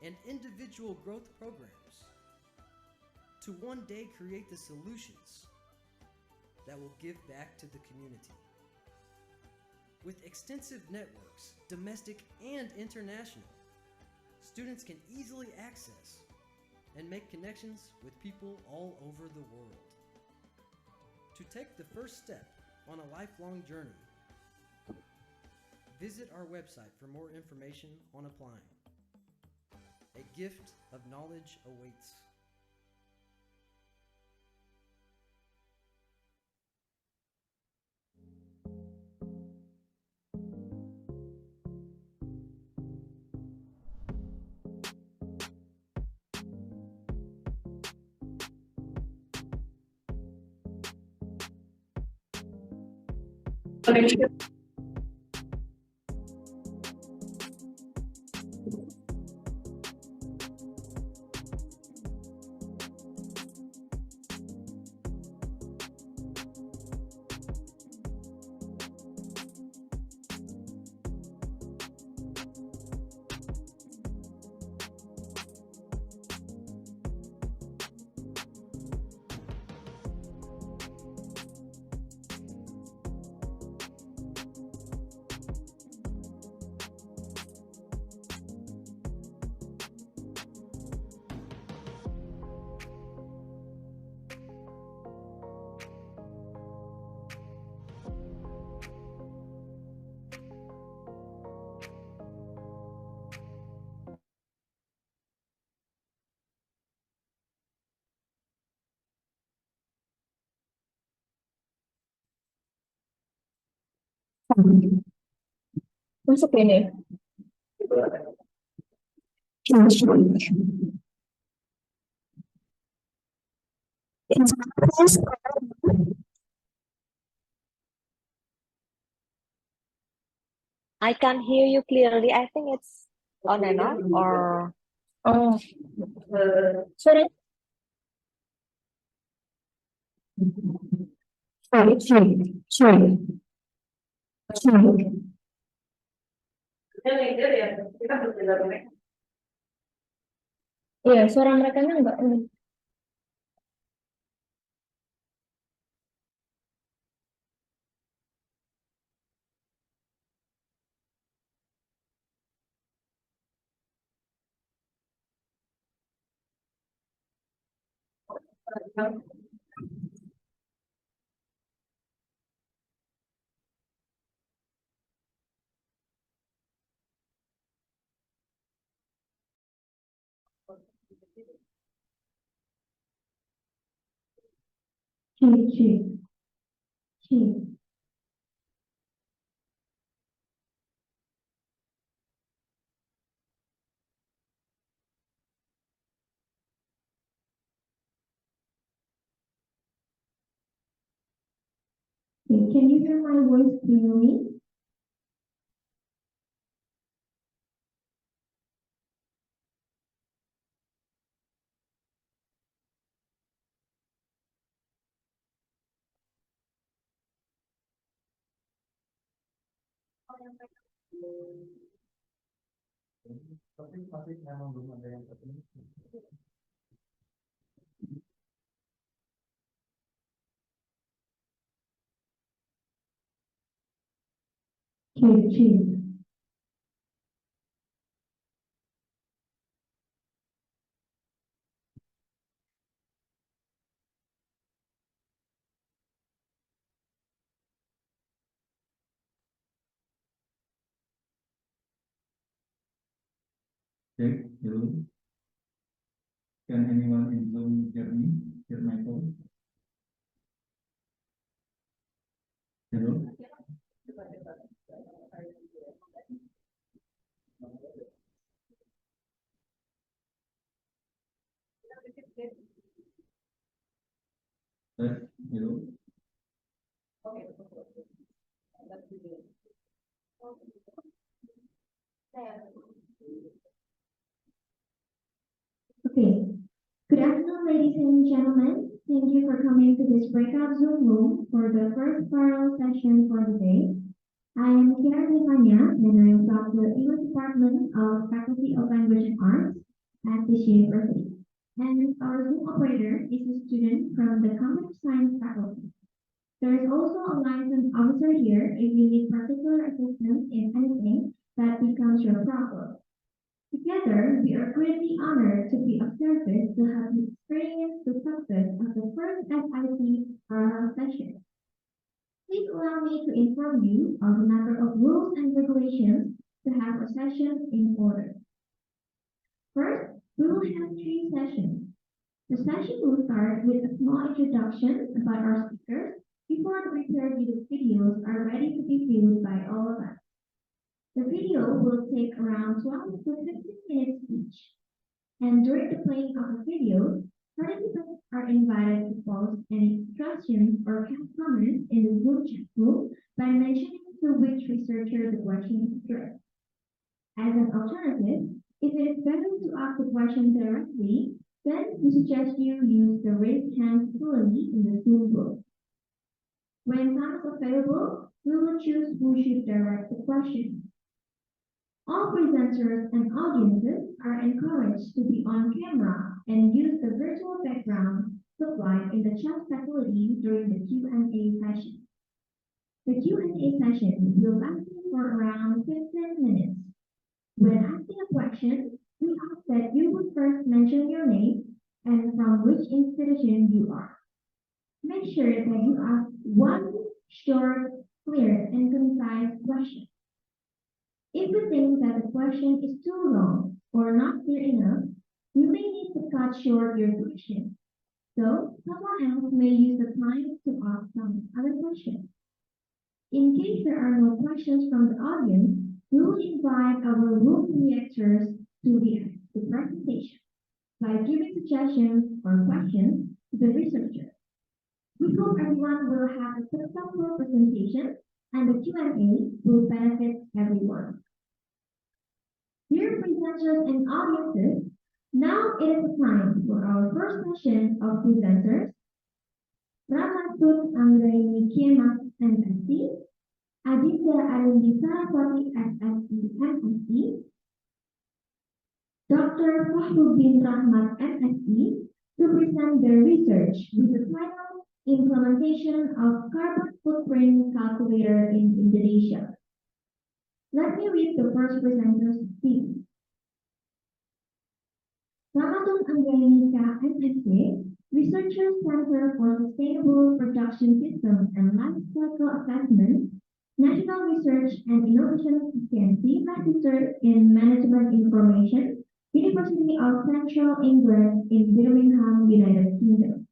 and individual growth programs to one day create the solutions that will give back to the community. With extensive networks, domestic and international, students can easily access and make connections with people all over the world. To take the first step on a lifelong journey, visit our website for more information on applying. A gift of knowledge awaits. Masuk ini. I can't hear you clearly. I think it's on and off or Oh, sorry. Sorry. Iya, suara mereka enggak ini. Can you hear my voice clearly? Tapi masih memang belum ada yang terpenuhi. Okay, hello. Can anyone in Zoom hear me? Hear my phone? Hello? Hello? Okay. Good afternoon, ladies and gentlemen. Thank you for coming to this breakout Zoom room for the first parallel session for the day. I am Kiara Hanzel, and I am from the English Department of Faculty of Language and Arts, at this university. And our Zoom operator is a student from the Computer Science faculty. There is also a licensed officer here if you need particular assistance in anything that becomes your problem. Together, we are greatly honored to be of service to have experienced the success of the first S.Si parallel session. Please allow me to inform you of the number of rules and regulations to have our sessions in order. First, we will have 3 sessions. The session will start with a small introduction about our speakers before the prepared videos are ready to be viewed by all of us. The video will take around 12 to 15 minutes each. And during the playing of the video, participants are invited to post any questions or comments in the Zoom chat room by mentioning to which researcher the question is addressed. As an alternative, if it is better to ask the question directly, then we suggest you use the raise hand facility in the Zoom room. When time is available, we will choose who should direct the question. All presenters and audiences are encouraged to be on camera and use the virtual background supplied in the chat facility during the Q&A session. The Q&A session will last for around 15 minutes. When asking a question, we ask that you would first mention your name and from which institution you are. Make sure that you ask one short, clear, and concise question. If you think that the question is too long or not clear enough, you may need to cut short your question. So, someone else may use the time to ask some other questions. In case there are no questions from the audience, we will invite our room reactors to react to the presentation by giving suggestions or questions to the researcher. We hope everyone will have a successful presentation and the Q&A will benefit everyone. Dear presenters and audiences, now it is time for our first session of presenters. Ramatun Anggraini Kiemas M.Sc, Adinda Arimbi Saraswati S.Si M.Si, Dr. Fachruddin Rahmat M.Sc to present their research with the title Implementation of Carbon Footprint Calculator in Indonesia. Let me read the first presenter's speech. Ramatun Anggraini M.Sc, Researcher Center for Sustainable Production Systems and Life Cycle Assessment, National Research and Innovation Agency, Magister in Management Information, University of Central England in Birmingham, United Kingdom.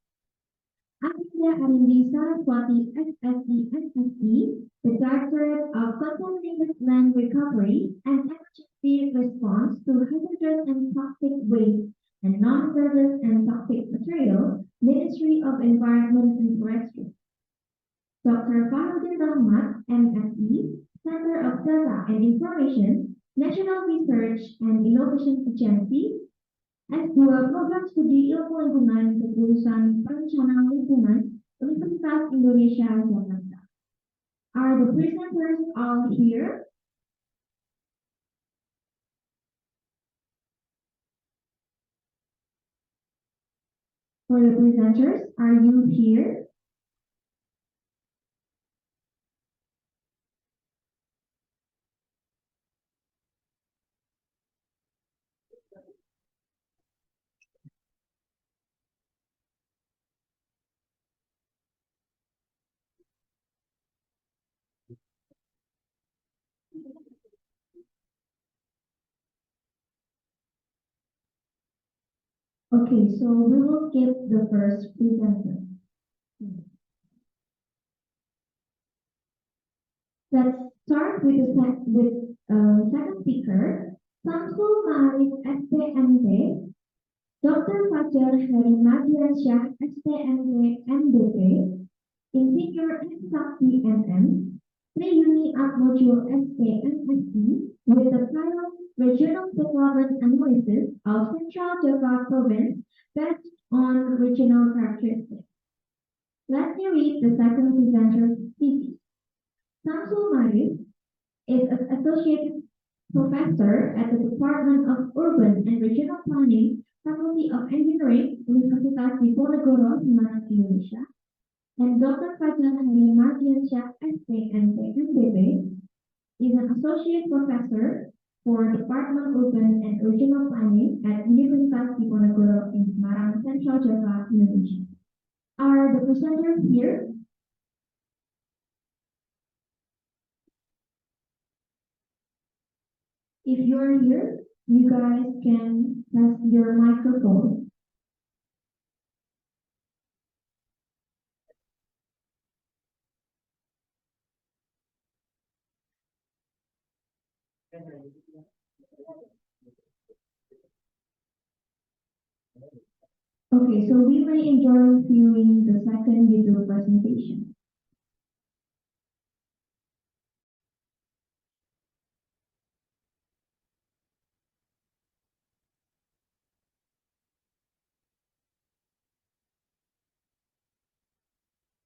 Adinda Arimbi Saraswati S.Si M.Si, the Directorate of Continuous Land Recovery and Emergency Response to Hazardous and Toxic Waste and Non-Hazardous and Toxic Materials, Ministry of Environment and Forestry. Dr. Fachruddin Rahmat, M.Sc, Center of Data and Information, National Research and Innovation Agency, S2 Program Studi Ilmu Lingkungan Jurusan Perencanaan Lingkungan, Universitas Indonesia, Jakarta. Are the presenters all here? For the presenters, are you here? Okay, so we will skip the first presenter. Let's start with the second speaker, Samsul Ma'rif ST, Dr. Fadjar Hari Mardiansjah ST, MBP, Insinyur M Sakdi MM, Yuni Atmojo ST, M.Sc, with the title Regional Development Analysis of Central Java Province based on regional characteristics. Let me read the second presenter's thesis. Samsul Ma'rif is an associate professor at the Department of Urban and Regional Planning, Faculty of Engineering, Universitas Diponegoro, Semarang, Indonesia, and Dr. Fadjar Hari Mardiansjah ST, M.B, is an associate professor for Department Urban and Regional Planning at Universitas Diponegoro in Semarang, Central Java, Indonesia. Are the presenters here? If you are here, you guys can test your microphone. Okay, so we may enjoy viewing the second video presentation.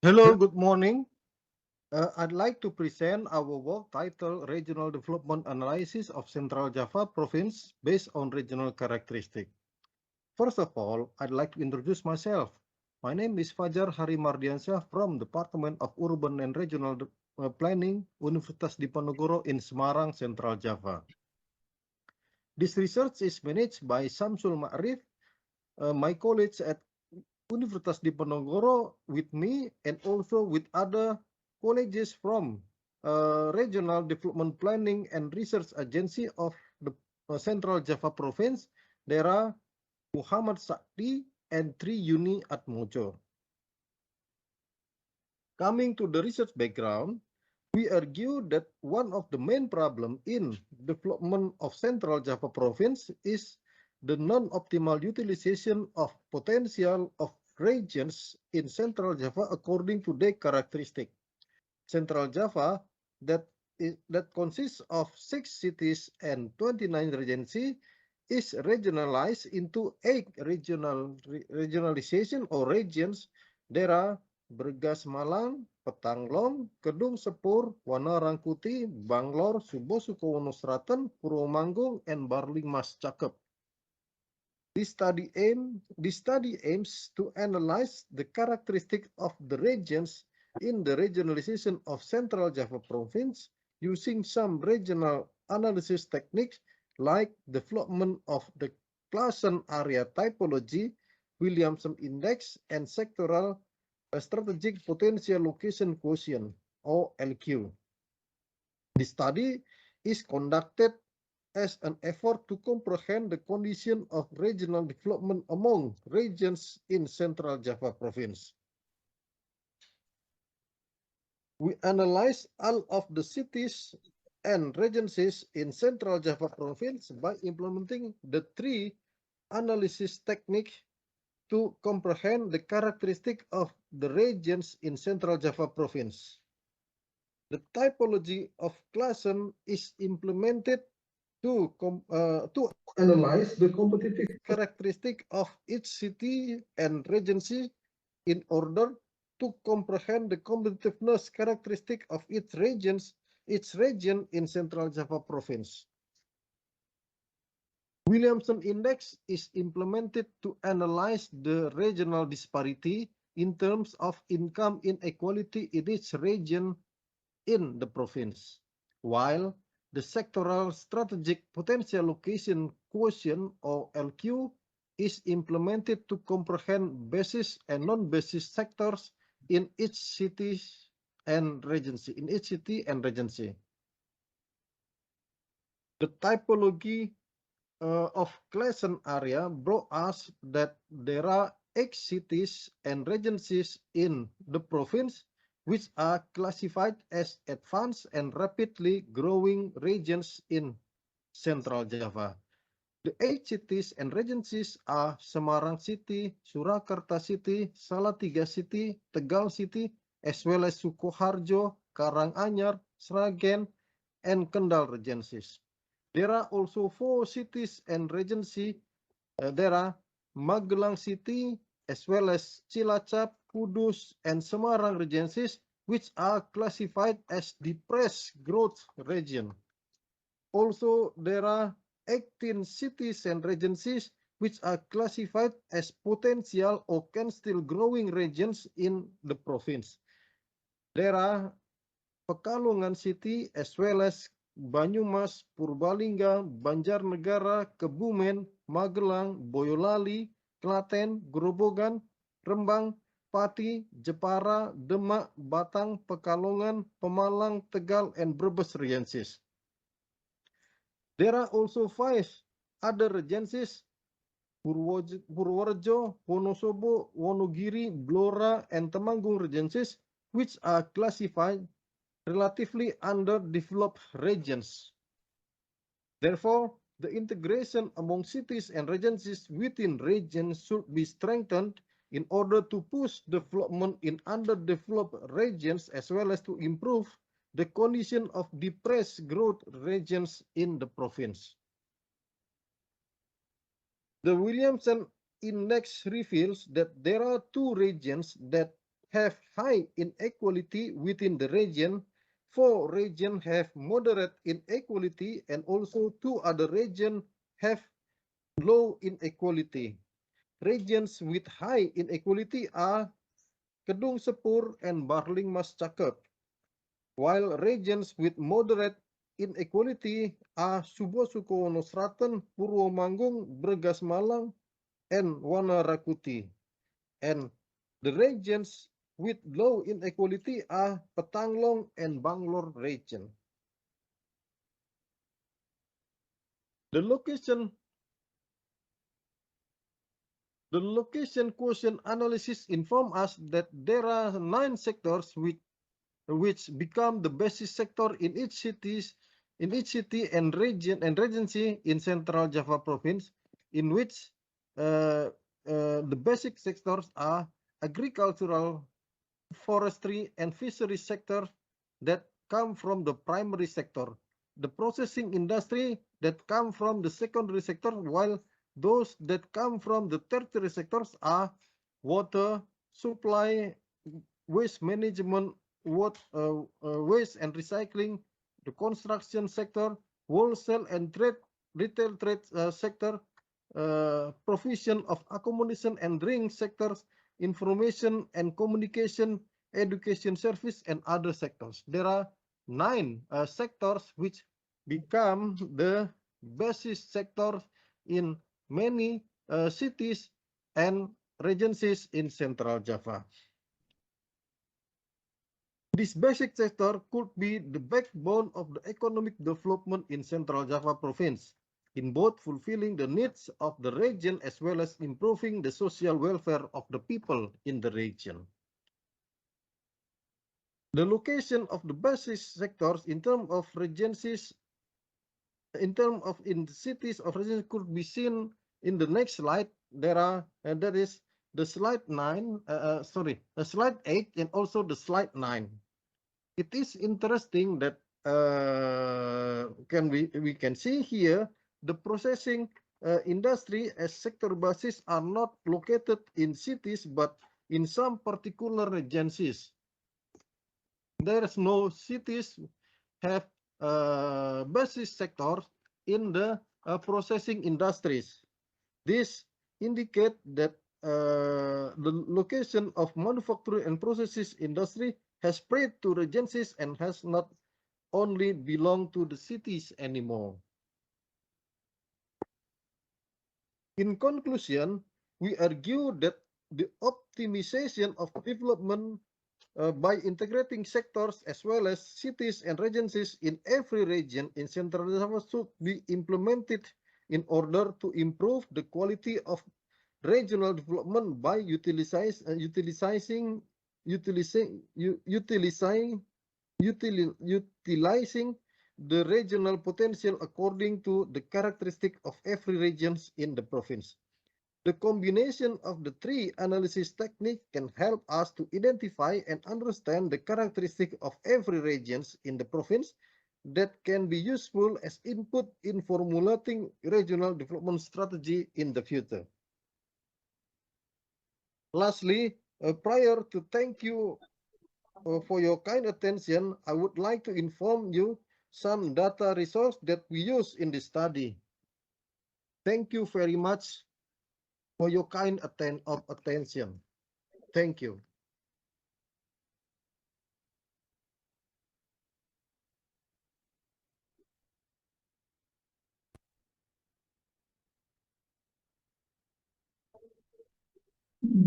Hello, good morning. I'd like to present our work titled Regional Development Analysis of Central Java Province based on regional characteristics. First of all, I'd like to introduce myself. My name is Fadjar Hari Mardiansjah from Department of Urban and Regional Planning, Universitas Diponegoro in Semarang, Central Java. This research is managed by Samsul Ma'rif, my colleagues at Universitas Diponegoro with me and also with other colleges from Regional Development Planning and Research Agency of the Central Java Province. There are M Sakdi and 3 Yuni Atmojo. Coming to the research background, we argue that one of the main problems in development of Central Java Province is the non-optimal utilization of potential of regions in Central Java according to their characteristic. Central Java, that consists of 6 cities and 29 regency, is regionalized into 8 regionalization or regions. There are Bergas Malang, Petanglong, Kedung Sepur, Wanarangkuti, Banglor, Subo Sukowono Selatan, Purwomanggung, and Barling Mas Cakep. This study aims to analyze the characteristics of the regions in the regionalization of Central Java Province using some regional analysis techniques like development of the Klassen area typology, Williamson index, and sectoral strategic potential location quotient or LQ. The study is conducted as an effort to comprehend the condition of regional development among regions in Central Java Province. We analyze all of the cities and regencies in Central Java Province by implementing the 3 analysis techniques to comprehend the characteristic of the regions in Central Java Province. The typology of Klassen is implemented to analyze the competitive characteristic of each city and regency in order to comprehend the competitiveness characteristic of each region in Central Java Province. Williamson Index is implemented to analyze the regional disparity in terms of income inequality in each region in the province, while the sectoral strategic potential location quotient or LQ is implemented to comprehend basis and non-basis sectors in each city and regency. The typology of Klassen area brought us that there are 8 cities and regencies in the province which are classified as advanced and rapidly growing regions in Central Java. The 8 cities and regencies are Semarang City, Surakarta City, Salatiga City, Tegal City, as well as Sukoharjo, Karanganyar, Sragen, and Kendal regencies. There are also 4 cities and regency. There are Magelang City, as well as Cilacap, Kudus, and Semarang regencies, which are classified as depressed growth region. Also, there are 18 cities and regencies which are classified as potential or can still growing regions in the province. There are Pekalongan City as well as Banyumas, Purbalingga, Banjarnegara, Kebumen, Magelang, Boyolali, Klaten, Grobogan, Rembang, Pati, Jepara, Demak, Batang, Pekalongan, Pemalang, Tegal, and Brebes regencies. There are also 5 other regencies: Purworejo, Wonosobo, Wonogiri, Blora, and Temanggung regencies, which are classified relatively underdeveloped regions. Therefore, the integration among cities and regencies within regions should be strengthened in order to push development in underdeveloped regions as well as to improve the condition of depressed growth regions in the province. The Williamson Index reveals that there are 2 regions that have high inequality within the region, 4 regions have moderate inequality, and also 2 other regions have low inequality. Regions with high inequality are Kedung Sepur and Barling Mas Cakep, while regions with moderate inequality are Subo Sukowono Selatan, Purwomanggung, Bregas Malang, and Wanarakuti. And the regions with low inequality are Petanglong and Banglor region. The location quotient analysis inform us that there are 9 sectors which become the basis sector in each city and region and regency in Central Java Province, in which the basic sectors are agricultural, forestry, and fisheries sector that come from the primary sector, the processing industry that come from the secondary sector, while those that come from the tertiary sectors are water supply, waste management, waste and recycling, the construction sector, wholesale and retail trade sector, provision of accommodation and drink sectors, information and communication, education service, and other sectors. There are 9 sectors which become the basis sectors in many cities and regencies in Central Java. This basic sector could be the backbone of the economic development in Central Java Province, in both fulfilling the needs of the region as well as improving the social welfare of the people in the region. The location of the basis sectors in terms of regencies, in the cities of regencies could be seen in the next slide. There are, and that is the slide 9, slide 8, and also the slide 9. It is interesting that we can see here the processing industry as sector basis are not located in cities but in some particular regencies. There is no cities have basis sectors in the processing industries. This indicate that the location of manufacturing and processes industry has spread to regencies and has not only belong to the cities anymore. In conclusion, we argue that the optimization of development by integrating sectors as well as cities and regencies in every region in Central Java should be implemented in order to improve the quality of regional development by utilizing the regional potential according to the characteristic of every region in the province. The combination of the 3 analysis techniques can help us to identify and understand the characteristic of every region in the province that can be useful as input in formulating regional development strategy in the future. Lastly, prior to thank you for your kind attention, I would like to inform you some data resource that we use in this study. Thank you very much for your kind attention. Thank you.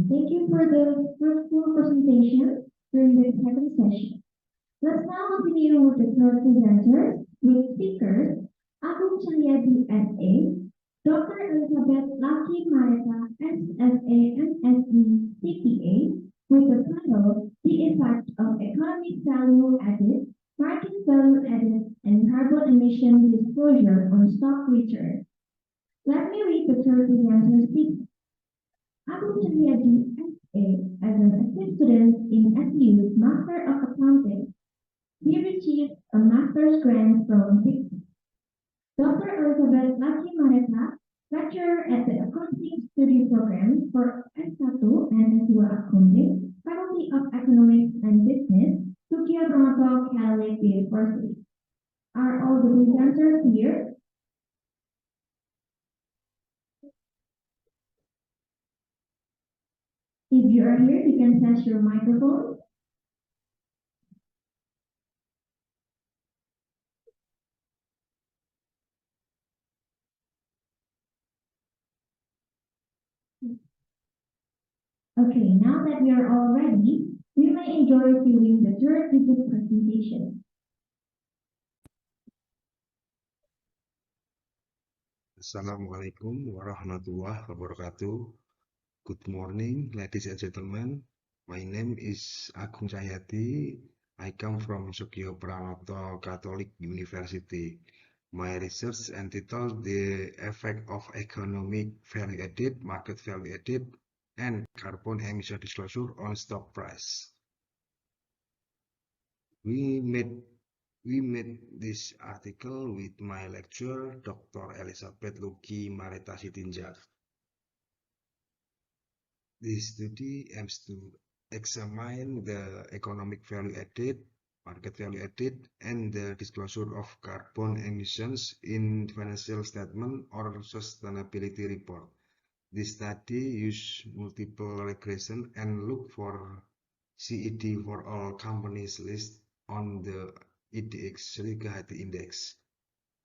Thank you for the fruitful presentation during the second session. Let's now continue with the third presenter with speakers Agung Cahyadi S.A., Dr. Elizabeth Lucky Maretha S.S.A. M.Sc. CPA with the title The Effect of Economic Value Added, Market Value Added, and Carbon Emission Disclosure on Stock Return. Let me read the third presenter speaker. Agung Cahyadi S.A. as an active student in SU's Master of Accounting. He received a master's grant from SIC. Dr. Elizabeth Lucky Maretha, lecturer at the Accounting Study Program for S.Si and S2 Accounting, Faculty of Economics and Business, Ramatun Catholic University. Are all the presenters here? If you are here, you can test your microphone. Okay, now that we are all ready, we may enjoy viewing the third video presentation. Assalamualaikum warahmatullahi wabarakatuh. Good morning, ladies and gentlemen. My name is Agung Cahyadi. I come from Yogyakarta Catholic University. My research entitled The Effect of Economic Value Added, Market Value Added, and Carbon Emission Disclosure on Stock Price. We made this article with my lecturer, Dr. Elizabeth Lucky Maretha Sitinjak. This study aims to examine the economic value added, market value added, and the disclosure of carbon emissions in financial statement or sustainability report. This study used multiple regression and look for CED for all companies listed on the IDX Cahyadi index.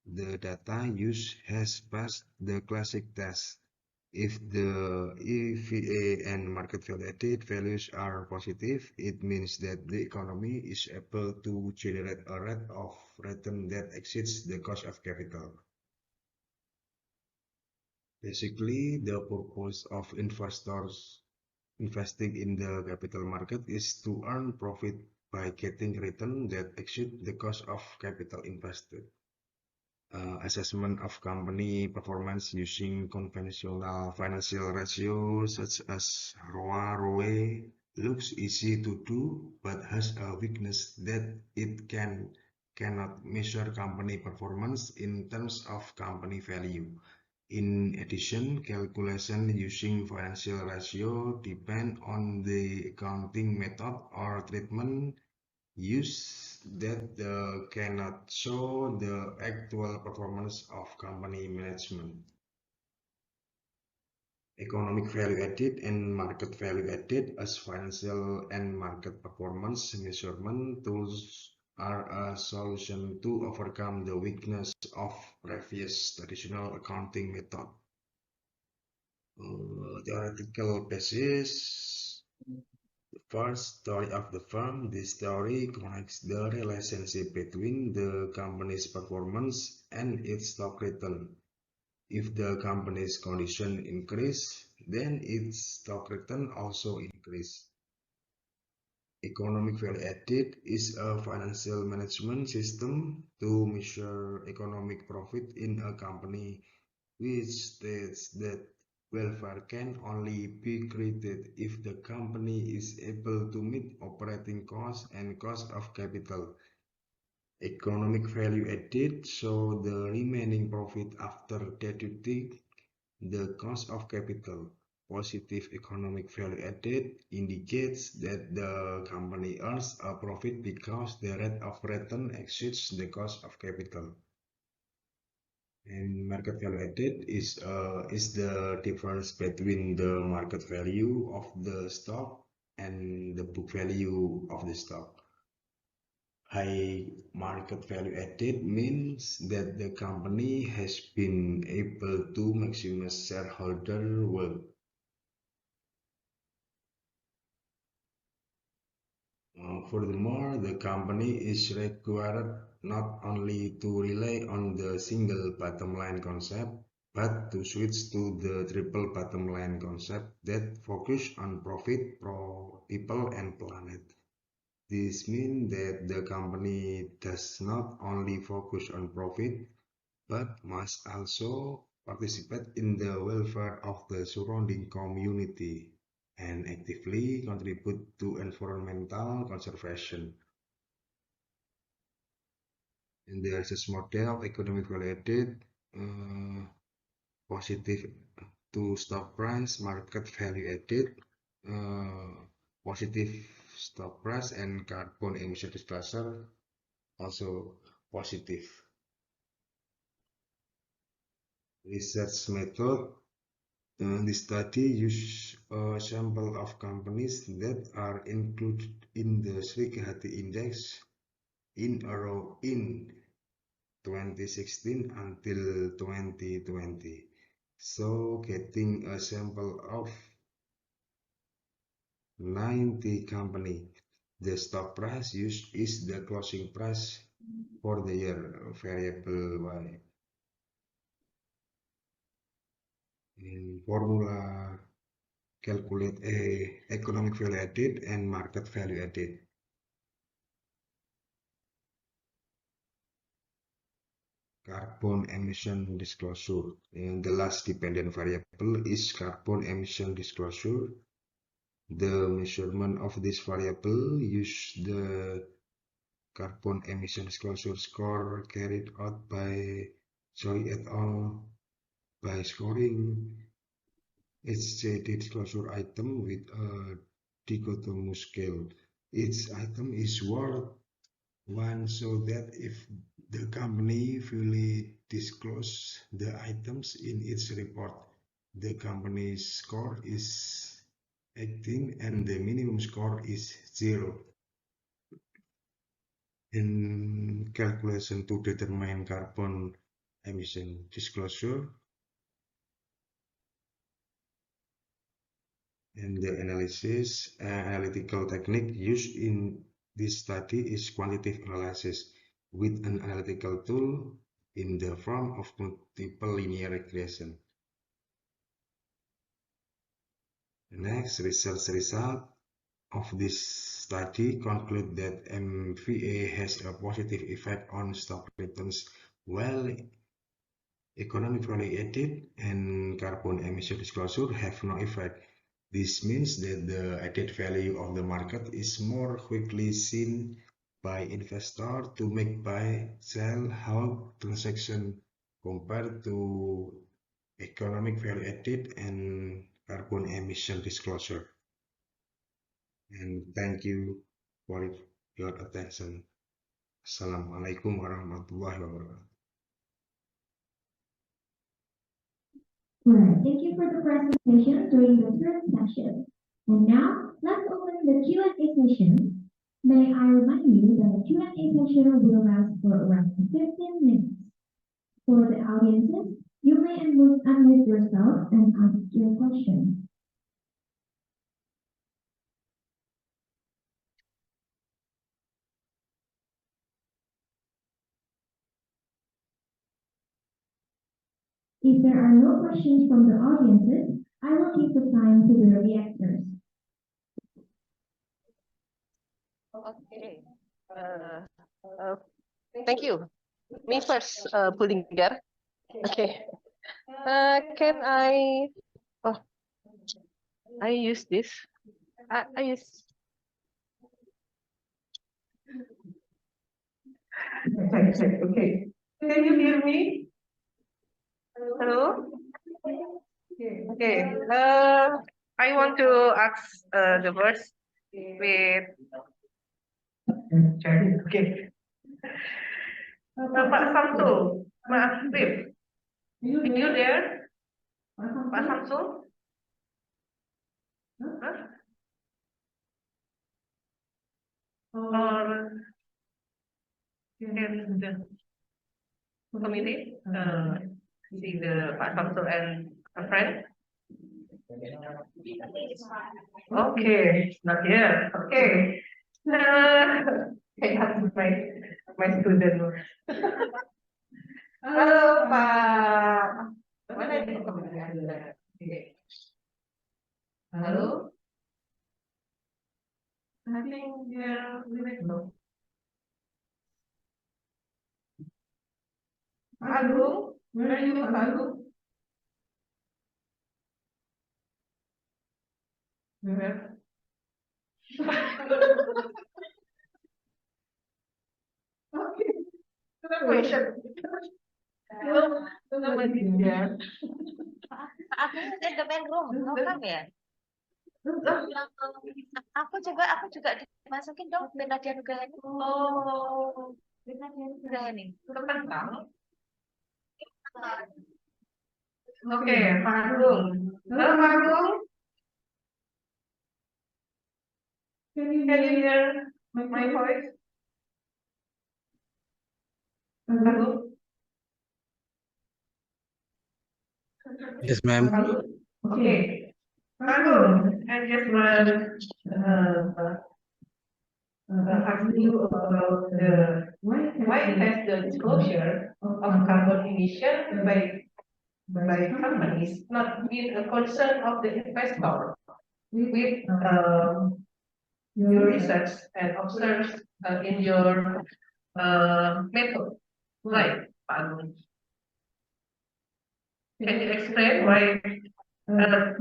The data used has passed the classic test. If the EVA and market value added values are positive, it means that the economy is able to generate a rate of return that exceeds the cost of capital. Basically, the purpose of investors investing in the capital market is to earn profit by getting return that exceed the cost of capital invested. Assessment of company performance using conventional financial ratios such as ROA, ROE looks easy to do, but has a weakness that it cannot measure company performance in terms of company value. In addition, calculation using financial ratio depend on the accounting method or treatment used that cannot show the actual performance of company management. Economic value added and market value added as financial and market performance measurement tools are a solution to overcome the weakness of previous traditional accounting method. Theoretical basis. The first story of the firm. This story connects the relationship between the company's performance and its stock return. If the company's condition increase, then its stock return also increase. Economic value added is a financial management system to measure economic profit in a company, which states that welfare can only be created if the company is able to meet operating costs and cost of capital. Economic value added shows the remaining profit after deducting the cost of capital. Positive economic value added indicates that the company earns a profit because the rate of return exceeds the cost of capital. And market value added is the difference between the market value of the stock and the book value of the stock. High market value added means that the company has been able to maximize shareholder wealth. Furthermore, the company is required not only to rely on the single bottom line concept, but to switch to the triple bottom line concept that focus on profit, people, and planet. This means that the company does not only focus on profit, but must also participate in the welfare of the surrounding community and actively contribute to environmental conservation. In the access model of economic value added, positive to stock price, market value added, positive stock price, and carbon emission disclosure also positive. Research method. The study used a sample of companies that are included in the Cahyadi index in a row in 2016 until 2020. So getting a sample of 90 companies. The stock price used is the closing price for the year, variable Y. In formula, calculate economic value added and market value added. Carbon emission disclosure. And the last dependent variable is carbon emission disclosure. The measurement of this variable use the carbon emission disclosure score carried out by Choi et al. By scoring each disclosure item with a dichotomous scale. Each item is worth 1, so that if the company fully discloses the items in its report, the company's score is 18 and the minimum score is 0. In calculation to determine carbon emission disclosure, and the analytical technique used in this study is quantitative analysis with an analytical tool in the form of multiple linear regression. Next, research result of this study conclude that MVA has a positive effect on stock returns, while economic value added and carbon emission disclosure have no effect. This means that the added value of the market is more quickly seen by investors to make buy, sell, hold transaction compared to economic value added and carbon emission disclosure. And thank you for your attention. Assalamualaikum warahmatullahi wabarakatuh. Right. Thank you for the presentation during the third session. And now, let's open the Q&A session. May I remind you that the Q&A session will last for around 15 minutes. For the audiences, you may unmute yourself and ask your question. If there are no questions from the audiences, I will give the time to the reactors. Okay. Thank you. Me first, Bulinger. Okay. Can I? Oh, I use this. I use. Okay. Can you hear me? Hello? Okay. I want to ask the verse with. Okay. Pak Samsul Ma'rif, are you there? Pak Samsul? Huh? Or can the committee see the Pak Samsul and a friend? Okay, not here. Okay. I ask my student. Halo Pak. Mana ini committee Anda? Okay. Halo. I think no. Agung, where are you, Agung? Where? Okay. Question. Nobody there. Aku in the main room, how come ya? Aku juga dimasukin dong Bernardia Nugraha. Oh, Nugraha nih. teman kamu? Oke, Pak Agung. Halo Pak Agung. Can you hear my voice? Agung. Yes, ma'am. Okay. Agung, I just want ask you about why has the disclosure of carbon emission by companies not been a concern of the investor with your research and observes in your method, right, Pak Agung? Can you explain why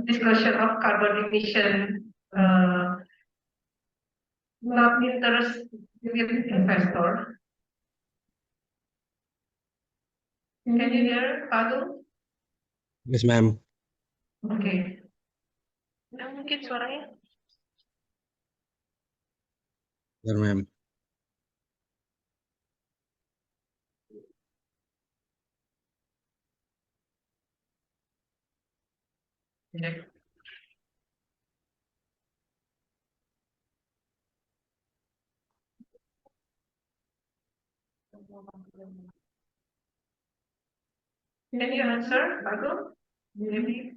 disclosure of carbon emission not interest with investor? Can you hear, Pak Agung? Yes, ma'am. Oke. Nah, mungkin suaranya. Yes, ma'am. Cek. Can you answer, Pak Agung? Maybe.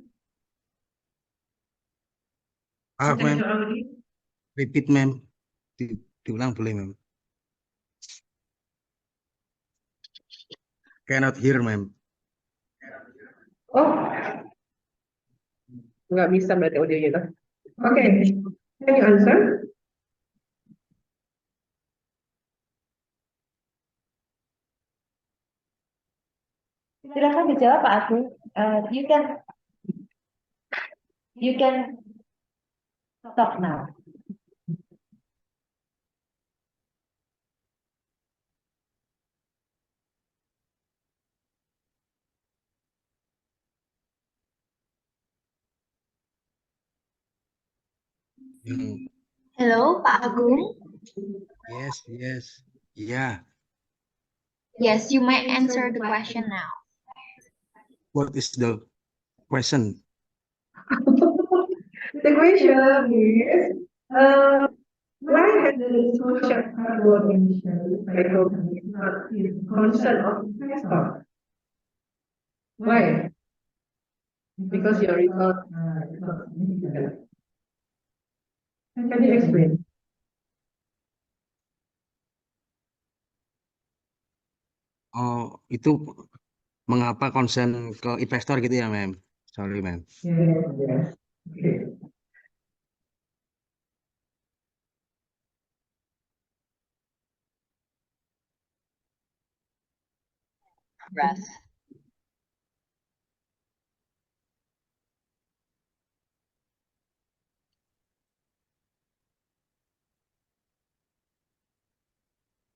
Ma'am. Thank you, Audi. Repeat, ma'am. Diulang boleh, ma'am. Cannot hear, ma'am. Oh, nggak bisa berarti audionya itu. Oke, can you answer? Silakan dijawab Pak Agung. You can talk now. Hello, Pak Agung. Yes, yes. Yeah. Yes, you may answer the question now. What is the question? The question is, why has the disclosure of carbon emission by companies not been concern of investor? Why? Because your result is not significant. Can you explain? Oh, itu mengapa concern ke investor gitu ya, ma'am? Sorry, ma'am. Yes, yes. Okay. Ras.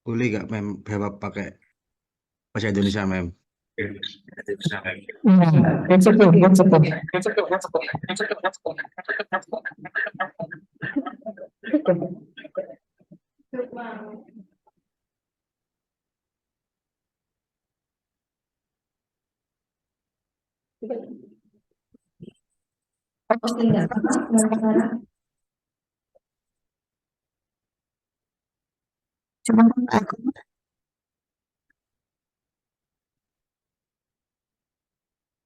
Boleh nggak, ma'am, jawab pakai bahasa Indonesia, ma'am? It's okay. It's okay.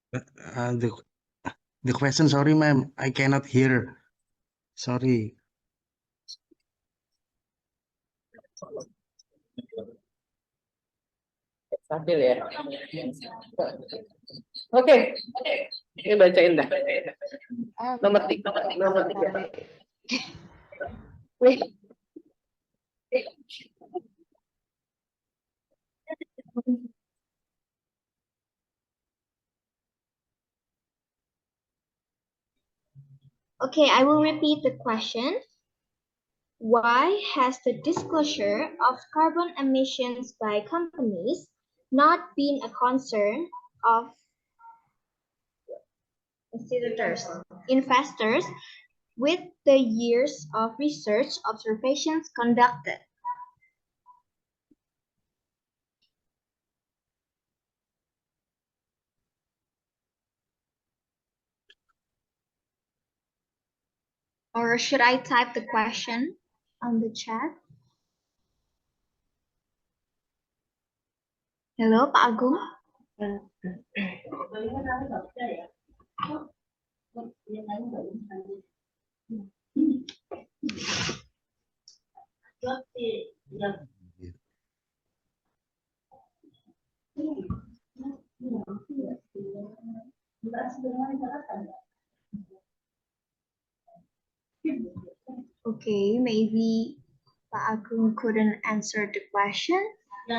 Uh, the the question, sorry, ma'am, I cannot hear. Sorry. Stabil ya. Oke, ini bacain dah. Nomor 3. Wih. Okay, I will repeat the question. Why has the disclosure of carbon emissions by companies not been a concern of investors with the years of research observations conducted? Or should I type the question on the chat? Hello, Pak Agung. Okay, maybe Pak Agung couldn't answer the question.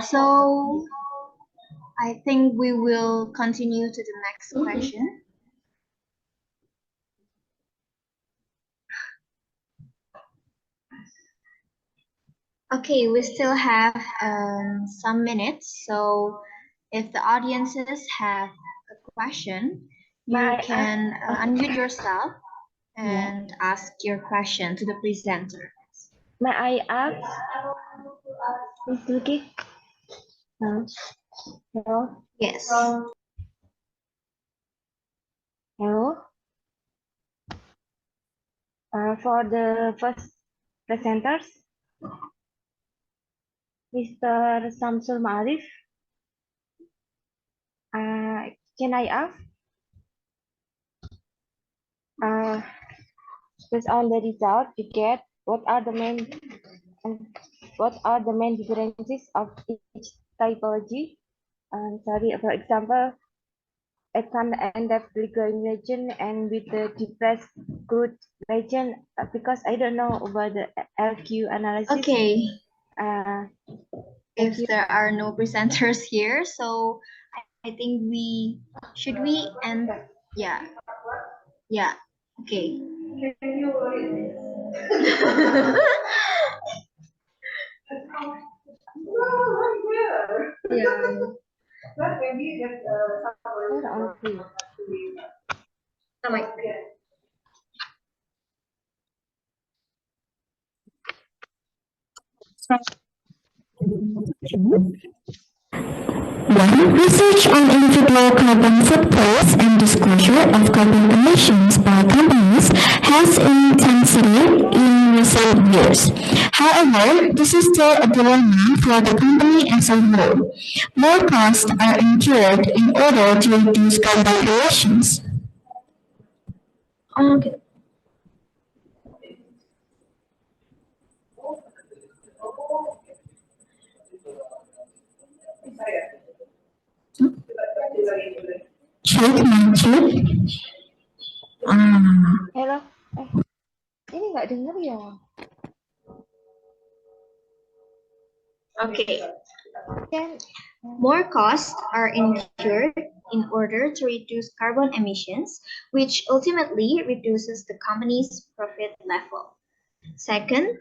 So I think we will continue to the next question. Okay, we still have some minutes, so if the audiences have a question, you can unmute yourself and ask your question to the presenter. May I ask, Miss Luki? Hello? Yes. Hello? For the first presenters, Mr. Samsul Ma'rif, can I ask? Based on the result you get, what are the main differences of each typology? Sorry, for example, I can end up glycerin region and with the depressed crude region because I don't know about the LQ analysis. Okay. If you. there are no presenters here, so I think should we end? Yeah. Yeah. Okay. Yeah. One, research on individual carbon footprints and disclosure of carbon emissions by companies has intensified in recent years. However, this is still a dilemma for the company as a whole. More costs are incurred in order to reduce carbon emissions. Okay. Check my check. Hello. Ini nggak dengar ya? Okay. More costs are incurred in order to reduce carbon emissions, which ultimately reduces the company's profit level. Second,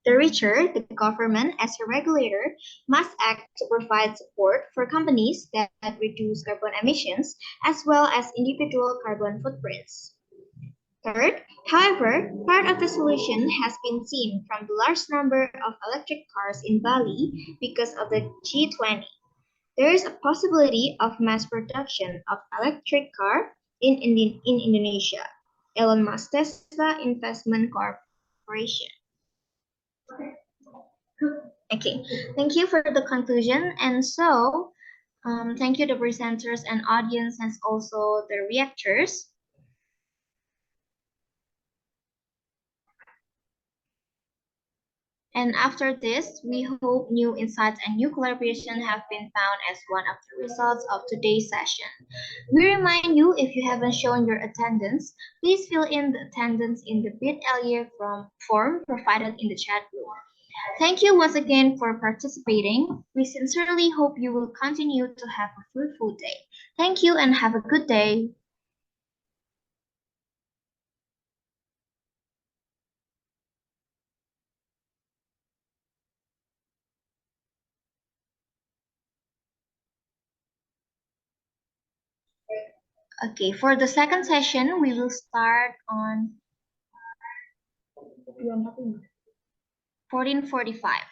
The richer the government as a regulator must act to provide support for companies that reduce carbon emissions as well as individual carbon footprints. Third, however, part of the solution has been seen from the large number of electric cars in Bali because of the G20. There is a possibility of mass production of electric car in Indonesia. Elon Musk Tesla Investment Corporation. Okay, thank you for the conclusion. And so, thank you the presenters and audience and also the reactors. And after this, we hope new insights and new collaboration have been found as one of the results of today's session. We remind you, if you haven't shown your attendance, please fill in the attendance in the bit.ly form provided in the chat room. Thank you once again for participating. We sincerely hope you will continue to have a fruitful day. Thank you and have a good day. Okay, for the second session, we will start on 14:45.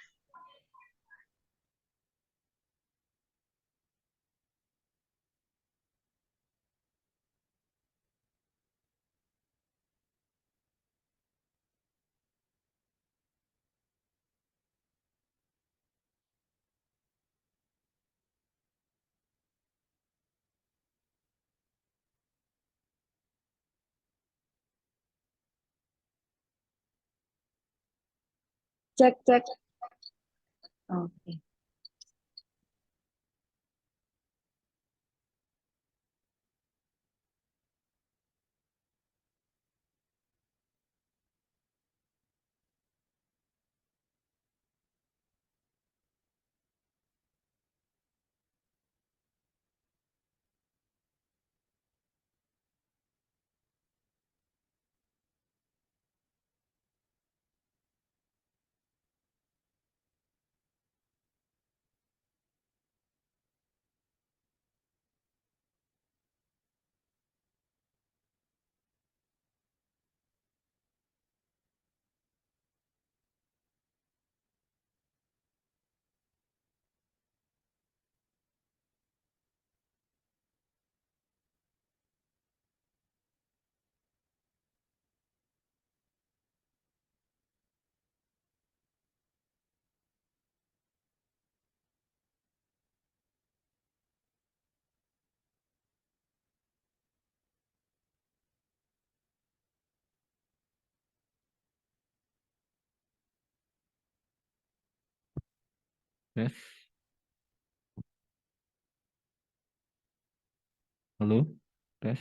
Cek. Okay. Tes. Halo, tes.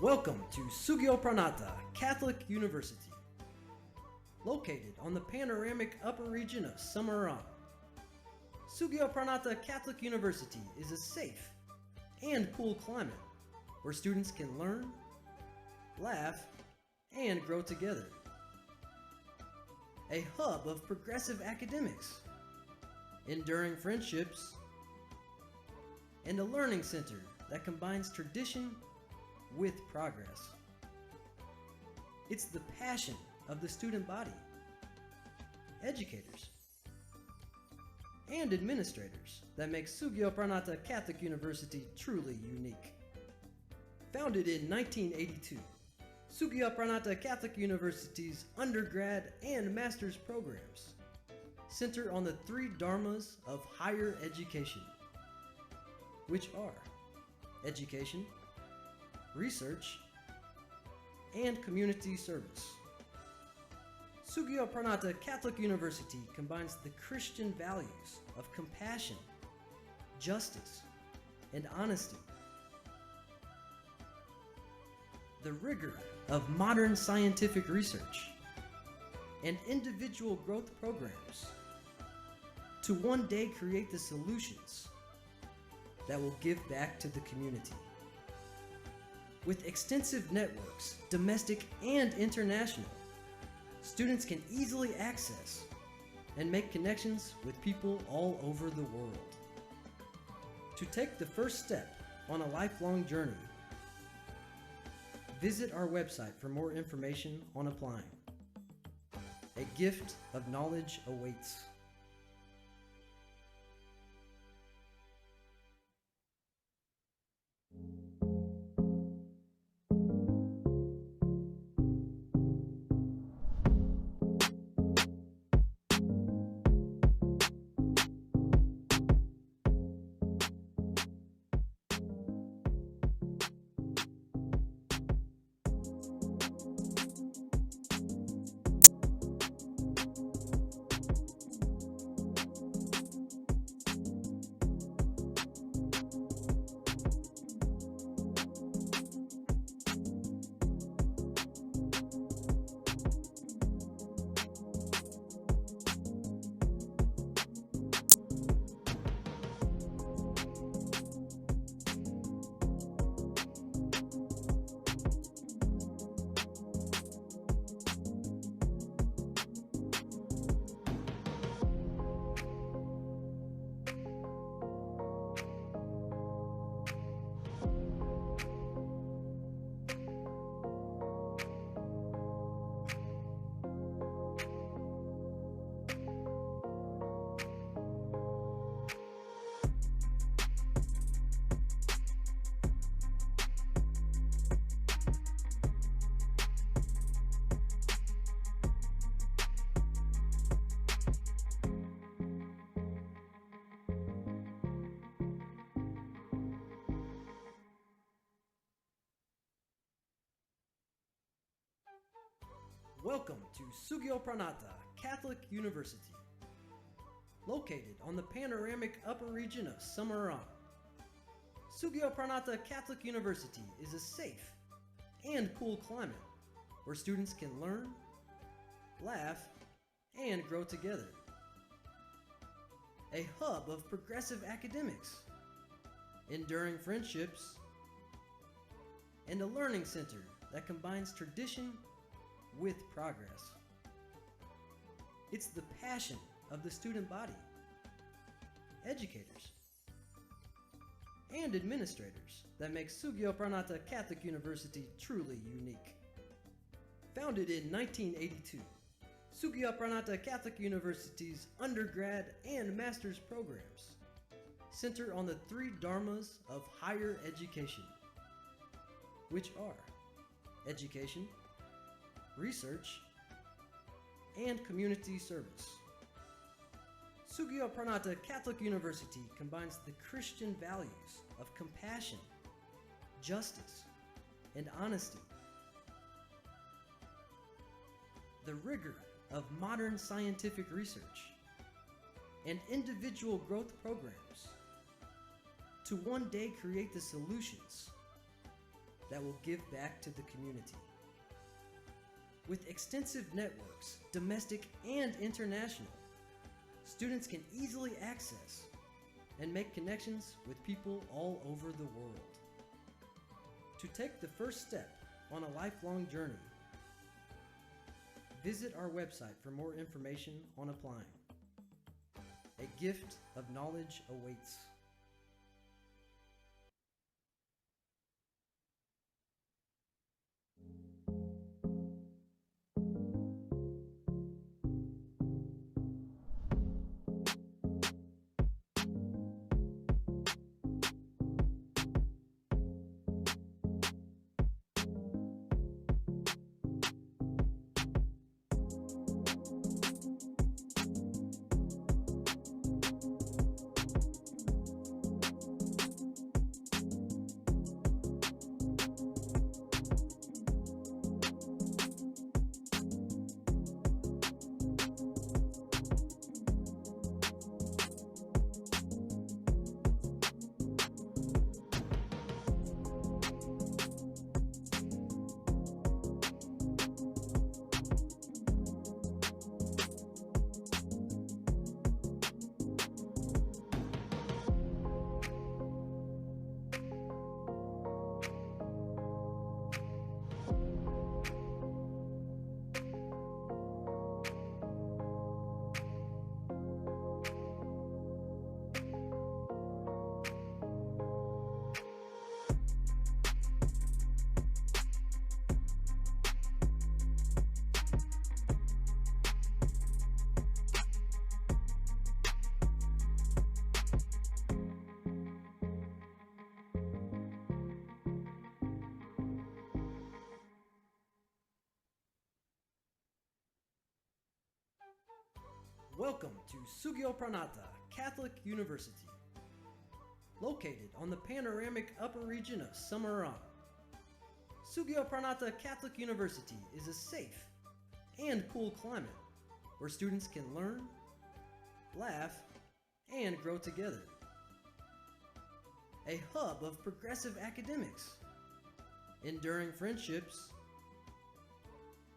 Welcome to Sugyo Pranata Catholic University, located on the panoramic upper region of Semarang. Sugyo Pranata Catholic University is a safe and cool climate where students can learn, laugh, and grow together. A hub of progressive academics, enduring friendships, and a learning center that combines tradition with progress. It's the passion of the student body, educators, and administrators that makes Sugyo Pranata Catholic University truly unique. Founded in 1982, Sugyo Pranata Catholic University's undergrad and master's programs center on the three dharmas of higher education, which are education, research, and community service. Sugyo Pranata Catholic University combines the Christian values of compassion, justice, and honesty, the rigor of modern scientific research, and individual growth programs to one day create the solutions that will give back to the community. With extensive networks, domestic and international, students can easily access and make connections with people all over the world. To take the first step on a lifelong journey, visit our website for more information on applying. A gift of knowledge awaits. Welcome to Sugyo Pranata Catholic University, located on the panoramic upper region of Semarang. Sugyo Pranata Catholic University is a safe and cool climate where students can learn, laugh, and grow together. A hub of progressive academics, enduring friendships, and a learning center that combines tradition with progress. It's the passion of the student body, educators, and administrators that makes Sugyo Pranata Catholic University truly unique. Founded in 1982, Sugyo Pranata Catholic University's undergrad and master's programs center on the three dharmas of higher education, which are education, research, and community service. Sugyo Pranata Catholic University combines the Christian values of compassion, justice, and honesty, the rigor of modern scientific research, and individual growth programs to one day create the solutions that will give back to the community. With extensive networks, domestic and international, students can easily access and make connections with people all over the world. To take the first step on a lifelong journey, visit our website for more information on applying. A gift of knowledge awaits. Welcome to Sugio Pranata Catholic University, located on the panoramic upper region of Semarang. Sugio Pranata Catholic University is a safe and cool climate where students can learn, laugh, and grow together. A hub of progressive academics, enduring friendships,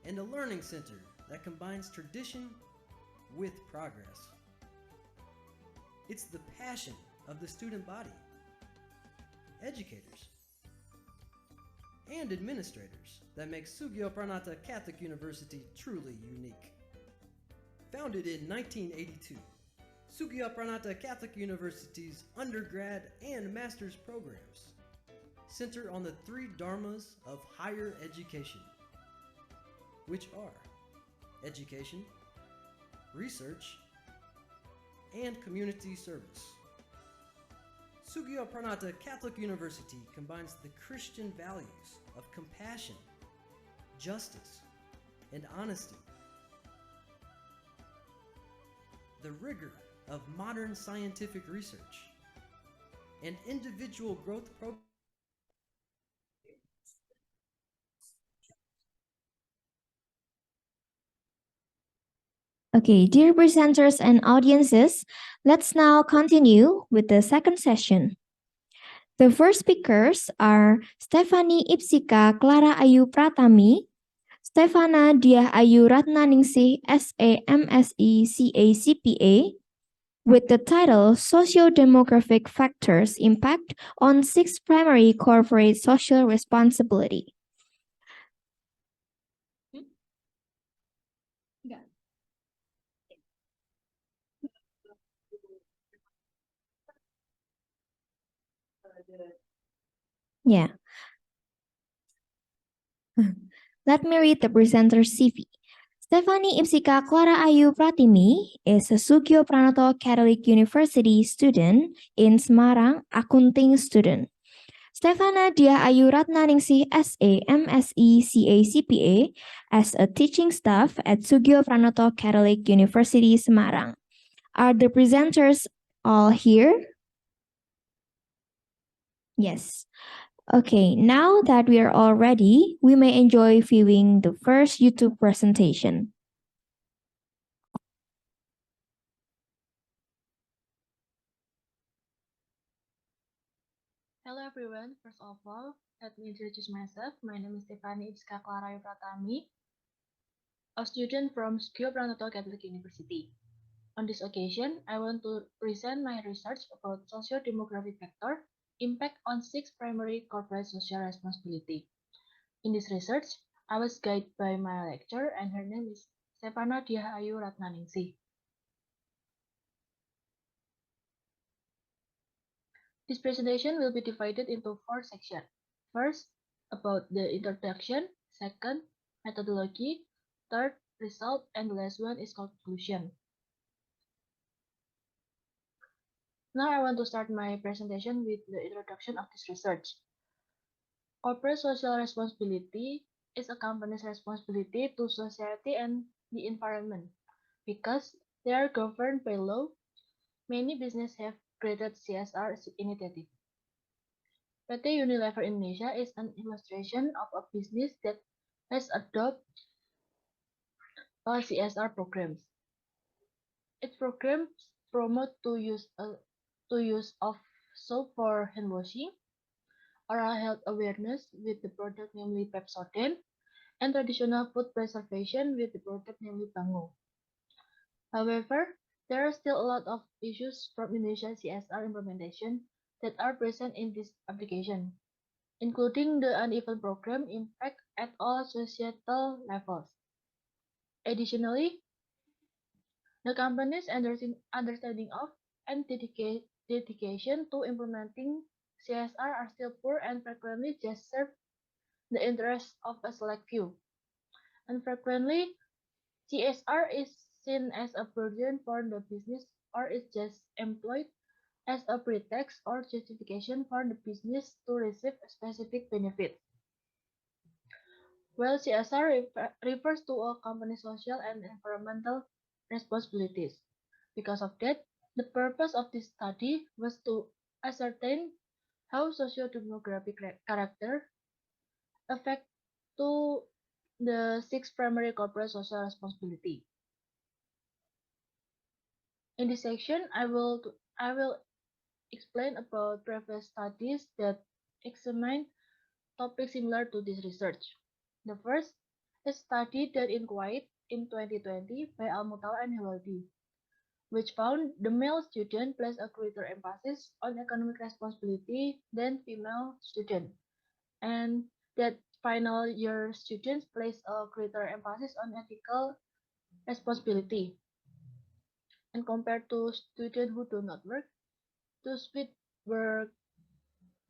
and a learning center that combines tradition with progress. It's the passion of the student body, educators, and administrators that makes Sugio Pranata Catholic University truly unique. Founded in 1982, Sugio Pranata Catholic University's undergrad and master's programs center on the three dharmas of higher education, which are education, research, and community service. Sugio Pranata Catholic University combines the Christian values of compassion, justice, and honesty, the rigor of modern scientific research, and individual growth programs. Okay, dear presenters and audiences, let's now continue with the second session. The first speakers are Stephanie Ipsika Clara Ayu Pratami, Stefana Diah Ayu Ratnaningsih S.A. M.Sc. C.A. C.P.A. with the title Socio-Demographic Factors Impact on 6 Primary Corporate Social Responsibility. Yeah. Let me read the presenter's CV. Stephanie Ipsika Clara Ayu Pratimi is a Sugio Pranoto Catholic University student in Semarang, accounting student. Stefana Diah Ayu Ratnaningsih S.A. M.Sc. C.A. C.P.A. as a teaching staff at Sugio Pranoto Catholic University Semarang. Are the presenters all here? Yes. Okay, now that we are all ready, we may enjoy viewing the first YouTube presentation. Hello everyone. First of all, let me introduce myself. My name is Stephanie Iska Clara Pratami, a student from Skio Pranoto Catholic University. On this occasion, I want to present my research about socio-demographic factor impact on 6 primary corporate social responsibility. In this research, I was guided by my lecturer and her name is Stefana Diahayu Ratnaningsih. This presentation will be divided into 4 sections. First, about the introduction. Second, methodology. Third, result. And the last one is conclusion. Now I want to start my presentation with the introduction of this research. Corporate social responsibility is a company's responsibility to society and the environment. Because they are governed by law, many businesses have created CSR initiative. PT Unilever Indonesia is an illustration of a business that has adopted CSR programs. Its programs promote to use of soap for hand washing, oral health awareness with the product namely Pepsodent, and traditional food preservation with the product namely Bango. However, there are still a lot of issues from Indonesian CSR implementation that are present in this application, including the uneven program impact at all societal levels. Additionally, the company's understanding of and dedication to implementing CSR are still poor and frequently just serve the interests of a select few. And frequently, CSR is seen as a burden for the business or is just employed as a pretext or justification for the business to receive a specific benefit. Well, CSR refers to a company's social and environmental responsibilities. Because of that, the purpose of this study was to ascertain how socio-demographic character affect to the 6 primary corporate social responsibility. In this section, I will explain about previous studies that examine topics similar to this research. The first is a study that inquired in 2020 by Al-Mutal and Hewaldi, which found the male student place a greater emphasis on economic responsibility than female student, and that final year students place a greater emphasis on ethical responsibility. And compared to students who do not work, those with work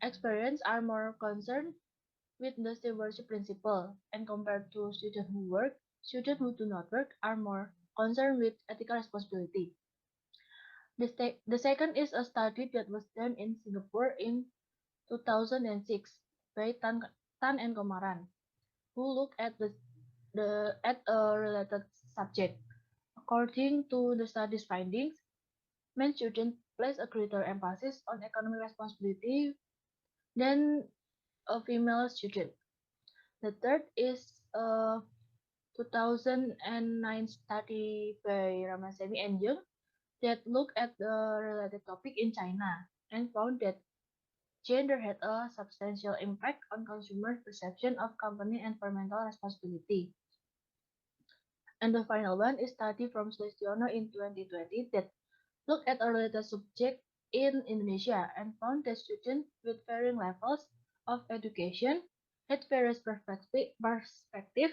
experience are more concerned with the stewardship principle, and compared to students who work, students who do not work are more concerned with ethical responsibility. The second is a study that was done in Singapore in 2006 by Tan and Komaran, who looked at a related subject. According to the study's findings, men students place a greater emphasis on economic responsibility than a female student. The third is a 2009 study by Ramatun and Young that looked at the related topic in China and found that gender had a substantial impact on consumers' perception of company environmental responsibility. And the final one is a study from Sulistiono in 2020 that looked at a related subject in Indonesia and found that students with varying levels of education had various perspective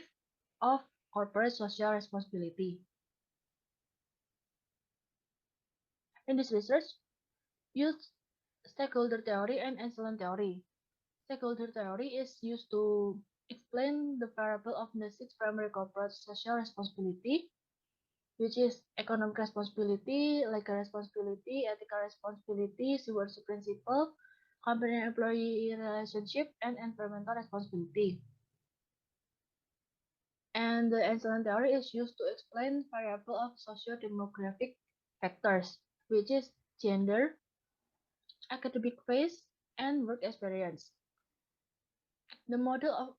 of corporate social responsibility. In this research, used stakeholder theory and excellent theory. Stakeholder theory is used to explain the variable of the 6 primary corporate social responsibility, which is economic responsibility, legal responsibility, ethical responsibility, stewardship principle, company-employee relationship, and environmental responsibility. And the excellent theory is used to explain variable of socio-demographic factors, which is gender, academic phase, and work experience. The model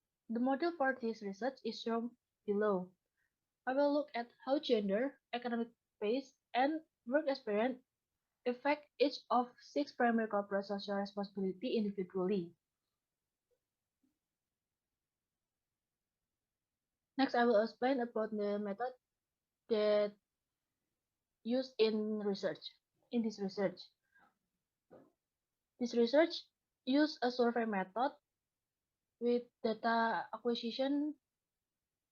for this research is shown below. I will look at how gender, academic phase, and work experience affect each of 6 primary corporate social responsibility individually. Next, I will explain about the method that used in research. This research used a survey method with data acquisition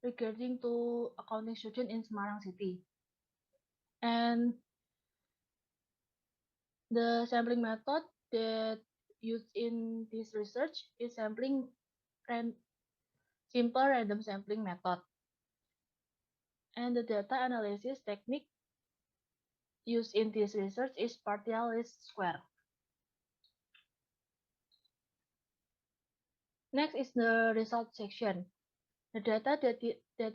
regarding to accounting student in Semarang City. And the sampling method that used in this research is simple random sampling method. And the data analysis technique used in this research is partial least square. Next is the result section. The data that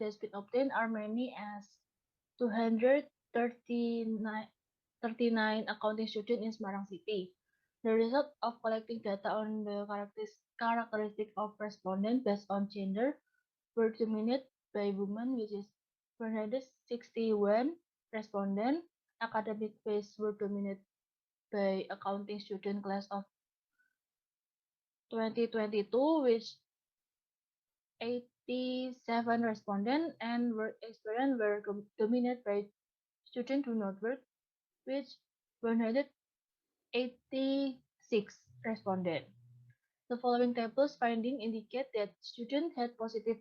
has been obtained are many as 239 accounting students in Semarang City. The result of collecting data on the characteristic of respondents based on gender were dominated by women, which is 161 respondents. Academic phase were dominated by accounting student class of 2022, which 87 respondents, and work experience were dominated by students do not work, which 186 respondents. The following tables findings indicate that students had positive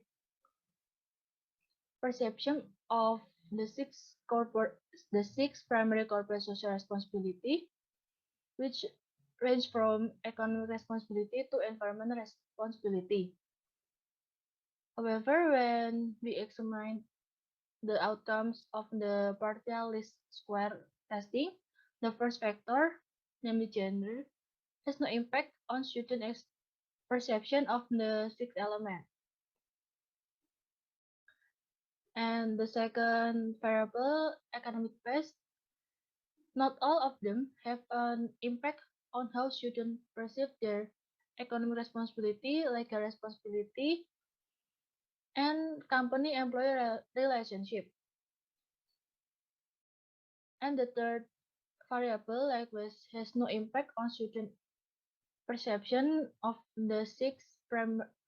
perception of the six primary corporate social responsibility, which range from economic responsibility to environmental responsibility. However, when we examine the outcomes of the partial least square testing, the first factor, namely gender, has no impact on student perception of the 6 elements. And the second variable, academic base, not all of them have an impact on how students perceive their economic responsibility, legal responsibility, and company-employee relationship. And the third variable, likewise, has no impact on student perception of the 6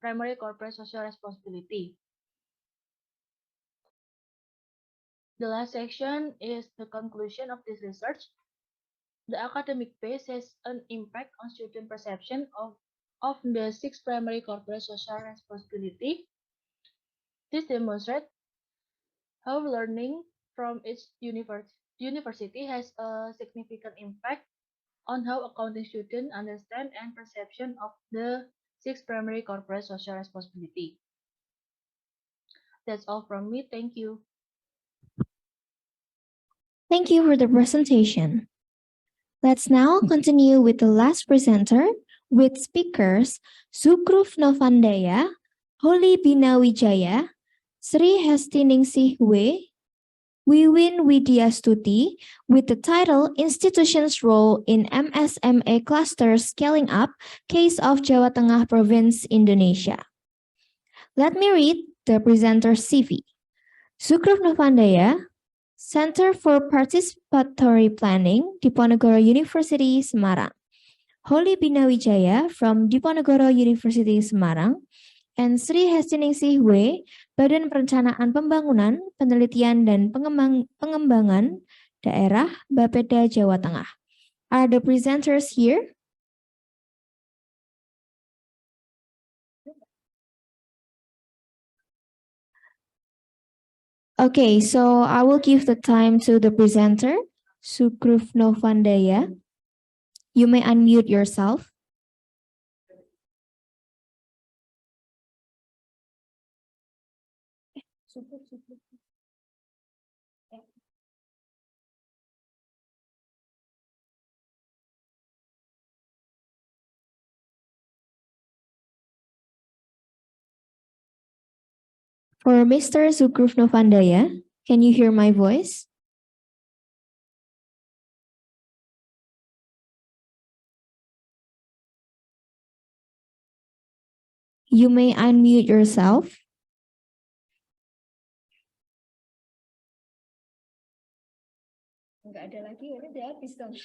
primary corporate social responsibility. The last section is the conclusion of this research. The academic base has an impact on student perception of the 6 primary corporate social responsibility. This demonstrates how learning from each university has a significant impact on how accounting students understand and perception of the 6 primary corporate social responsibility. That's all from me. Thank you. Thank you for the presentation. Let's now continue with the last presenter with speakers Sukruf Novandaya, Holy Binawijaya, Sri Hestiningsih Wiwin Widyastuti with the title Institutions Role in MSME Cluster Scaling Up, Case of Jawa Tengah Province, Indonesia. Let me read the presenter's CV. Sukruf Novandaya, Center for Participatory Planning, Diponegoro University, Semarang. Holy Binawijaya from Diponegoro University, Semarang. And Sri Hestiningsih Badan Perencanaan Pembangunan, Penelitian dan Pengembangan Daerah, Bapeda, Jawa Tengah. Are the presenters here? Okay, so I will give the time to the presenter, Sukruf Novandaya. You may unmute yourself. For Mr. Sukruf Novandaya, can you hear my voice? You may unmute yourself. Nggak ada lagi, udah habis dong.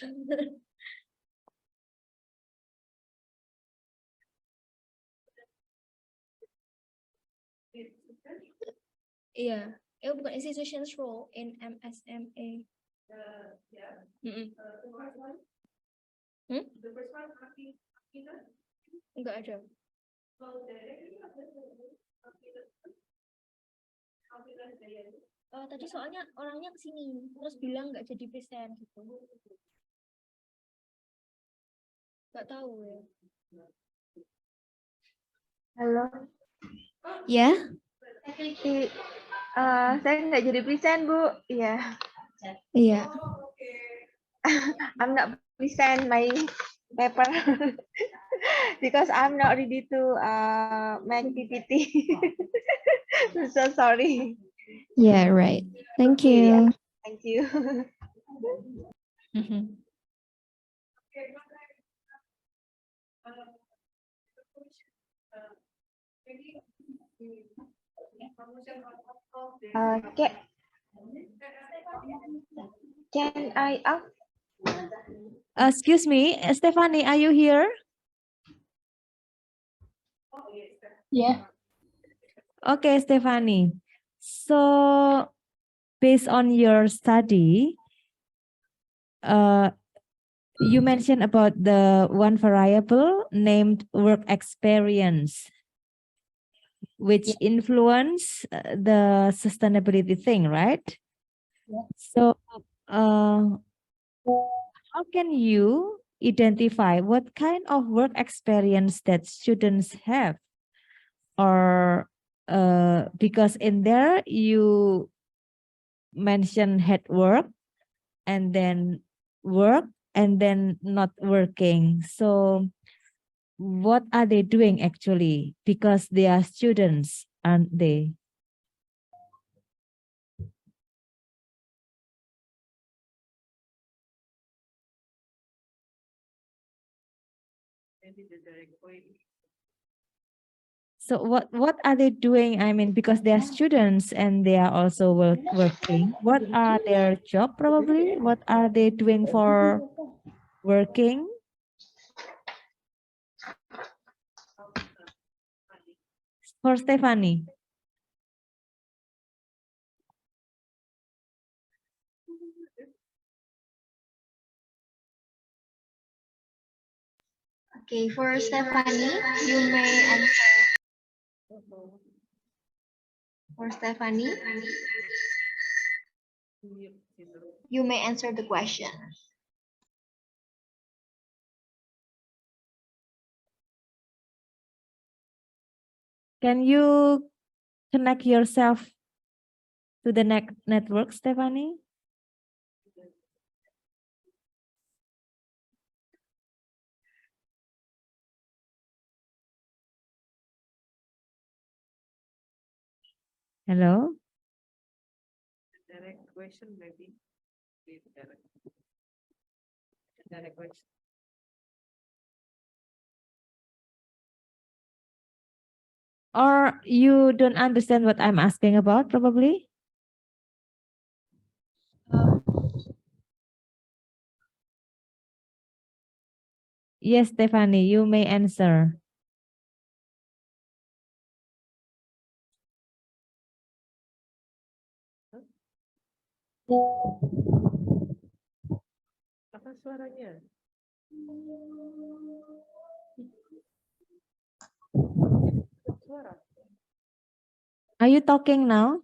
Iya, bukan institutions role in MSMA. Enggak ada. Tadi soalnya orangnya kesini, terus bilang nggak jadi present gitu. Nggak tahu ya. Halo. Ya? Saya nggak jadi present, Bu. Iya. Iya. I'm not present my paper because I'm not ready to make PPT. I'm so sorry. Yeah, right. Thank Okay, you. yeah. Thank you. Okay. Can I ask? Excuse me, Stephanie, are you here? Yeah. Okay, Stephanie. So, based on your study, you mentioned about the one variable named work experience, which influence the sustainability thing, right? Yeah. So, how can you identify what kind of work experience that students have? Or because in there you mention head work and then work and then not working. So what are they doing actually? Because they are students, aren't they? So what are they doing? I mean, because they are students and they are also working. What are their job probably? What are they doing for working? For Stephanie. Okay, for Stephanie, you may answer. For Stephanie, you may answer the question. Can you connect yourself to the network, Stephanie? Hello? Direct question maybe. Direct question. Or you don't understand what I'm asking about, probably? Yes, Stephanie, you may answer. Apa suaranya? Suara. Are you talking now?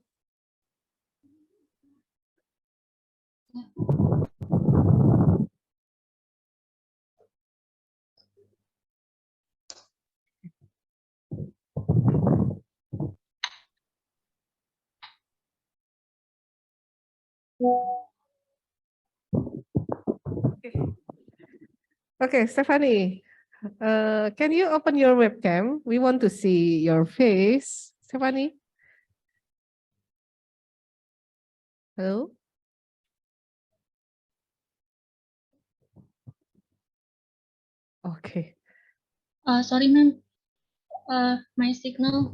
Okay, Stephanie, can you open your webcam? We want to see your face. Stephanie? Hello? Okay. Sorry, ma'am. My signal.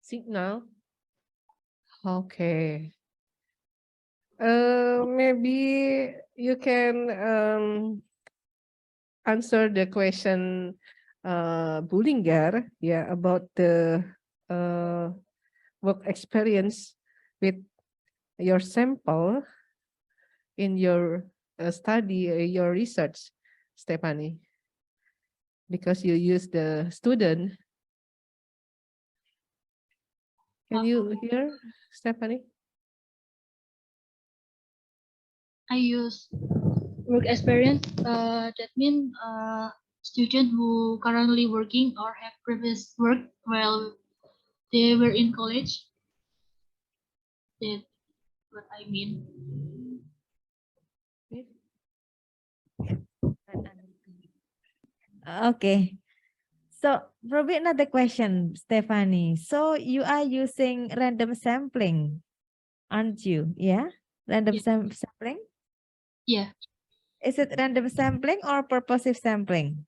Signal? Okay. Maybe you can answer the question Bullinger, yeah, about the work experience with your sample in your study, your research, Stephanie, because you use the student. Can you hear, Stephanie? I use work experience. That means student who currently working or have previous work while they were in college. That's what I mean. Okay. So probably another question, Stephanie. So you are using random sampling, aren't you? Yeah, random sampling. Yeah, Is it random sampling or purposive sampling?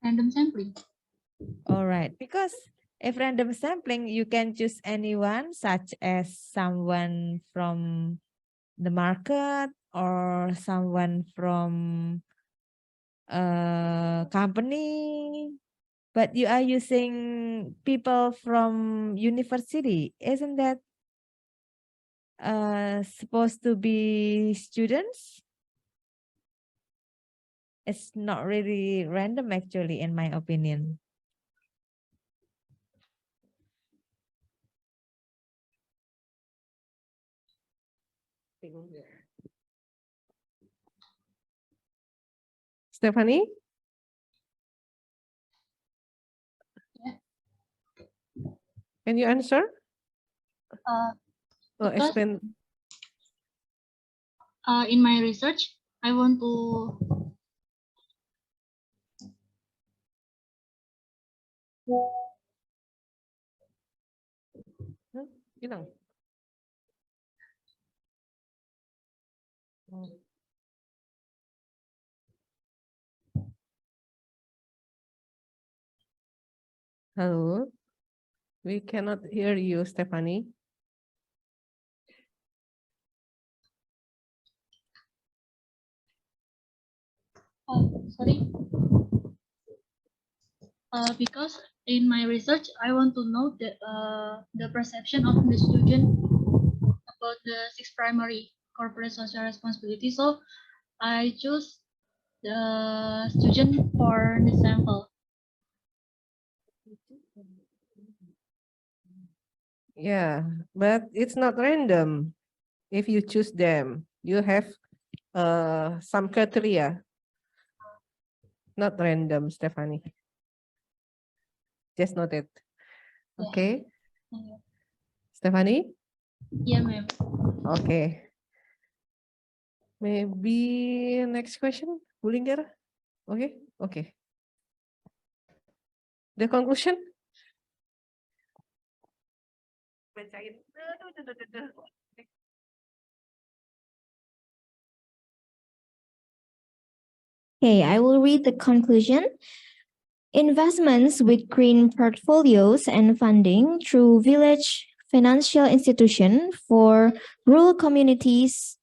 random sampling. All right, because if random sampling, you can choose anyone, such as someone from the market or someone from a company, but you are using people from university. Isn't that supposed to be students? It's not really random, actually, in my opinion. Stephanie? Can you answer? Explain. In my research, I want to Hilang. Hello, we cannot hear you, Stephanie. sorry. Because in my research, I want to know the perception of the student about the 6 primary corporate social responsibility. So I choose the student for the sample. Yeah, but it's not random. If you choose them, you have some criteria. Not random, Stephanie. Just note it. Okay. Yeah. Stephanie? Yeah, ma'am. Okay. Maybe next question, Bullinger? Okay, okay. The conclusion? Okay, I will read the conclusion. Investments with green portfolios and funding through village financial institution for rural communities.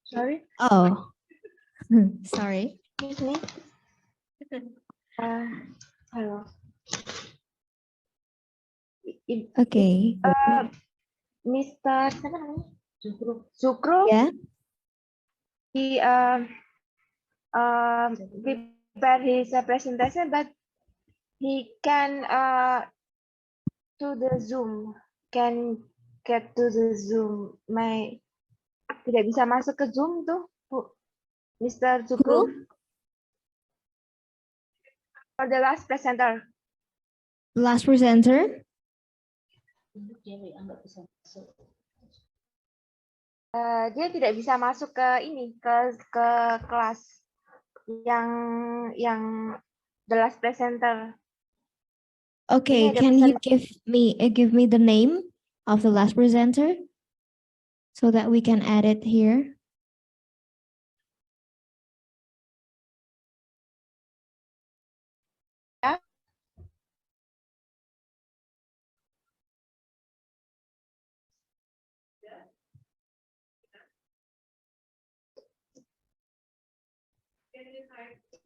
Sorry. Oh, sorry. Excuse me. Hello. Okay. Mr. Zukro. Yeah. He prepared his presentation, but he can to the Zoom, can get to the Zoom. Tidak bisa masuk ke Zoom tuh, Bu. Mr. Zukro. For the last presenter. Last presenter. Dia tidak bisa masuk ke ini, ke kelas yang the last presenter. Okay, can you give me the name of the last presenter so that we can add it here? Ya.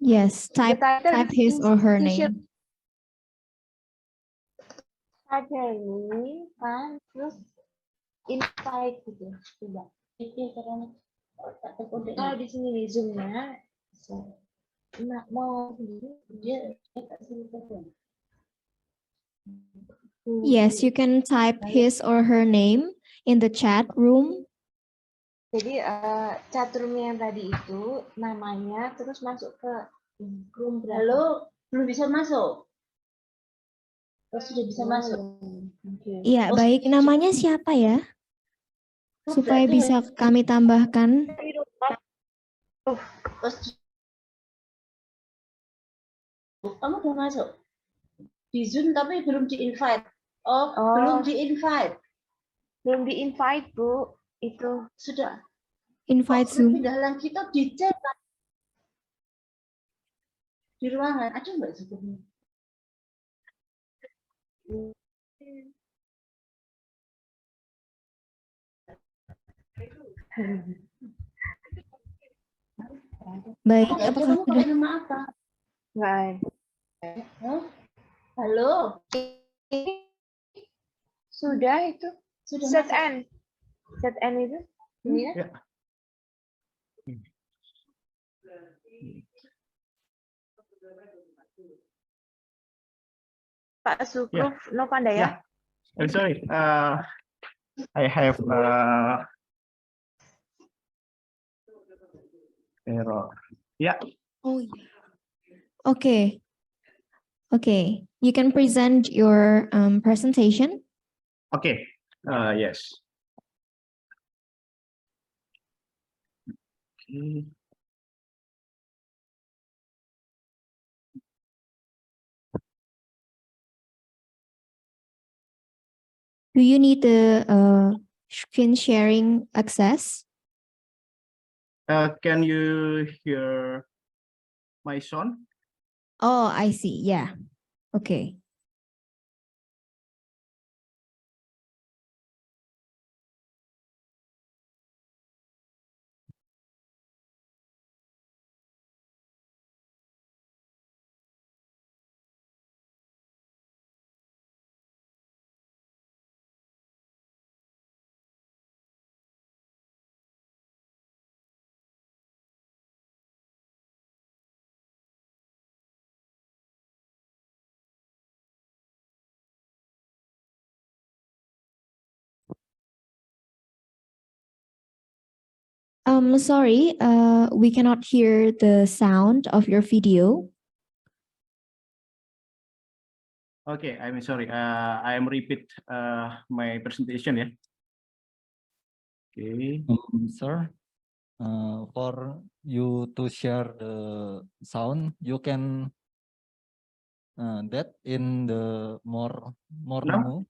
Yes, The title type is his or her institution. name. Ada ini kan, terus invite gitu. Coba. Oh, di sini di Zoom-nya. So, mau dia Yes, you can type his or her name in the chat room. Jadi chatroom yang tadi itu namanya terus masuk ke room berapa? Halo, belum bisa masuk. Oh, sudah bisa masuk. Iya, baik. Namanya siapa ya? Supaya berarti bisa kami tambahkan. Kamu udah masuk di Zoom tapi belum di invite. Oh, belum di invite. Belum di invite, Bu. Itu sudah. Invite Zoom. Pindah lagi kita di chat di ruangan. Ada nggak sebelumnya? Baik, Apakah sudah? nama apa? Nggak. Halo. Sudah itu. Sudah Set masuk. N. Set N itu. Ini ya? Ya. Pak Sukruf, no Pandaya. Yeah. I'm sorry. I have error. Yeah. Oh, yeah. Okay. Okay. You can present your presentation. Okay. Yes. Okay. Do you need the screen sharing access? Can you hear my sound? Oh, I see. Yeah. Okay. Sorry, we cannot hear the sound of your video. Okay, I'm sorry. I am repeat my presentation. Yeah. Okay. Sir, for you to share the sound, you can that in the more menu.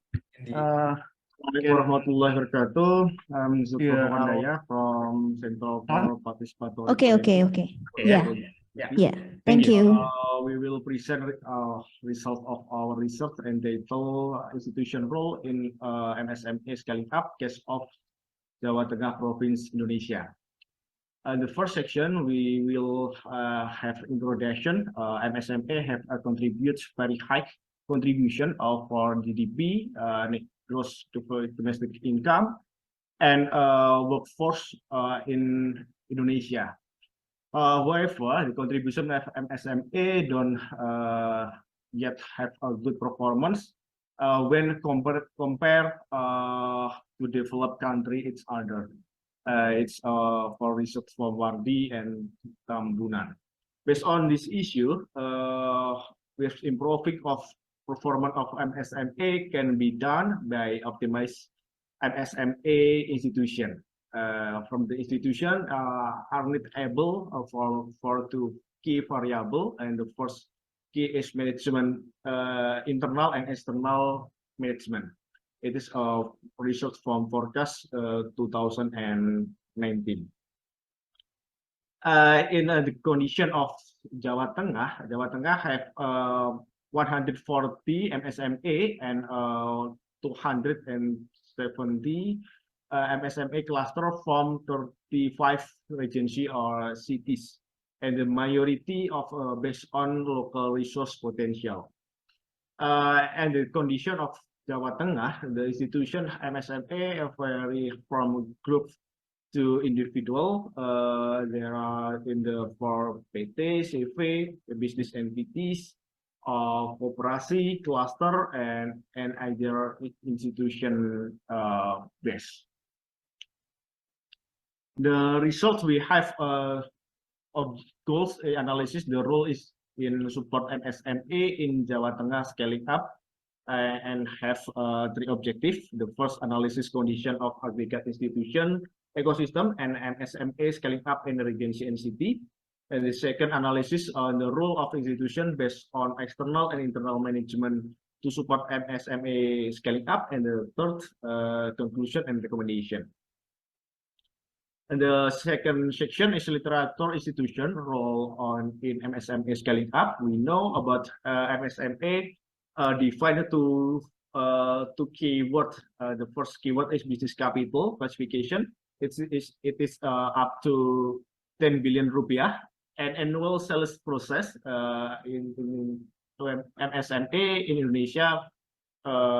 Assalamualaikum warahmatullahi wabarakatuh. I'm Samsul Ma'rif from Central for Participatory. Okay. Yeah. Yeah. Thank you. We will present result of our research and data institution role in MSME scaling up case of Jawa Tengah Province, Indonesia. The first section, we will have introduction. MSME have a very high contribution of for GDP, gross domestic income, and workforce in Indonesia. However, the contribution of MSME don't yet have a good performance when compare to developed country each other. It's for research for Wardi and Tambunan. Based on this issue, with improving of performance of MSME can be done by optimize MSME institution. From the institution are not able for two key variable, and the first key is management, internal and external management. It is a research from forecast 2019. In the condition of Jawa Tengah have 140 MSME and 270 MSME cluster from 35 regency or cities and the majority of based on local resource potential. And the condition of Jawa Tengah, the institution MSMA vary from group to individual. There are in the for PT, CV, the business entities, kooperasi, cluster, and either institution based. The results we have of goals analysis, the role is in support MSME in Jawa Tengah scaling up and have three objectives. The first, analysis condition of aggregate institution ecosystem and MSME scaling up in the regency and city. And the second, analysis on the role of institution based on external and internal management to support MSME scaling up. And the third, conclusion and recommendation. And the second section is literature institution role in MSME scaling up. We know about MSME divided to keyword. The first keyword is business capital classification. It is up to 10 billion rupiah, and annual sales process in MSME in Indonesia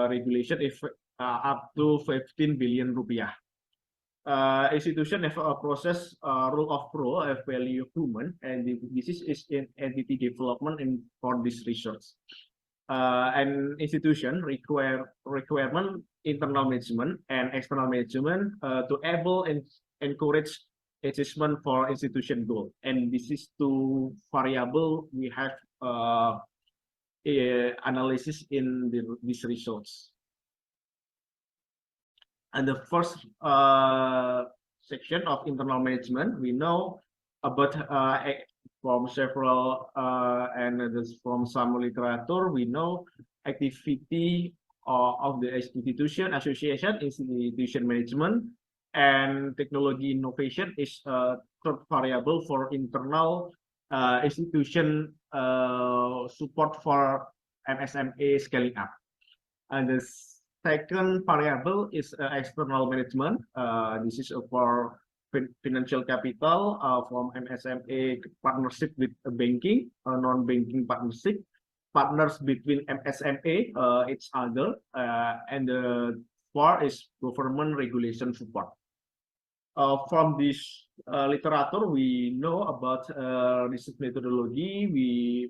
regulation is up to 15 billion rupiah. Institution have a process rule of pro, a value human, and this is in entity development for this research. An institution requirement internal management and external management to able and encourage achievement for institution goal. And this is two variable we have analysis in this results. And the first section of internal management, we know about from several and from some literature, we know activity of the institution, association, institution management, and technology innovation is a third variable for internal institution support for MSME scaling up. And the second variable is external management. This is for financial capital from MSME partnership with banking, non-banking partnership, partners between MSME, each other, and the fourth is government regulation support. From this literature, we know about research methodology. We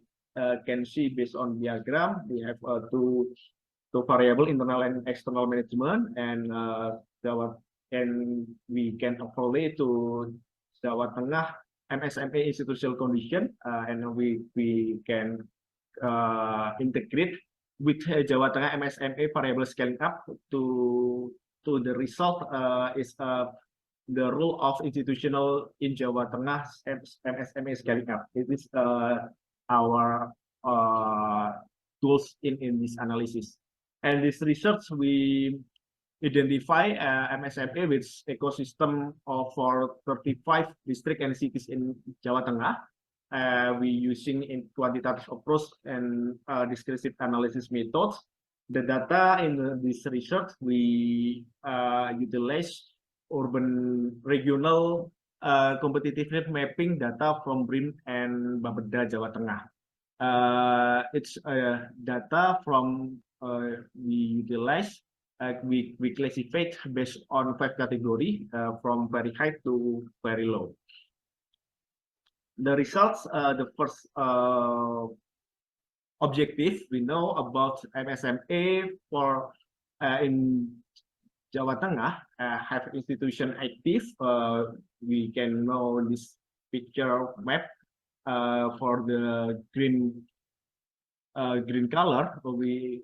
can see based on diagram, we have two variable, internal and external management, and we can overlay to Jawa Tengah MSME institutional condition, and we can integrate with Jawa Tengah MSME variable scaling up to the result is the role of institutional in Jawa Tengah MSME scaling up. It is our tools in this analysis. And this research, we identify MSME with ecosystem for 35 districts and cities in Jawa Tengah. We using in quantitative approach and descriptive analysis methods. The data in this research, we utilize urban regional competitiveness mapping data from BRIN and Bapeda Jawa Tengah. It's data from we utilize, we classify based on 5 categories from very high to very low. The results, the first objective, we know about MSME for in Jawa Tengah have institution active. We can know this picture map for the green color.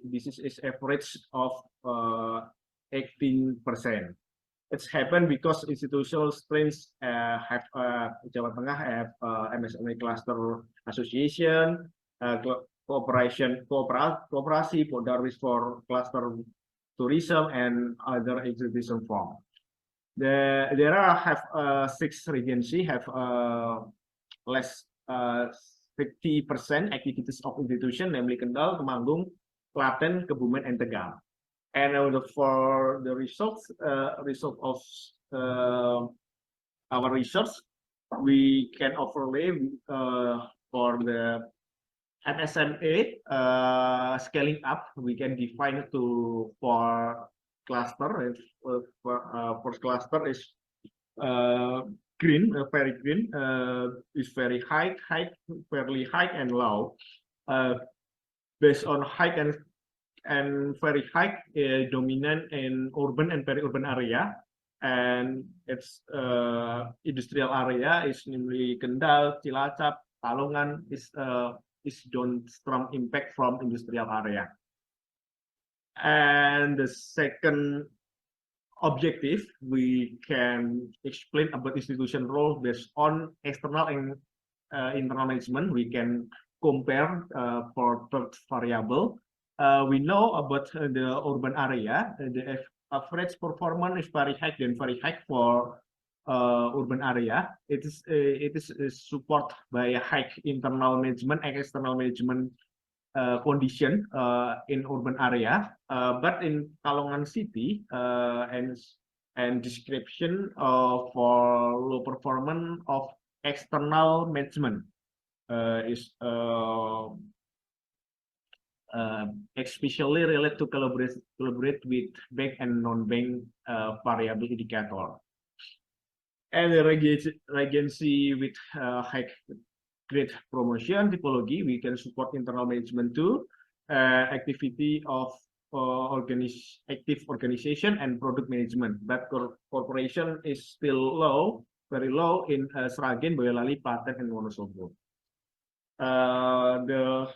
This is average of 18%. It's happened because institutional strengths have Jawa Tengah have MSME cluster association, kooperasi, Podaris for cluster tourism, and other exhibition form. There are 6 regency have less 50% activities of institution, namely Kendal, Temanggung, Klaten, Kebumen, and Tegal. And for the results, result of our research, we can overlay for the MSMA scaling up. We can define it to for cluster. First cluster is green, very green, is very high, fairly high and low. Based on high and very high, dominant in urban and peri-urban area, and its industrial area is namely Kendal, Cilacap, Palongan is downstream impact from industrial area. And the second objective, we can explain about institution role based on external and internal management. We can compare for third variable. We know about the urban area. The average performance is very high and very high for urban area. It is support by a high internal management and external management condition in urban area, but in Kalongan city and description for low performance of external management is especially related to collaborate with bank and non-bank variable indicator. And the regency with high grade promotion typology, we can support internal management too, activity of active organization and product management. But corporation is still low, very low in Sragen, Boyolali, Klaten, and Wonosobo. The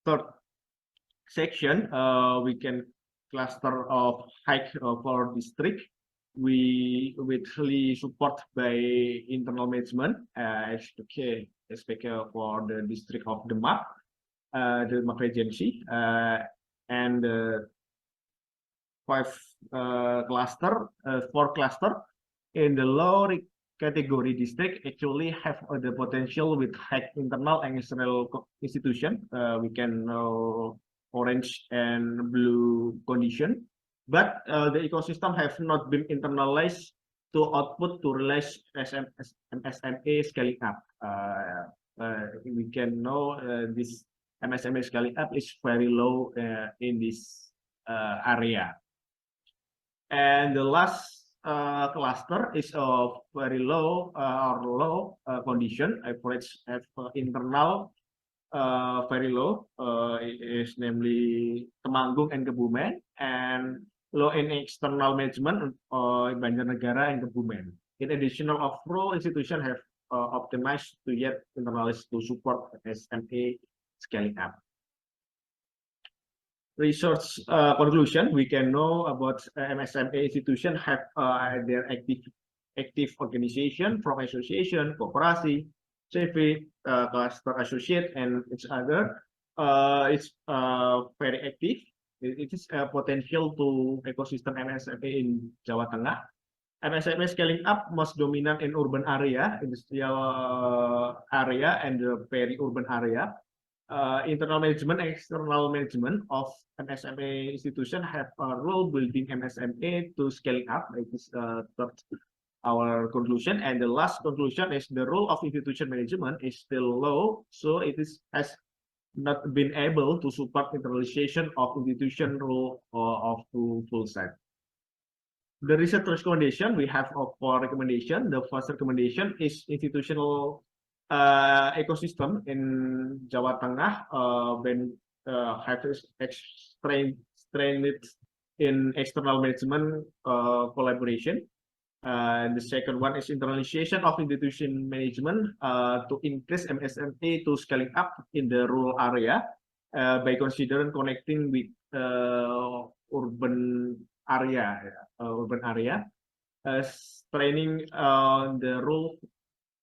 third section, we can cluster of high for district. We really support by internal management, SPK for the district of Demak, the Demak Regency, and four cluster in the low category district actually have the potential with high internal and external institution. We can know orange and blue condition. But the ecosystem have not been internalized to output to realize MSMA scaling up. We can know this MSMA scaling up is very low in this area. And the last cluster is of very low or low condition, average internal very low, is namely Temanggung and Kebumen, and low in external management Banjarnegara and Kebumen. In addition, of role institution have optimized to yet internalize to support SMA scaling up. Research conclusion, we can know about MSMA institution have their active organization from association, cooperasi, CV, cluster associate, and each other. It's very active. It is a potential to ecosystem MSMA in Jawa Tengah. MSMA scaling up most dominant in urban area, industrial area, and the peri-urban area. Internal management and external management of MSMA institution have a role building MSMA to scaling up. It is our conclusion, and the last conclusion is the role of institution management is still low, so it has not been able to support internalization of institution role of full set. The research recommendation we have for recommendation. The first recommendation is institutional ecosystem in Jawa Tengah when have strained in external management collaboration. And the second one is internalization of institution management to increase MSMA to scaling up in the rural area by considering connecting with urban area, training the role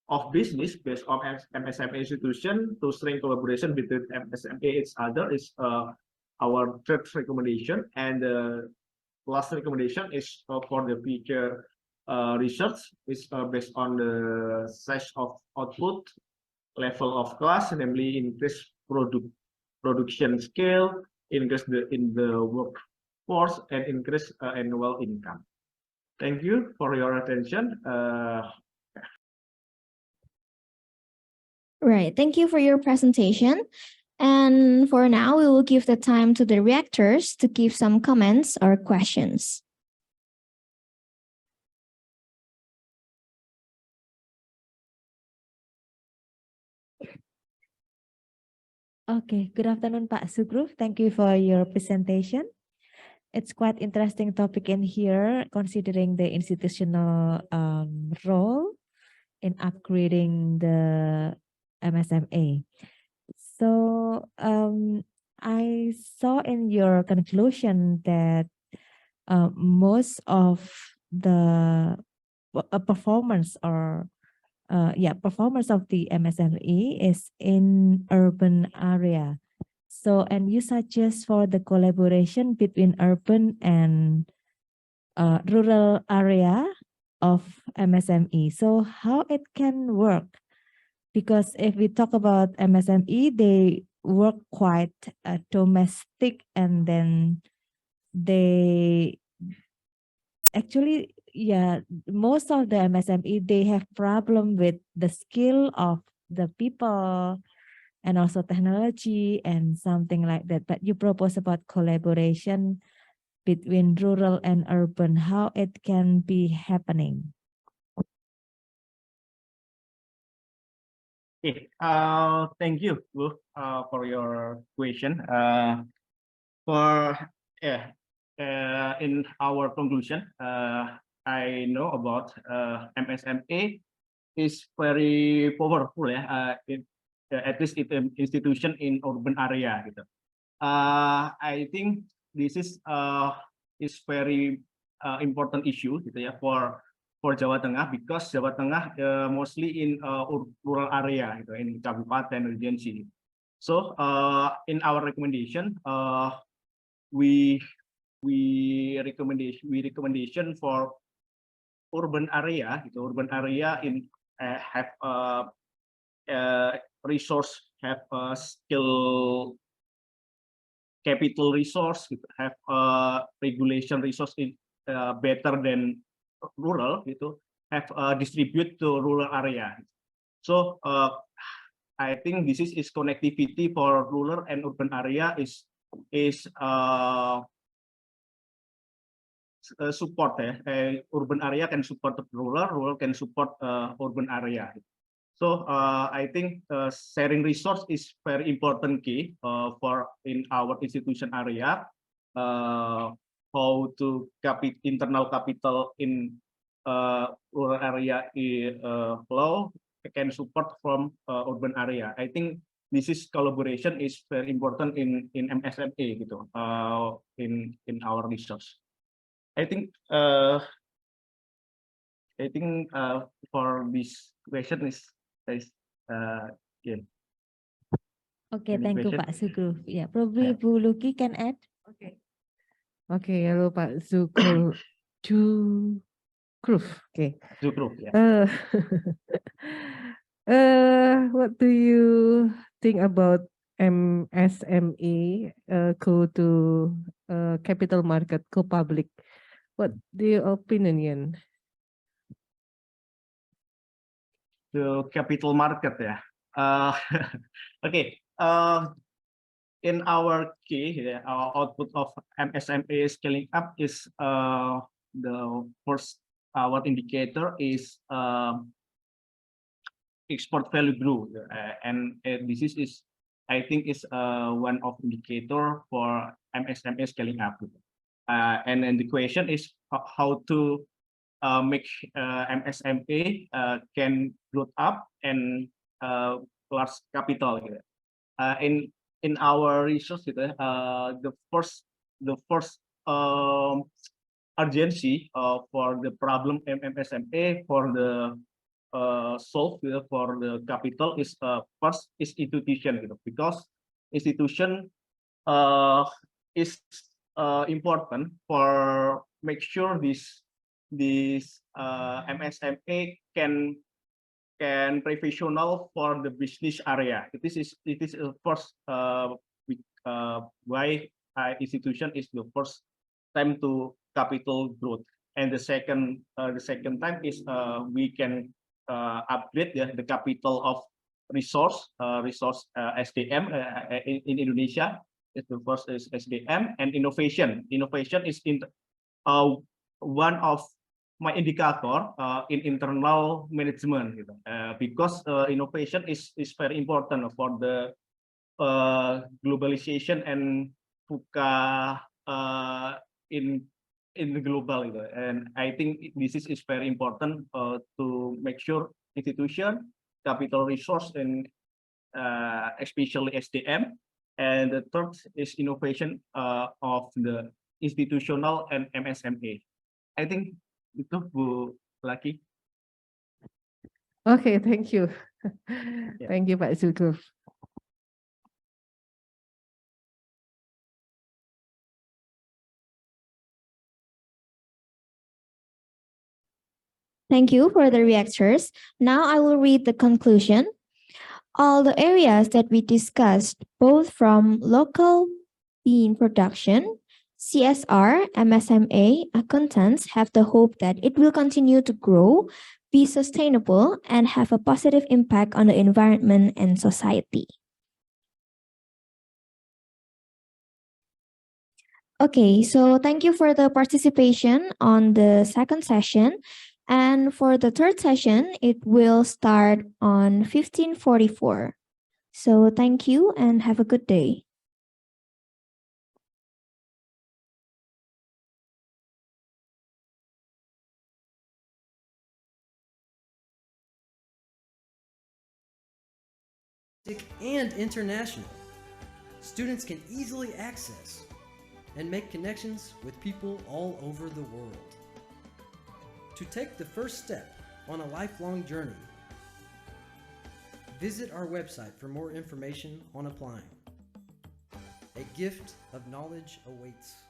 of business based on MSMA institution to strengthen collaboration between MSMA and each other is our third recommendation, and the last recommendation is for the future research is based on the size of output, level of class, namely increase production scale, increase in the workforce, and increase annual income. Thank you for your attention. Right. Thank you for your presentation. And for now, we will give the time to the reactors to give some comments or questions. Okay, good afternoon, Pak Sugruf. Thank you for your presentation. It's quite interesting topic in here, considering the institutional role in upgrading the MSMA. So I saw in your conclusion that most of the performance or performance of the MSME is in urban area. So, and you suggest for the collaboration between urban and rural area of MSME. So how it can work? Because if we talk about MSME, they work quite domestic, and then they actually, yeah, most of the MSME, they have problem with the skill of the people and also technology and something like that. But you propose about collaboration between rural and urban, how it can be happening. Okay, thank you, Bu, for your question. In our conclusion, I know about MSMA is very powerful ya, at least it institution in urban area gitu. I think this is very important issue gitu ya for Jawa Tengah, because Jawa Tengah mostly in rural area gitu, in kabupaten regency. So in our recommendation, we recommendation for urban area gitu, urban area in have resource, have skill capital resource, have regulation resource in better than rural gitu, have distribute to rural area. So I think this is connectivity for rural and urban area is support ya. Urban area can support rural can support urban area. So I think sharing resource is very important key for in our institution area. How to internal capital in rural area flow can support from urban area. I think this is collaboration is very important in MSMA gitu, in our resource. I think for this question is yeah. Okay, Any thank you, question? Pak Sugruf. Yeah, probably Bu Luki can add. Okay. Okay, halo Pak Zugruf. Okay. Zugruf, yeah. What do you think about MSME go to capital market, go public? What do your opinion? The capital market ya. Okay. In our key, our output of MSME scaling up is the first. Our indicator is export value growth, and this is I think is one of indicator for MSME scaling up. And then the question is how to make MSME can grow up and large capital. In our research, the first urgency for the problem MSME for the solve for the capital is first is institution, because institution is important for make sure this MSME can professional for the business area. It is first why institution is the first time to capital growth, and the second time is we can upgrade the capital of resource SDM in Indonesia. The first is SDM and innovation. Innovation is one of my indicator in internal management, because innovation is very important for the globalization and VUCA in the global, and I think this is very important to make sure institution, capital resource, and especially SDM, and the third is innovation of the institutional and MSME. I think itu Bu Laki. Okay, thank you. Yeah. Thank you, Pak Zulkif. Thank you for the reactors. Now I will read the conclusion. All the areas that we discussed, both from local bean production, CSR, MSMA, accountants, have the hope that it will continue to grow, be sustainable, and have a positive impact on the environment and society. Okay, so thank you for the participation on the second session. And for the third session, it will start on 15:44. So thank you and have a good day. And international. Students can easily access and make connections with people all over the world. To take the first step on a lifelong journey, visit our website for more information on applying. A gift of knowledge awaits.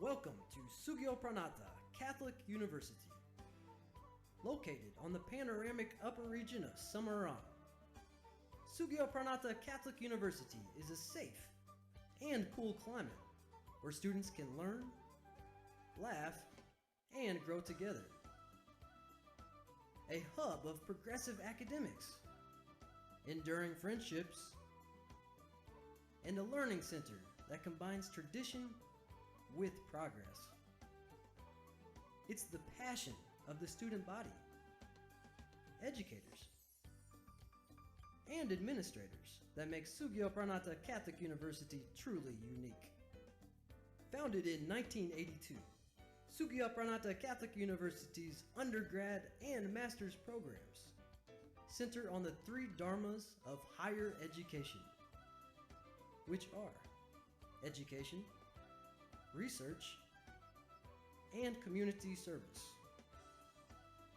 Welcome to Sugio Pranata Catholic University, located on the panoramic upper region of Semarang. Sugio Pranata Catholic University is a safe and cool climate where students can learn, laugh, and grow together. A hub of progressive academics, enduring friendships, and a learning center that combines tradition with progress. It's the passion of the student body, educators, and administrators that make Sugio Pranata Catholic University truly unique. Founded in 1982, Sugio Pranata Catholic University's undergrad and master's programs center on the three dharmas of higher education, which are education, research, and community service.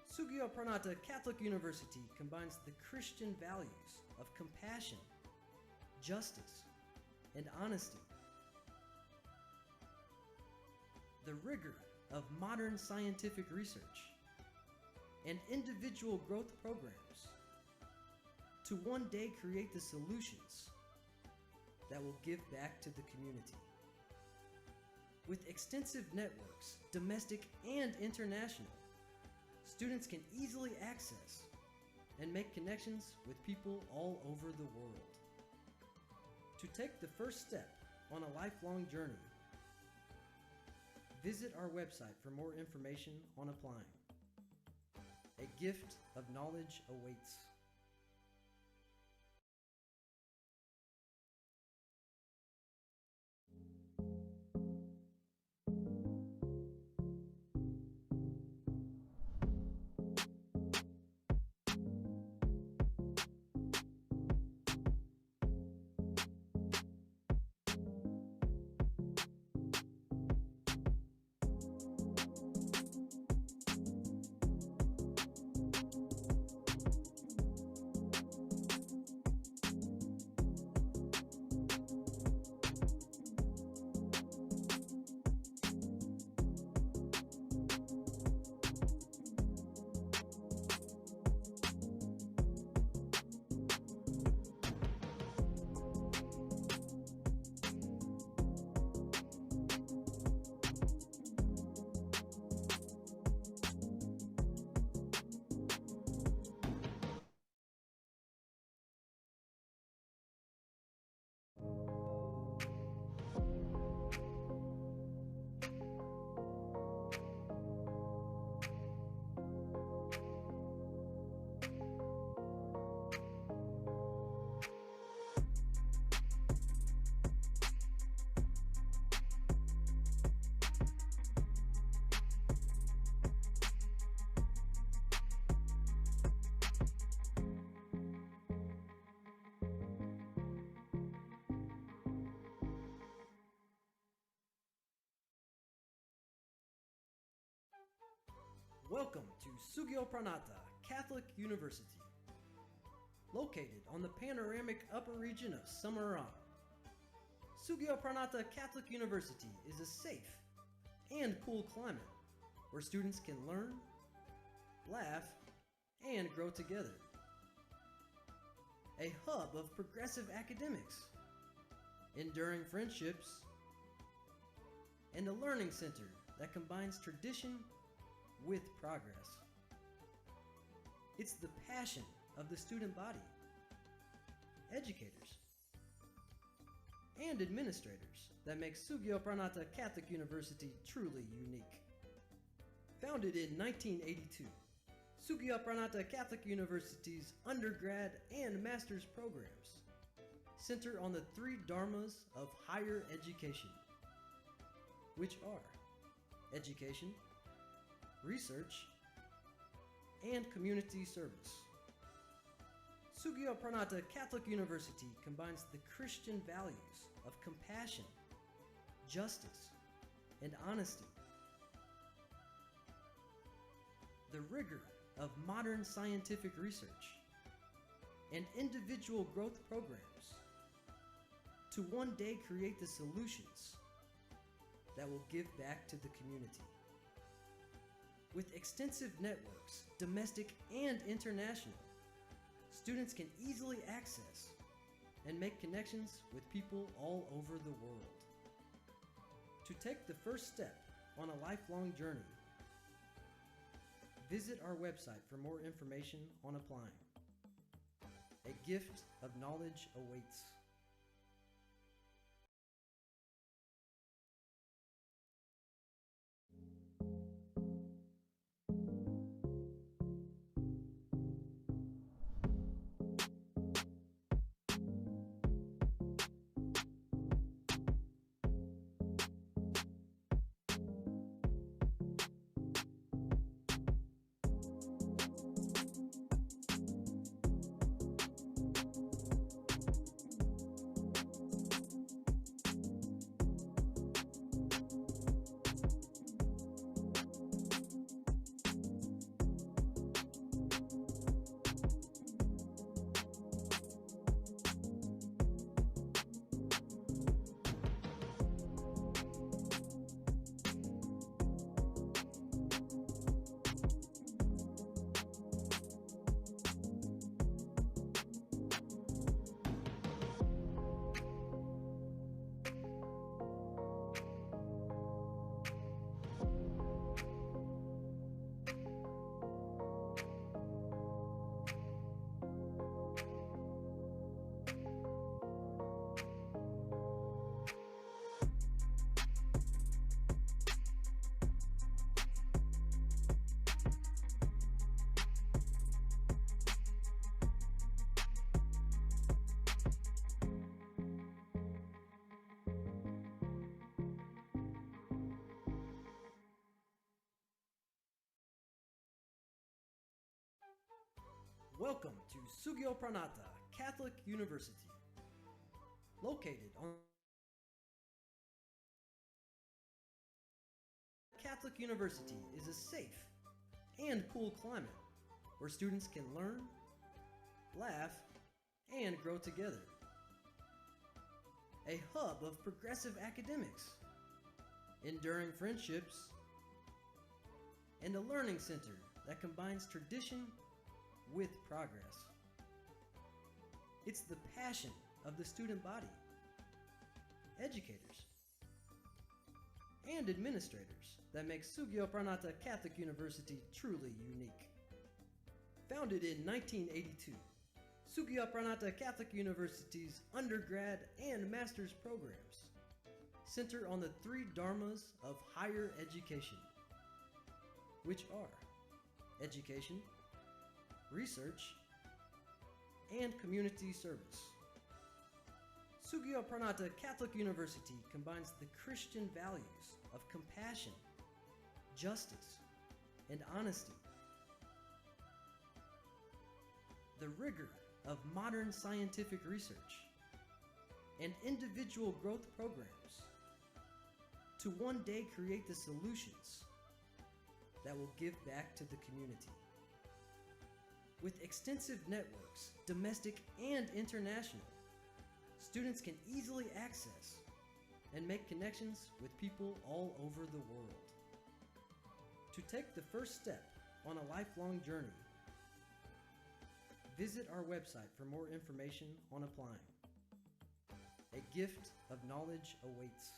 Sugio Pranata Catholic University combines the Christian values of compassion, justice, and honesty the rigor of modern scientific research, and individual growth programs to one day create the solutions that will give back to the community. With extensive networks, domestic and international, students can easily access and make connections with people all over the world. To take the first step on a lifelong journey, visit our website for more information on applying. A gift of knowledge awaits. Welcome to Sugio Pranata Catholic University, located on the panoramic upper region of Semarang. Sugio Pranata Catholic University is a safe and cool climate where students can learn, laugh, and grow together. A hub of progressive academics, enduring friendships, and a learning center that combines tradition with progress. It's the passion of the student body, educators, and administrators that makes Sugio Pranata Catholic University truly unique. Founded in 1982, Sugio Pranata Catholic University's undergrad and master's programs center on the three dharmas of higher education, which are education, research, and community service. Sugio Pranata Catholic University combines the Christian values of compassion, justice, and honesty, the rigor of modern scientific research, and individual growth programs to one day create the solutions that will give back to the community. With extensive networks, domestic and international, students can easily access and make connections with people all over the world. To take the first step on a lifelong journey, visit our website for more information on applying. A gift of knowledge awaits. Welcome to Sugio Pranata Catholic University. Located on Catholic University is a safe and cool climate where students can learn, laugh, and grow together. A hub of progressive academics, enduring friendships, and a learning center that combines tradition with progress. It's the passion of the student body, educators, and administrators that make Sugio Pranata Catholic University truly unique. Founded in 1982, Sugio Pranata Catholic University's undergrad and master's programs center on the three dharmas of higher education, which are education, research, and community service. Sugio Pranata Catholic University combines the Christian values of compassion, justice, and honesty, the rigor of modern scientific research, and individual growth programs to one day create the solutions that will give back to the community. With extensive networks, domestic and international, students can easily access and make connections with people all over the world. To take the first step on a lifelong journey, visit our website for more information on applying. A gift of knowledge awaits.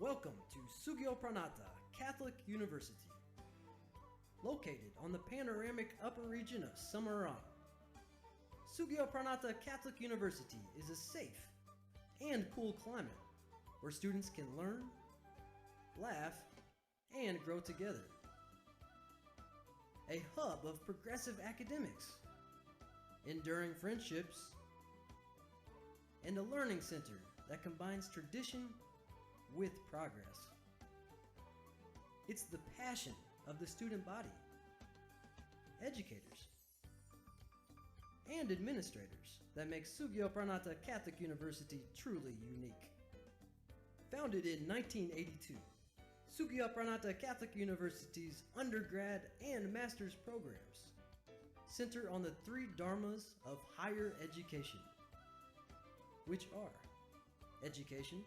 Welcome to Sugio Pranata Catholic University. Located on the panoramic upper region of Semarang, Sugio Pranata Catholic University is a safe and cool climate where students can learn, laugh, and grow together. A hub of progressive academics, enduring friendships, and a learning center that combines tradition with progress. It's the passion of the student body, educators, and administrators that make Sugio Pranata Catholic University truly unique. Founded in 1982, Sugio Pranata Catholic University's undergrad and master's programs center on the three dharmas of higher education, which are education,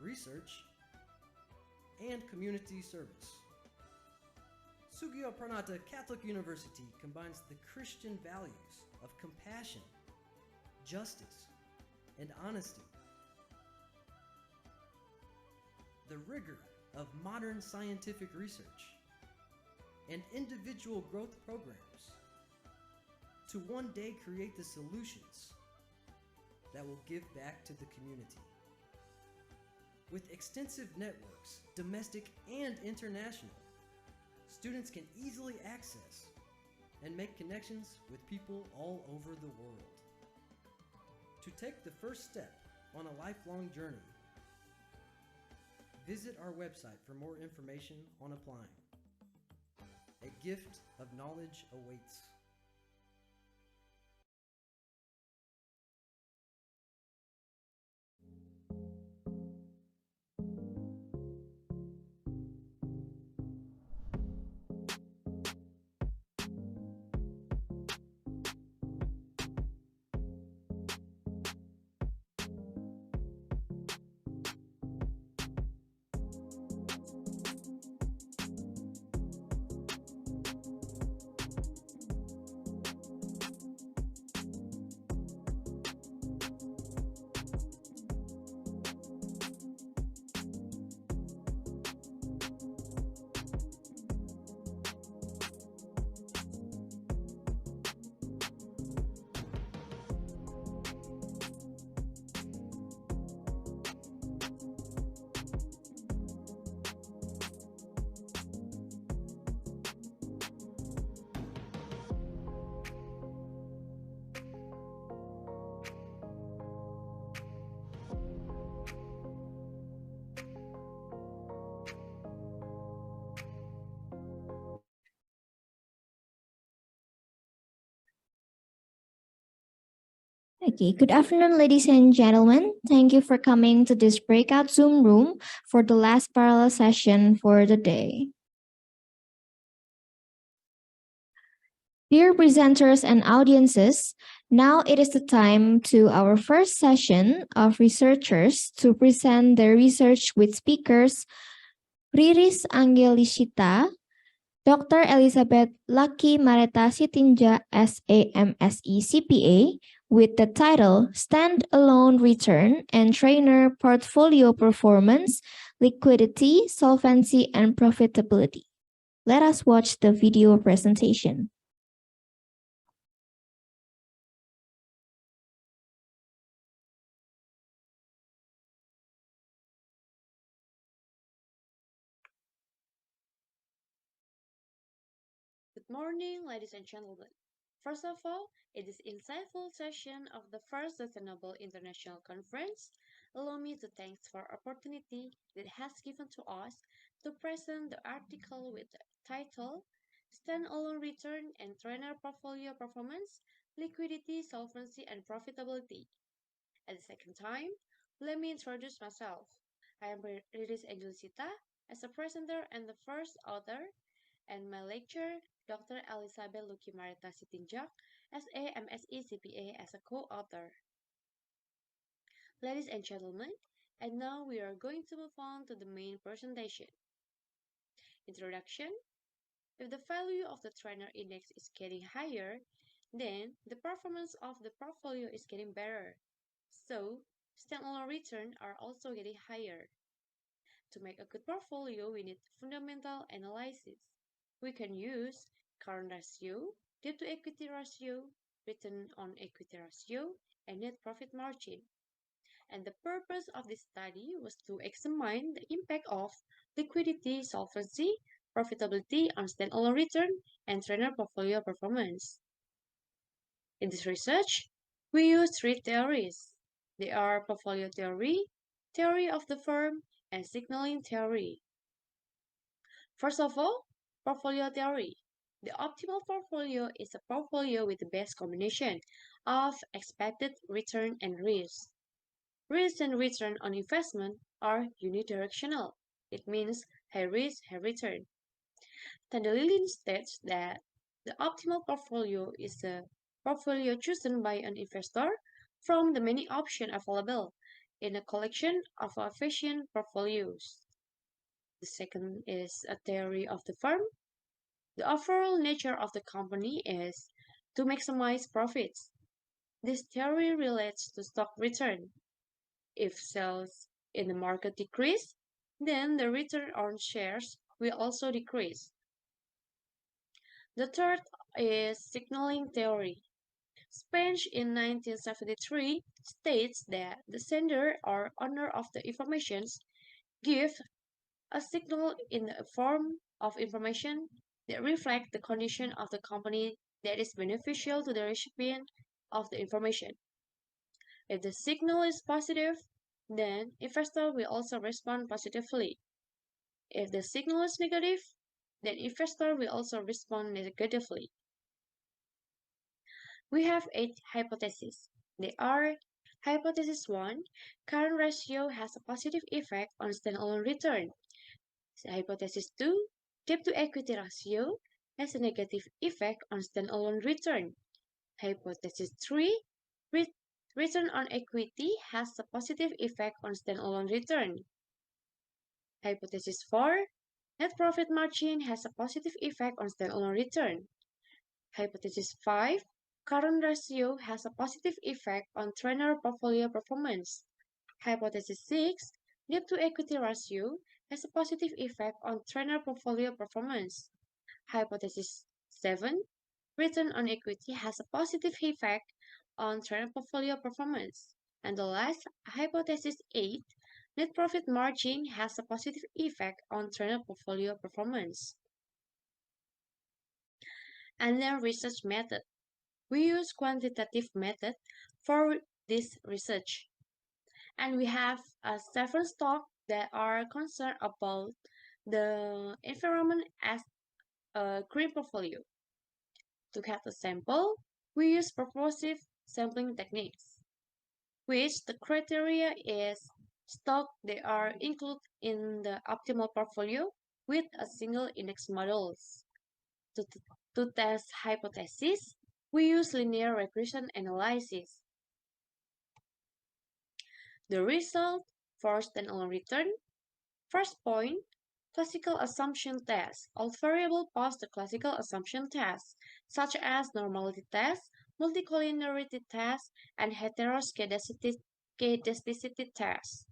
research, and community service. Sugio Pranata Catholic University combines the Christian values of compassion, justice, and honesty, the rigor of modern scientific research, and individual growth programs to one day create the solutions that will give back to the community. With extensive networks, domestic and international, students can easily access and make connections with people all over the world. To take the first step on a lifelong journey, visit our website for more information on applying. A gift of knowledge awaits. Okay, good afternoon, ladies and gentlemen. Thank you for coming to this breakout Zoom room for the last parallel session for the day. Dear presenters and audiences, now it is the time to our first session of researchers to present their research with speakers Riris Angelisita, Dr. Elizabeth Lucky Maretha Sitinjak S.A. M.Sc CPA with the title Stand-Alone Return and Trainer Portfolio Performance, Liquidity, Solvency, and Profitability. Let us watch the video presentation. Good morning, ladies and gentlemen. First of all, it is insightful session of the first Sustainable International Conference. Allow me to thank for opportunity that has given to us to present the article with the title Stand-Alone Return and Trainer Portfolio Performance, Liquidity, Solvency, and Profitability. At the second time, let me introduce myself. I am Riris Angelisita as a presenter and the first author, and my lecturer, Dr. Elizabeth Lucky Maretha Sitinjak, S.A. M.Sc CPA as a co-author. Ladies and gentlemen, and now we are going to move on to the main presentation. Introduction. If the value of the trainer index is getting higher, then the performance of the portfolio is getting better. So, standalone returns are also getting higher. To make a good portfolio, we need fundamental analysis. We can use current ratio, debt to equity ratio, return on equity ratio, and net profit margin. And the purpose of this study was to examine the impact of liquidity, solvency, profitability on standalone return, and trainer portfolio performance. In this research, we use three theories. They are portfolio theory, theory of the firm, and signaling theory. First of all, portfolio theory. The optimal portfolio is a portfolio with the best combination of expected return and risk. Risk and return on investment are unidirectional. It means high risk, high return. Tandelilin states that the optimal portfolio is a portfolio chosen by an investor from the many options available in a collection of efficient portfolios. The second is a theory of the firm. The overall nature of the company is to maximize profits. This theory relates to stock return. If sales in the market decrease, then the return on shares will also decrease. The third is signaling theory. Spanish in 1973 states that the sender or owner of the information gives a signal in the form of information that reflect the condition of the company that is beneficial to the recipient of the information. If the signal is positive, then investor will also respond positively. If the signal is negative, then investor will also respond negatively. We have 8 hypotheses. They are: Hypothesis 1, current ratio has a positive effect on standalone return. Hypothesis 2, debt to equity ratio has a negative effect on standalone return. Hypothesis 3, return on equity has a positive effect on standalone return. Hypothesis 4, net profit margin has a positive effect on standalone return. Hypothesis 5, current ratio has a positive effect on trainer portfolio performance. Hypothesis 6, debt to equity ratio has a positive effect on trainer portfolio performance. Hypothesis 7, return on equity has a positive effect on trainer portfolio performance. And the last, hypothesis 8, net profit margin has a positive effect on trainer portfolio performance. And then research method. We use quantitative method for this research. And we have 7 stocks that are concerned about the environment as a green portfolio. To get a sample, we use purposive sampling techniques, which the criteria is stock they are included in the optimal portfolio with a single index models. To test hypotheses, we use linear regression analysis. The result for standalone return. First point, classical assumption test. All variables pass the classical assumption test, such as normality test, multicollinearity test, and heteroscedasticity test.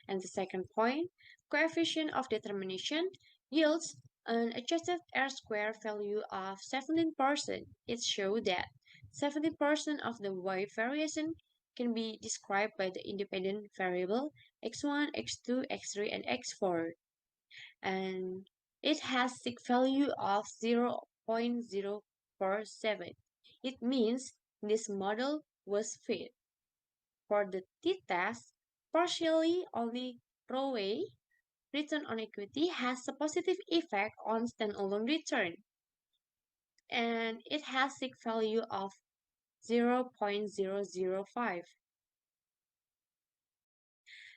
And the second point, coefficient of determination yields an adjusted R-square value of 17%. It shows that 70% of the Y variation can be described by the independent variable x1, x2, x3, and x4. And it has sig value of 0.047. It means this model was fit. For the t-test, partially only row A, return on equity has a positive effect on standalone return. And it has sig value of 0.005.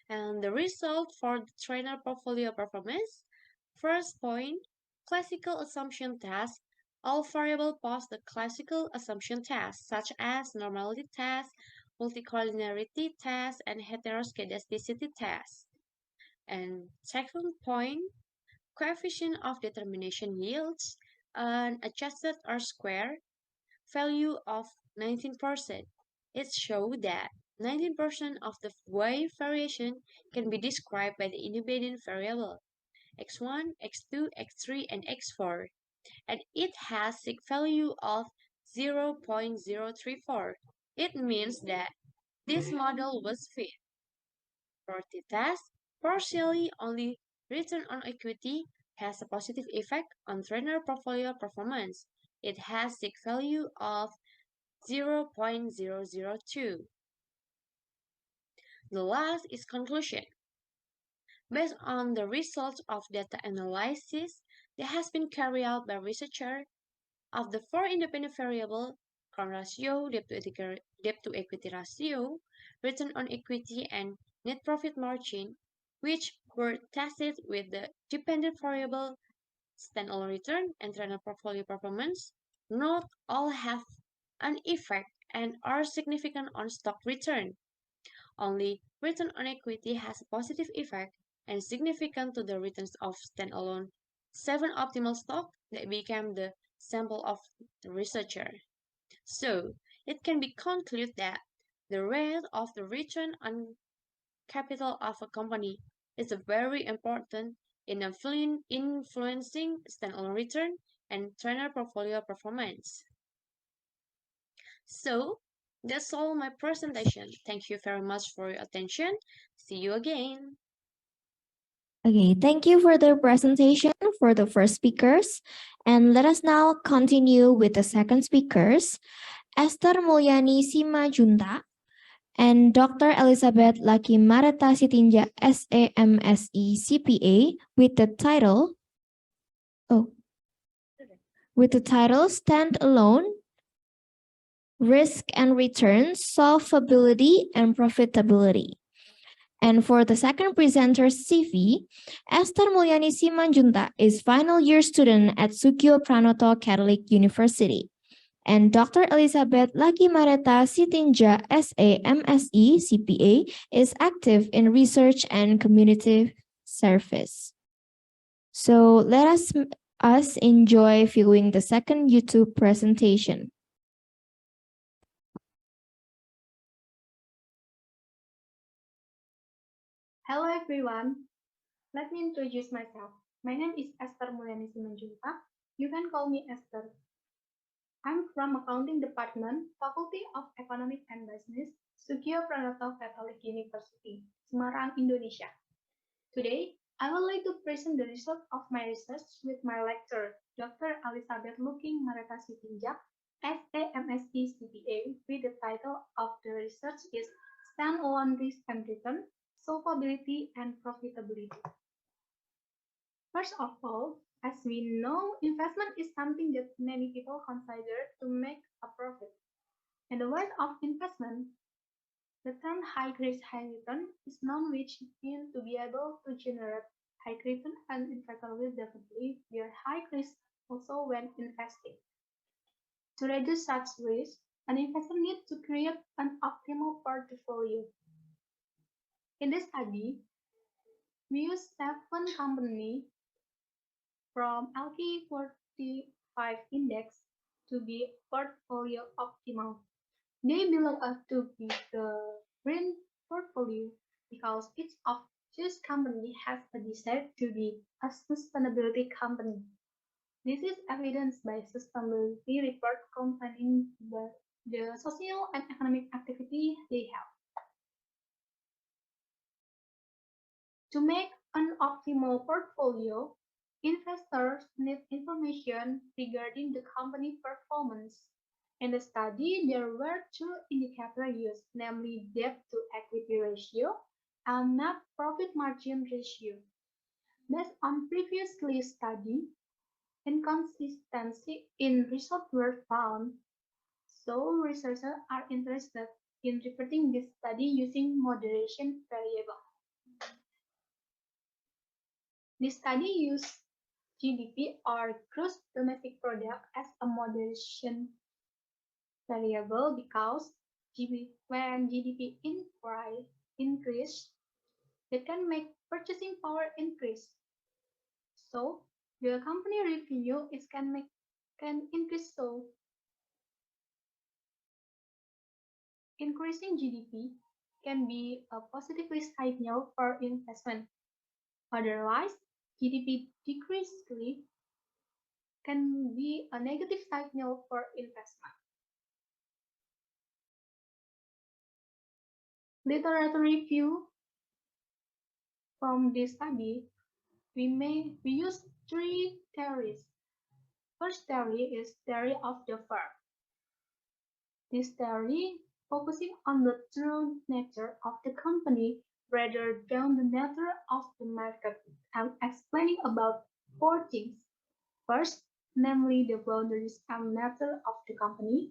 And the result for the trainer portfolio performance. First point, classical assumption test. All variables pass the classical assumption test, such as normality test, multicollinearity test, and heteroscedasticity test. And second point, coefficient of determination yields an adjusted R-square value of 19%. It shows that 19% of the Y variation can be described by the independent variable x1, x2, x3, and x4, and it has sig value of 0.034. It means that this model was fit. For the test, partially only return on equity has a positive effect on trainer portfolio performance. It has sig value of 0.002. The last is conclusion. Based on the results of data analysis that has been carried out by researchers of the 4 independent variables, current ratio, debt to equity ratio, return on equity, and net profit margin, which were tested with the dependent variable standalone return and trainer portfolio performance, not all have an effect and are significant on stock return. Only return on equity has a positive effect and significant to the returns of standalone 7 optimal stock that became the sample of the researcher. So, it can be concluded that the rate of the return on capital of a company is very important in influencing standalone return and trainer portfolio performance. So, That's all my presentation. Thank you very much for your attention. See you again. Okay, thank you for the presentation for the first speakers. And let us now continue with the second speakers, Esther Mulyani Simajunta and Dr. Elizabeth Laki Maretha Sitinja S.A. M.Sc CPA with the title Stand Alone, Risk and Return, Solvability and Profitability. And for the second presenter, CV, Esther Mulyani Simanjunta is final year student at Sugio Pranoto Catholic University. And Dr. Elizabeth Laki Maretha Sitinja S.A. M.Sc CPA is active in research and community service. So let us enjoy viewing the second YouTube presentation. Hello everyone, let me introduce myself. My name is Esther Mulyani Simanjunta. You can call me Esther. I'm from Accounting Department, Faculty of Economic and Business, Sugio Pranoto Catholic University, Semarang, Indonesia. Today, I would like to present the result of my research with my lecturer, Dr. Elizabeth Laki Maretha Sitinja, S.A. M.Sc CPA, with the title of the research is Stand-Alone Risk and Return, Solvability and Profitability. First of all, as we know, investment is something that many people consider to make a profit. In the world of investment, the term high risk, high return is known, which means to be able to generate high return and investor will definitely bear high risk also when investing. To reduce such risk, an investor needs to create an optimal portfolio. In this study, we use 7 companies from LK45 index to be portfolio optimal. They belong to the green portfolio because each of these companies has a desire to be a sustainability company. This is evidenced by sustainability report containing the social and economic activity they have. To make an optimal portfolio, investors need information regarding the company performance. In the study, there were 2 indicators used, namely debt-to-equity ratio and net profit margin ratio. Based on previously studied, inconsistency in results were found, so researchers are interested in repeating this study using moderation variable. This study used GDP or gross domestic product as a moderation variable because when GDP increase, it can make purchasing power increase. So the company revenue can increase. So increasing GDP can be a positive signal for investment. Otherwise, GDP decreasing can be a negative signal for investment. Literature review from this study, we use 3 theories. First theory is theory of the firm. This theory focusing on the true nature of the company rather than the nature of the market and explaining about 4 things. First, namely the boundaries and nature of the company.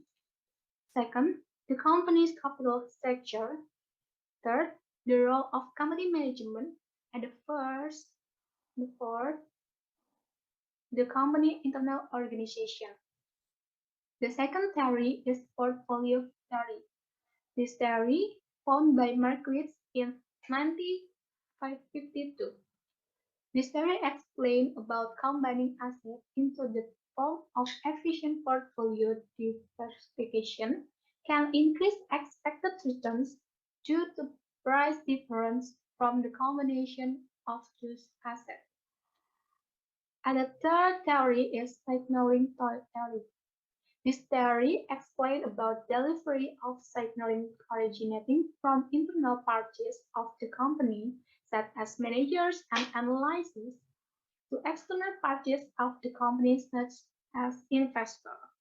Second, the company's capital structure. Third, the role of company management. And the fourth, the company internal organization. The second theory is portfolio theory. This theory, found by Marquis in 1952. This theory explains about combining assets into the form of efficient portfolio diversification can increase expected returns due to price difference from the combination of those assets. And the third theory is signaling theory. This theory explains about delivery of signaling originating from internal parties of the company, such as managers and analysis, to external parties of the company, such as investors.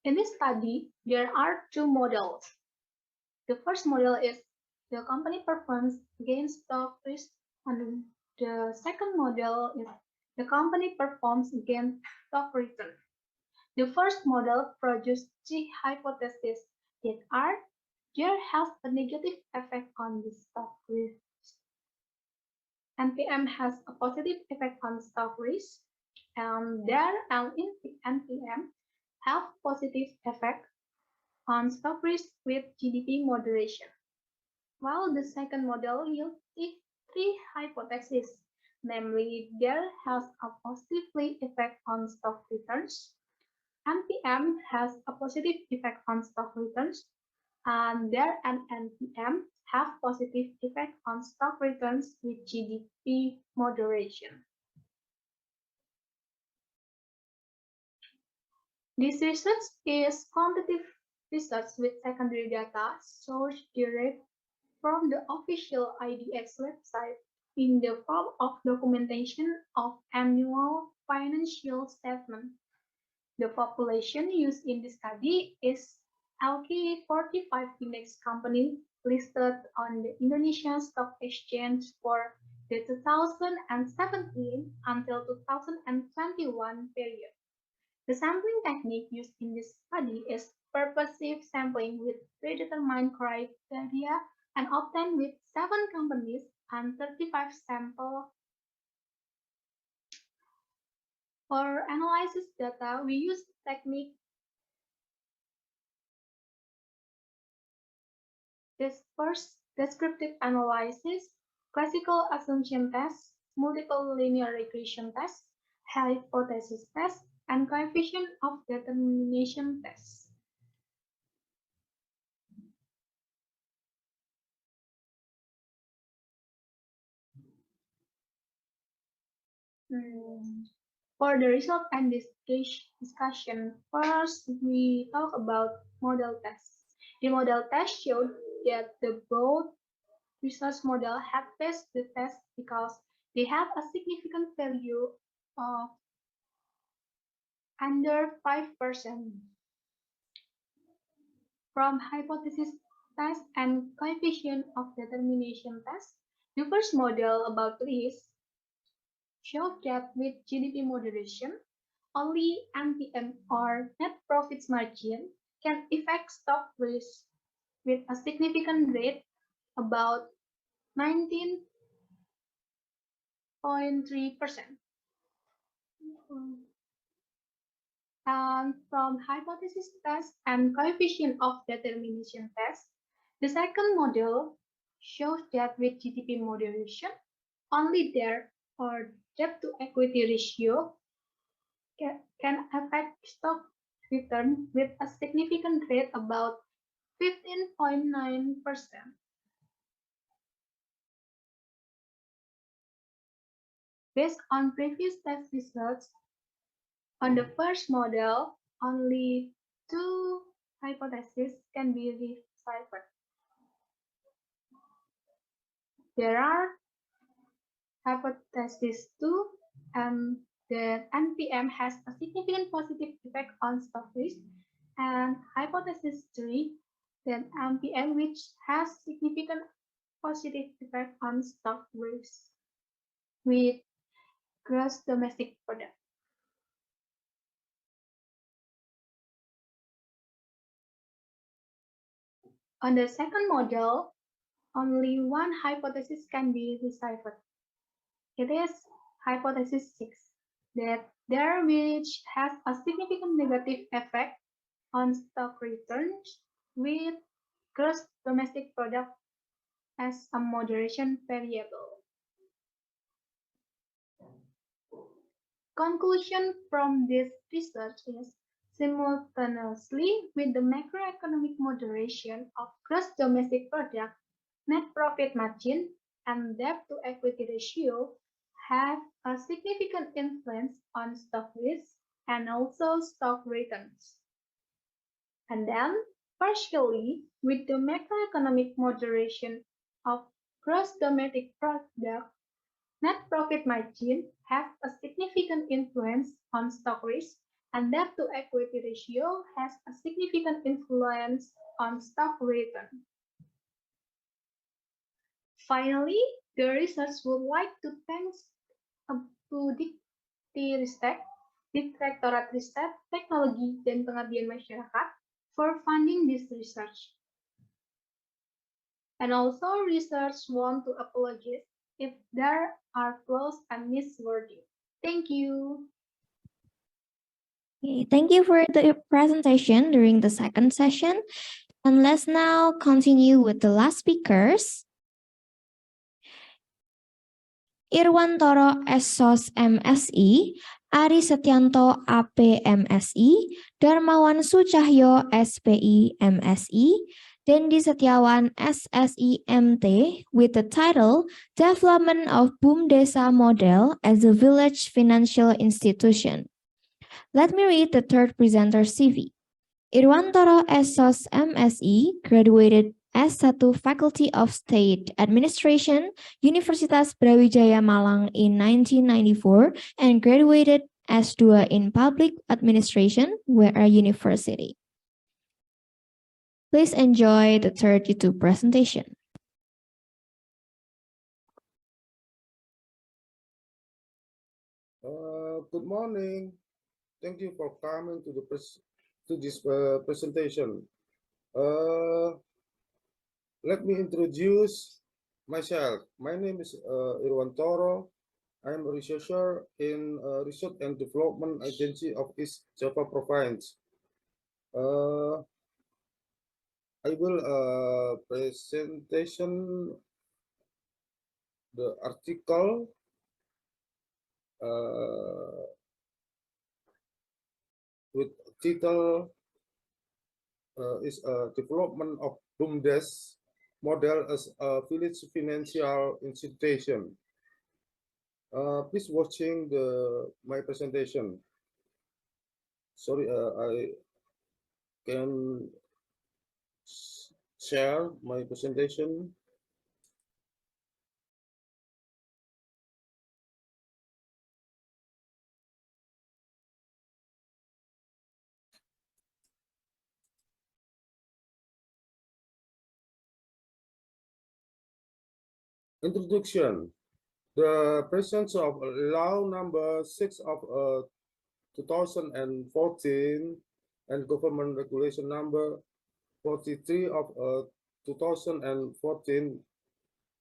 In this study, there are two models. The first model is the company performs against stock risk, and the second model is the company performs against stock return. The first model produces three hypotheses that are there has a negative effect on the stock risk. NPM has a positive effect on stock risk, and there and NPM have positive effect on stock risk with GDP moderation. While the second model yields three hypotheses, namely there has a positive effect on stock returns, NPM has a positive effect on stock returns, and there and NPM have positive effect on stock returns with GDP moderation. This research is quantitative research with secondary data sourced direct from the official IDX website in the form of documentation of annual financial statement. The population used in this study is LK45 index company listed on the Indonesia Stock Exchange for the 2017 until 2021 period. The sampling technique used in this study is purposive sampling with predetermined criteria and obtained with 7 companies and 35 samples. For analysis data, we use technique dispersed descriptive analysis, classical assumption test, multiple linear regression test, hypothesis test, and coefficient of determination test. For the result and discussion, first we talk about model tests. The model test showed that the both research model have passed the test because they have a significant value of under 5%. From hypothesis test and coefficient of determination test, the first model about risk showed that with GDP moderation, only NPM or net profits margin can affect stock risk with a significant rate about 19.3%. And from hypothesis test and coefficient of determination test, the second model shows that with GDP moderation, only there or debt to equity ratio can affect stock return with a significant rate about 15.9%. Based on previous test results, on the first model, only 2 hypotheses can be deciphered. There are hypothesis 2 that NPM has a significant positive effect on stock risk, and hypothesis 3 that NPM which has significant positive effect on stock risk with gross domestic product. On the second model, only one hypothesis can be deciphered. It is hypothesis 6, that there which has a significant negative effect on stock returns with gross domestic product as a moderation variable. Conclusion from this research is simultaneously with the macroeconomic moderation of gross domestic product, net profit margin, and debt to equity ratio have a significant influence on stock risk and also stock returns. And then, partially, with the macroeconomic moderation of gross domestic product, net profit margin have a significant influence on stock risk, and debt to equity ratio has a significant influence on stock return. Finally, the research would like to thank to Dikti-Ristek, Direktorat Riset, Teknologi, dan Pengabdian Masyarakat for funding this research. And also, research want to apologize if there are flaws and miswording. Thank you. Okay, thank you for the presentation during the second session. And let's now continue with the last speakers. Irwantoro S.Sos M.Si, Ari Setianto AP M.Si, Darmawan Sucahyo SPI M.Si, Dendi Setiawan S.Si MT with the title Development of Bumdesa Model as a Village Financial Institution. Let me read the third presenter's CV. Irwantoro S.Sos M.Si graduated S1 Faculty of State Administration, Universitas Brawijaya Malang in 1994 and graduated S2 in Public Administration, Wera University. Please enjoy the third YouTube presentation. Good morning. Thank you for coming to this presentation. Let me introduce myself. My name is Irwantoro. I am a researcher in Research and Development Agency of East Java Province. I will presentation the article with title is development of BUMDES model as a village financial institution. Please watching my presentation. Sorry, I can share my presentation. Introduction. The presence of law number 6 of 2014 and government regulation number 43 of 2014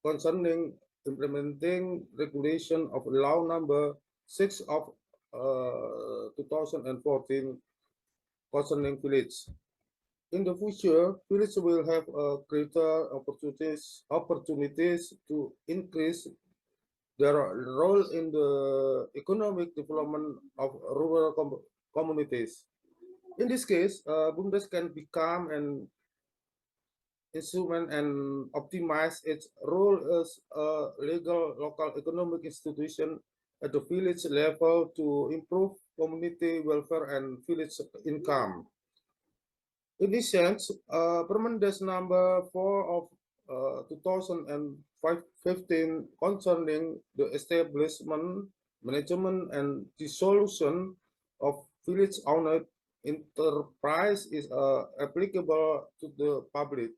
concerning implementing regulation of law number 6 of 2014 concerning village. In the future, villages will have greater opportunities to increase their role in the economic development of rural communities. In this case, BUMDES can become an instrument and optimize its role as a legal local economic institution at the village level to improve community welfare and village income. In this sense, Permendes number 4 of 2015 concerning the establishment, management, and dissolution of village-owned enterprise is applicable to the public,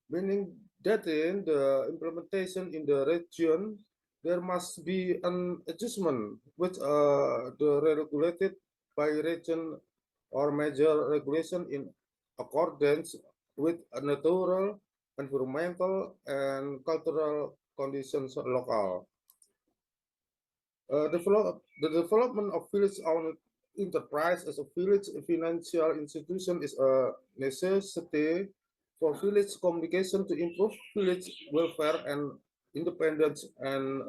meaning that in the implementation in the region, there must be an adjustment which the regulated by region or major regulation in accordance with natural, environmental, and cultural conditions local. The development of village-owned enterprise as a village financial institution is a necessity for village communication to improve village welfare and independence, and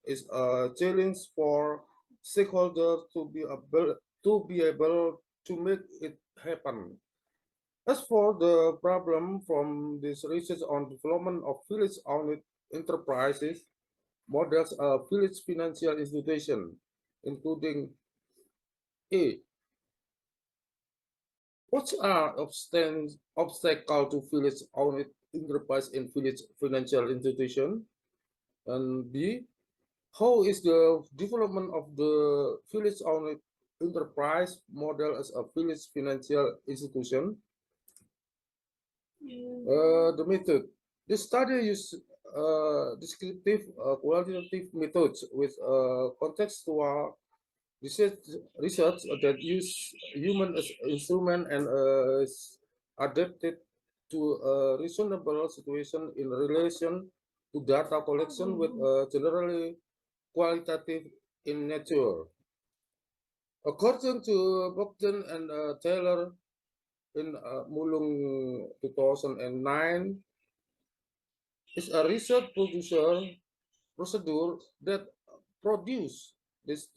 is a challenge for stakeholders to be able to make it happen. As for the problem from this research on development of village-owned enterprises, models a village financial institution, including A. What are obstacles to village-owned enterprise in village financial institution? And B. How is the development of the village-owned enterprise model as a village financial institution? The method. The study uses descriptive qualitative methods with contextual research that use human as instrument and is adapted to a reasonable situation in relation to data collection with generally qualitative in nature. According to Bogdan and Taylor in Mulung 2009, is a research procedure that produce this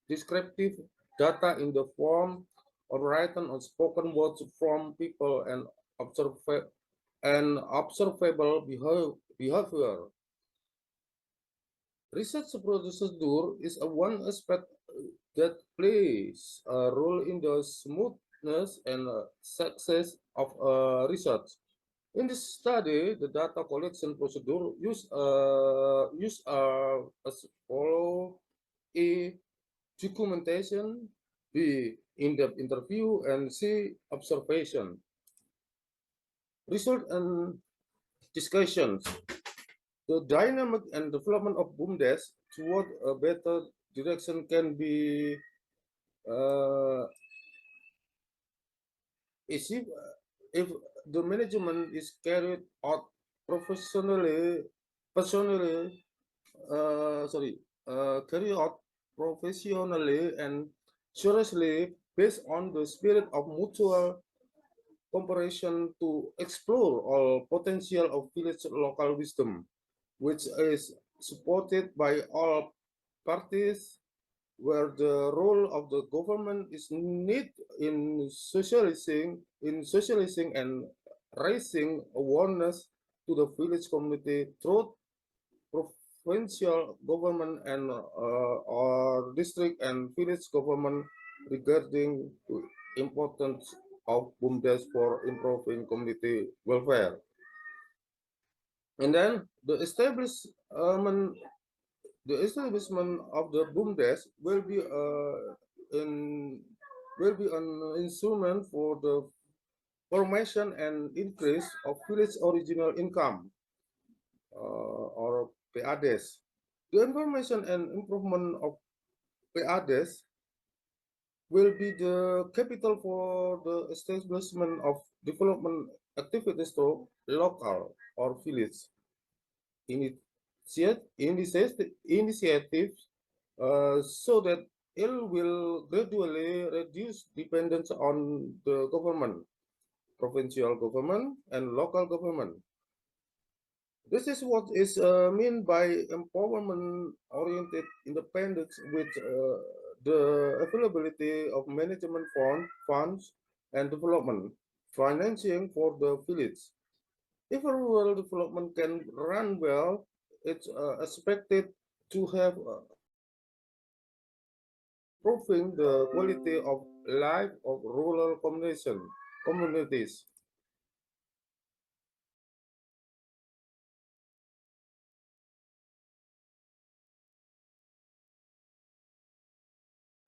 descriptive data in the form of written or spoken words from people and observable behavior. Research procedure is one aspect that plays a role in the smoothness and success of research. In this study, the data collection procedure used as follow: A. Documentation, B. In-depth interview, and C. Observation. Result and discussions. The dynamic and development of BUMDES toward a better direction can be achieved if the management is carried out carried out professionally and seriously based on the spirit of mutual cooperation to explore all potential of village local wisdom, which is supported by all parties, where the role of the government is needed in socializing and raising awareness to the village community through provincial government and or district and village government regarding the importance of BUMDES for improving community welfare. And then the establishment of the BUMDES will be an instrument for the formation and increase of village original income or PADES. The information and improvement of PADES will be the capital for the establishment of development activities to local or village initiatives so that it will gradually reduce dependence on the government, provincial government, and local government. This is what is meant by empowerment-oriented independence with the availability of management funds and development financing for the village. If a rural development can run well, it's expected to have improving the quality of life of rural communities.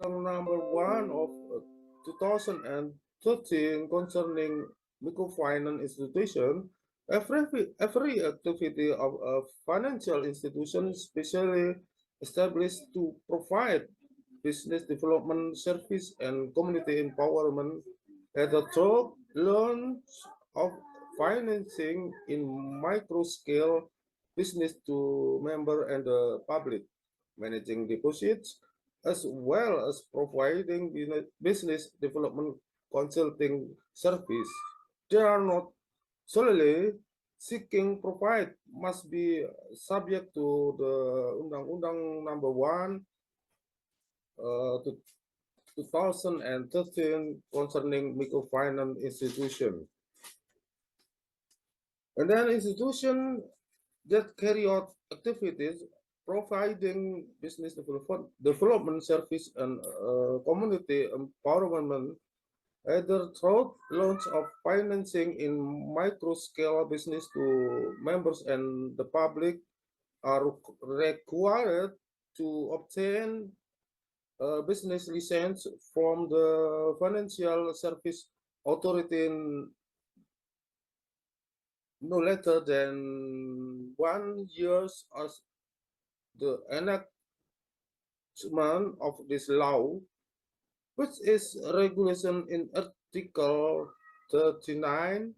Number 1 of 2013 concerning microfinance institution, every activity of a financial institution especially established to provide business development service and community empowerment at the top loans of financing in micro-scale business to member and the public, managing deposits, as well as providing business development consulting service. They are not solely seeking profit, must be subject to the Undang-Undang Number 1 2013 concerning microfinance institution. And then institution that carry out activities providing business development service and community empowerment, either through launch of financing in micro-scale business to members and the public, are required to obtain a business license from the Financial Service Authority in no later than 1 year as the enactment of this law, which is regulation in Article 39,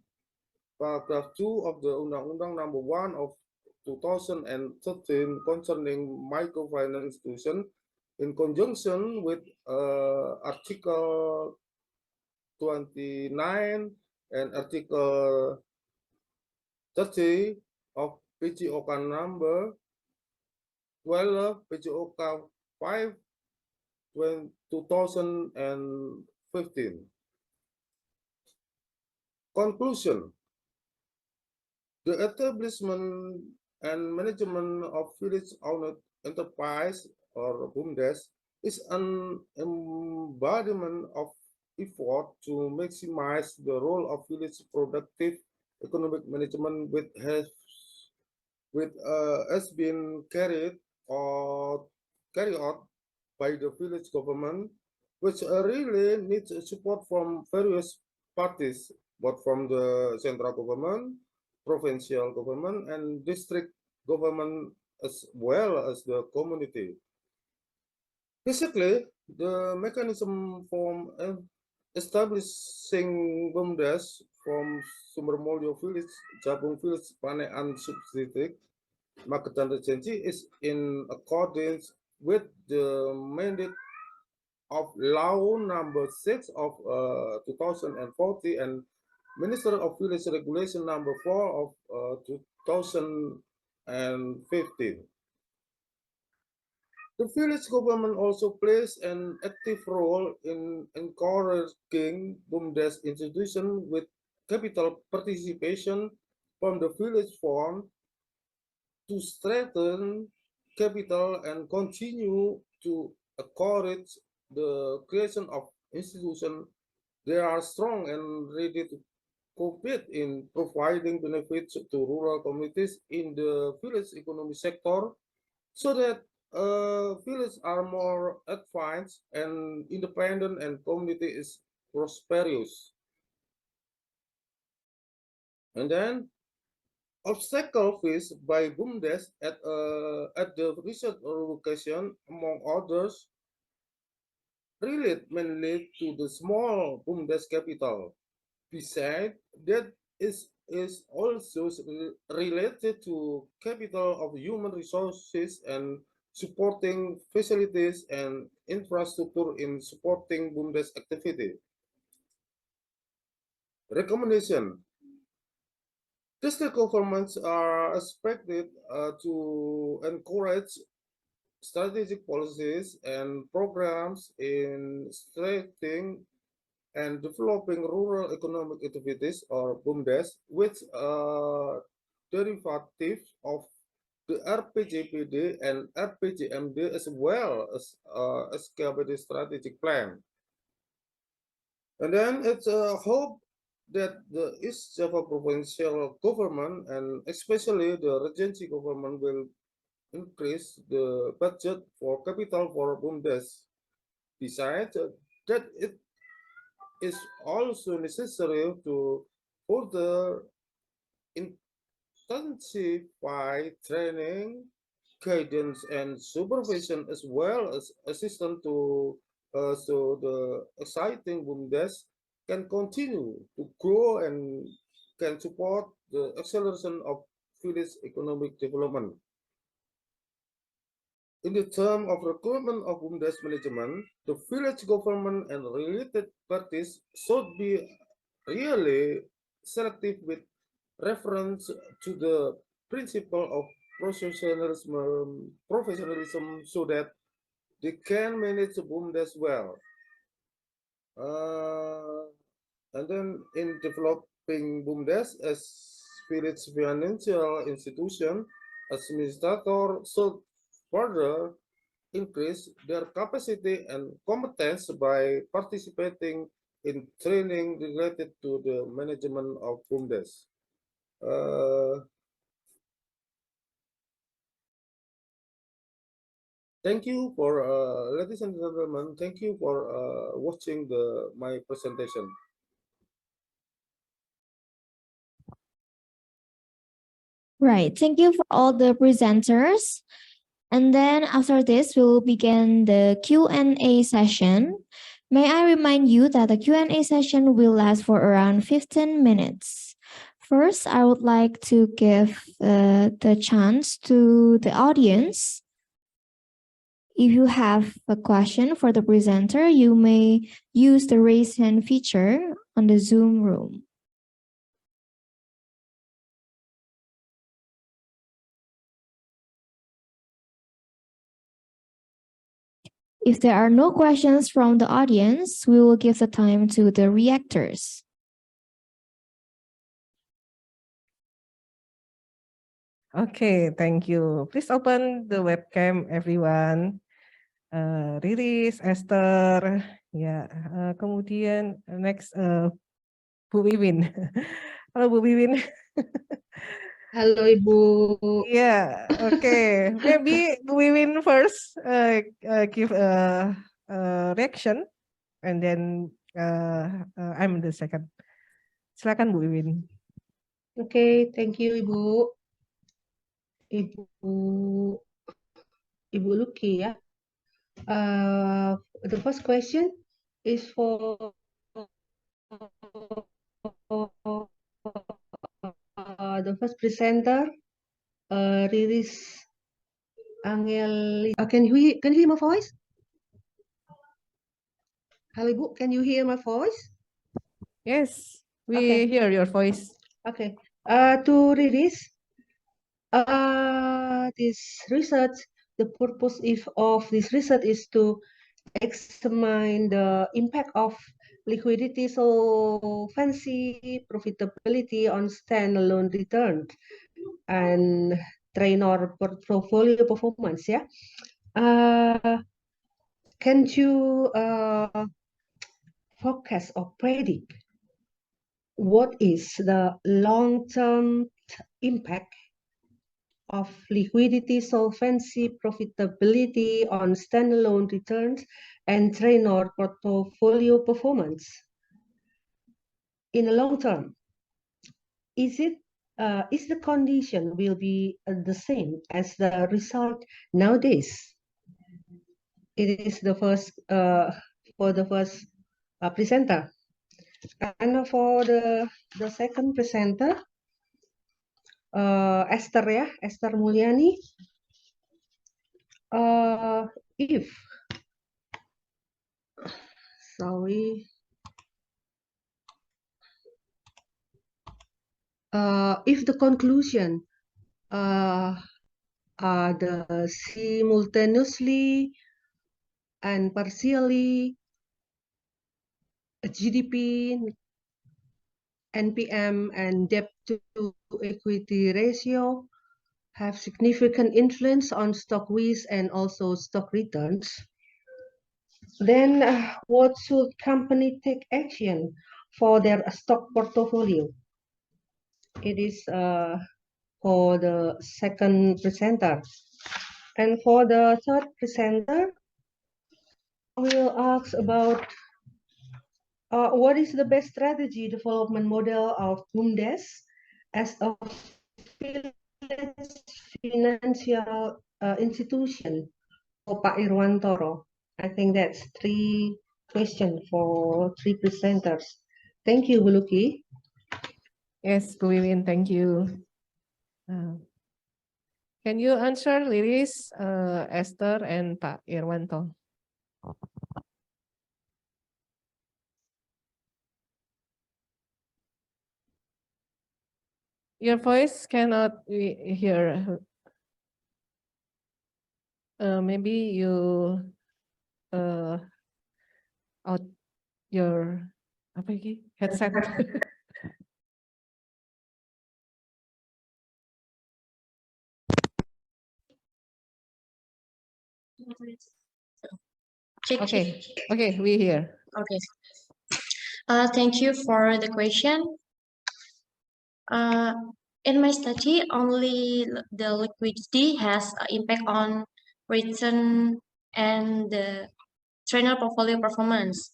Paragraph 2 of the Undang-Undang Number 1 of 2013 concerning microfinance institution, in conjunction with Article 29 and Article 30 of PJOK number 12, PJOK 5, 2015. Conclusion. The establishment and management of village-owned enterprise or BUMDES is an embodiment of effort to maximize the role of village productive economic management which has been carried out by the village government, which really needs support from various parties, both from the central government, provincial government, and district government, as well as the community. Basically, the mechanism for establishing BUMDES from Sumbermulyo Village, Jabung Village, Panean Subdistrict, Magetan Regency is in accordance with the mandate of Law Number 6 of 2040 and Minister of Village Regulation Number 4 of 2015. The village government also plays an active role in encouraging BUMDES institutions with capital participation from the village fund to strengthen capital and continue to encourage the creation of institutions that are strong and ready to compete in providing benefits to rural communities in the village economy sector, so that villages are more advanced and independent and community is prosperous. And then obstacle faced by BUMDES at the recent location, among others, relate mainly to the small BUMDES capital. Besides, that is also related to capital of human resources and supporting facilities and infrastructure in supporting BUMDES activity. Recommendation. District governments are expected to encourage strategic policies and programs in strengthening and developing rural economic activities or BUMDES, which are derivatives of the RPJPD and RPJMD, as well as SKPD strategic plan. And then it's a hope that the East Java provincial government and especially the Regency government will increase the budget for capital for BUMDES. Besides that, it is also necessary to further intensify training, guidance, and supervision, as well as assistance to so the exciting BUMDES can continue to grow and can support the acceleration of village economic development. In the term of recruitment of BUMDES management, the village government and related parties should be really selective with reference to the principle of professionalism so that they can manage the BUMDES well. And then in developing BUMDES as village financial institution, administrator should further increase their capacity and competence by participating in training related to the management of BUMDes. Thank you for, ladies and gentlemen, thank you for watching my presentation. Right. Thank you for all the presenters. And then after this, we will begin the Q&A session. May I remind you that the Q&A session will last for around 15 minutes. First, I would like to give the chance to the audience. If you have a question for the presenter, you may use the raise hand feature on the Zoom room. If there are no questions from the audience, we will give the time to the reactors. Okay, thank you. Please open the webcam, everyone. Riris, Esther, ya. Kemudian next Bu Wiwin. Halo Bu Wiwin. Halo Ibu. Yeah, okay. Maybe Bu Wiwin first give a reaction, and then I'm the second. Silakan Bu Wiwin. Okay, thank you Ibu. Ibu Luki ya. The first question is for the first presenter, Riris Angel. Can you hear my voice? Hello Ibu, can you hear my voice? Yes, we hear your voice. Okay. To Riris, this research, the purpose of this research is to examine the impact of liquidity solvency profitability on standalone return and train or portfolio performance. Yeah. Can you forecast or predict what is the long-term impact of liquidity solvency profitability on standalone returns and train or portfolio performance in the long term? Is the condition will be the same as the result nowadays? It is the first for the first presenter, and for the second presenter, Esther ya, Esther Mulyani. If the conclusion are the simultaneously and partially GDP, NPM, and debt to equity ratio have significant influence on stock risk and also stock returns, then what should company take action for their stock portfolio? It is for the second presenter. And for the third presenter, we'll ask about what is the best strategy development model of BUMDes as a financial institution for Pak Irwantoro. I think that's 3 questions for 3 presenters. Thank you, Bu Luki. Yes, Bu Wiwin, thank you. Can you answer, Liris, Esther, and Pak Irwanto? Your voice cannot be hear. Maybe you out your apa ini headset. Okay, okay, we hear. Okay. Thank you for the question. In my study, only the liquidity has an impact on return and the trainer portfolio performance.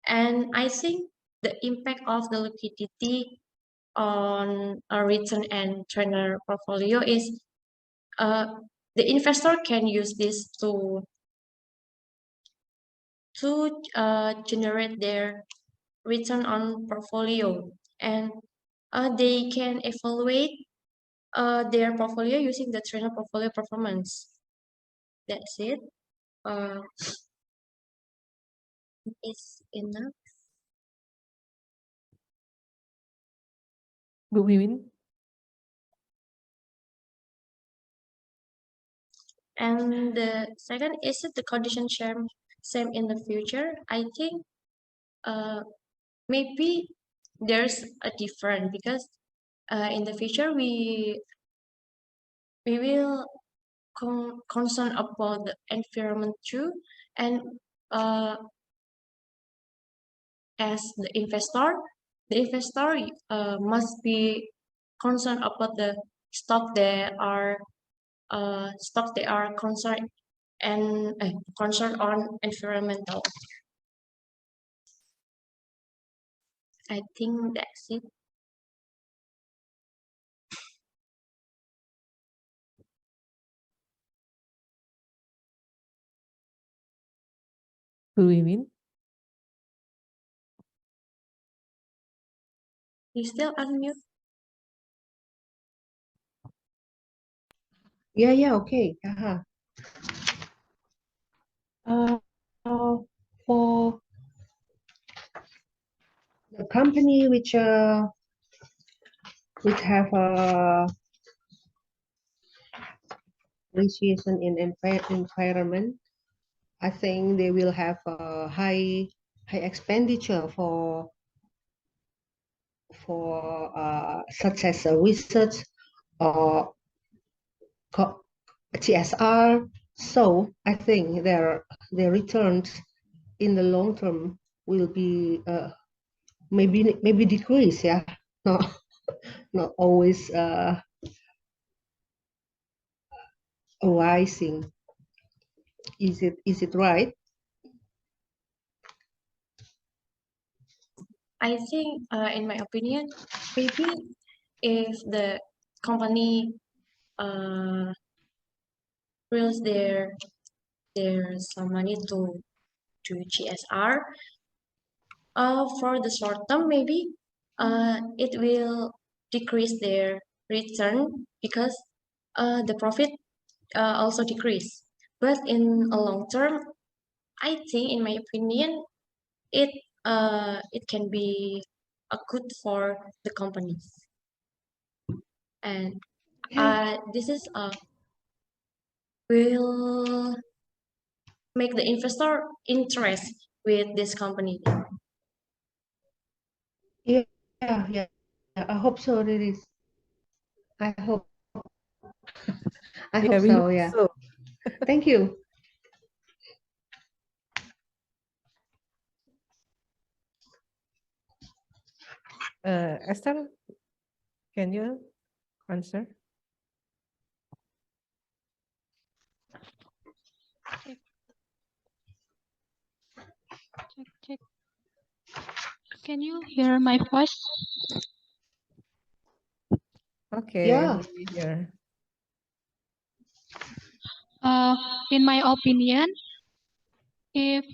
And I think the impact of the liquidity on a return and trainer portfolio is the investor can use this to generate their return on portfolio, and they can evaluate their portfolio using the trainer portfolio performance. That's it. It's enough. Bu Mimin. And the second, is it the condition same in the future? I think maybe there's a difference, because in the future we will concern about the environment too, and as the investor must be concerned about the stock they are concerned and concerned on environmental. I think that's it. Bu Mimin. You still unmute? Yeah, okay. For the company which have a appreciation in environment, I think they will have a high expenditure for such as research or CSR. So I think their returns in the long term will be maybe decrease. Yeah, not always rising. Is it right? I think, in my opinion, maybe if the company raise their some money to CSR, for the short term, maybe it will decrease their return, because the profit also decrease. But in a long term, I think, in my opinion, it can be a good for the companies, and this is will make the investor interest with this company. Yeah. I hope so. It is. I hope. I hope we so. hope Yeah. so. Thank you. Esther, can you answer? Check. Can you hear my voice? Okay, Yeah. we hear. In my opinion, if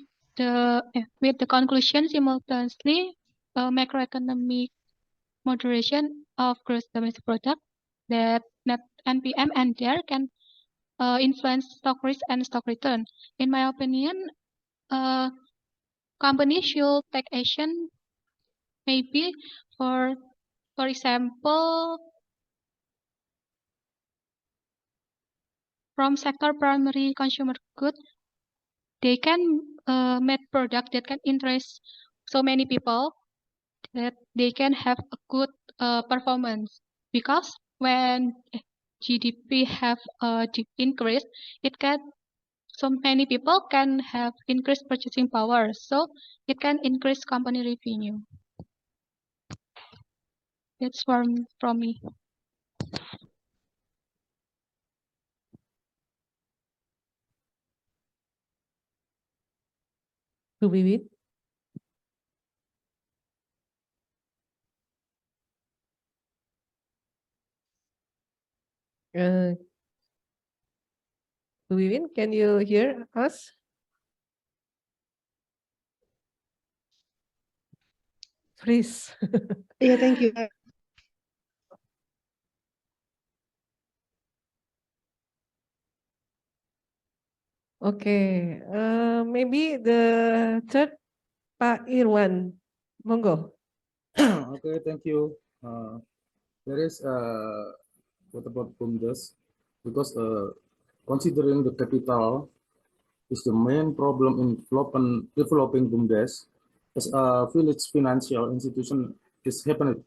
with the conclusion simultaneously macroeconomic moderation of gross domestic product, that net NPM and there can influence stock risk and stock return. In my opinion, companies should take action, maybe for example, from sector primary consumer goods, they can make product that can interest so many people that they can have a good performance, because when GDP have a deep increase, it can so many people can have increased purchasing power, so it can increase company revenue. That's from me. To be with. Wiwin, can you hear us? Please. Yeah, thank you. Okay, maybe the third, Pak Irwan, monggo. Okay, thank you. There is what about BUMDES? Because considering the capital is the main problem in developing BUMDES, as a village financial institution is happening.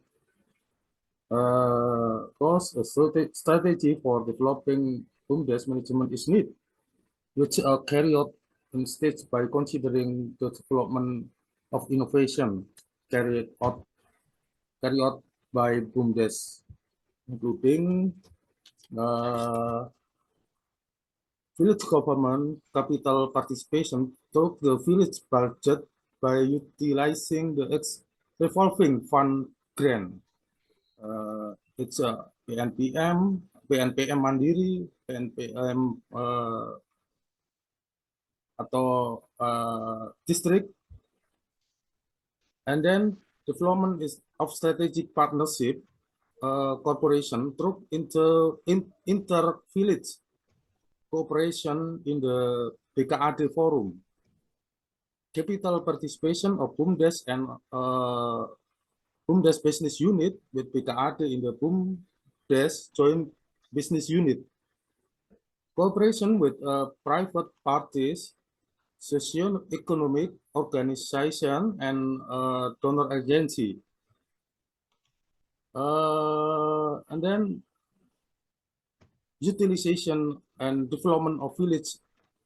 Because a strategy for developing BUMDES management is needed, which are carried out in states by considering the development of innovation carried out by BUMDES, including village government capital participation through the village budget by utilizing the revolving fund grant. It's a PNPM Mandiri, PNPM atau district, and then development of strategic partnership corporation through inter-village cooperation in the BKAD forum. Capital participation of BUMDES and BUMDES business unit with BKAD in the BUMDES joint business unit. Cooperation with private parties, socio-economic organization, and donor agency. And then utilization and development of village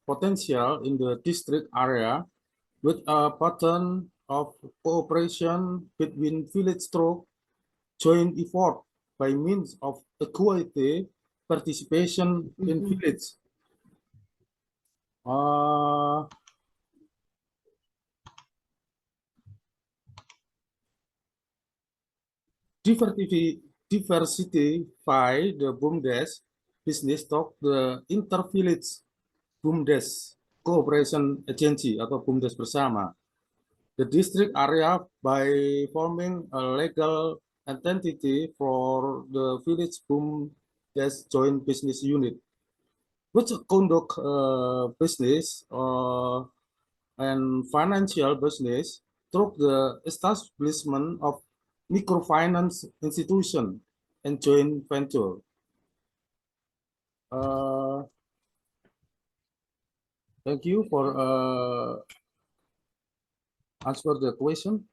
potential in the district area with a pattern of cooperation between village through joint effort by means of equity participation in village. Diversify the BUMDES business talk the inter-village BUMDES cooperation agency atau BUMDES bersama the district area by forming a legal entity for the village BUMDES joint business unit, which conduct business and financial business through the establishment of microfinance institution and joint venture. Thank you for answer the question.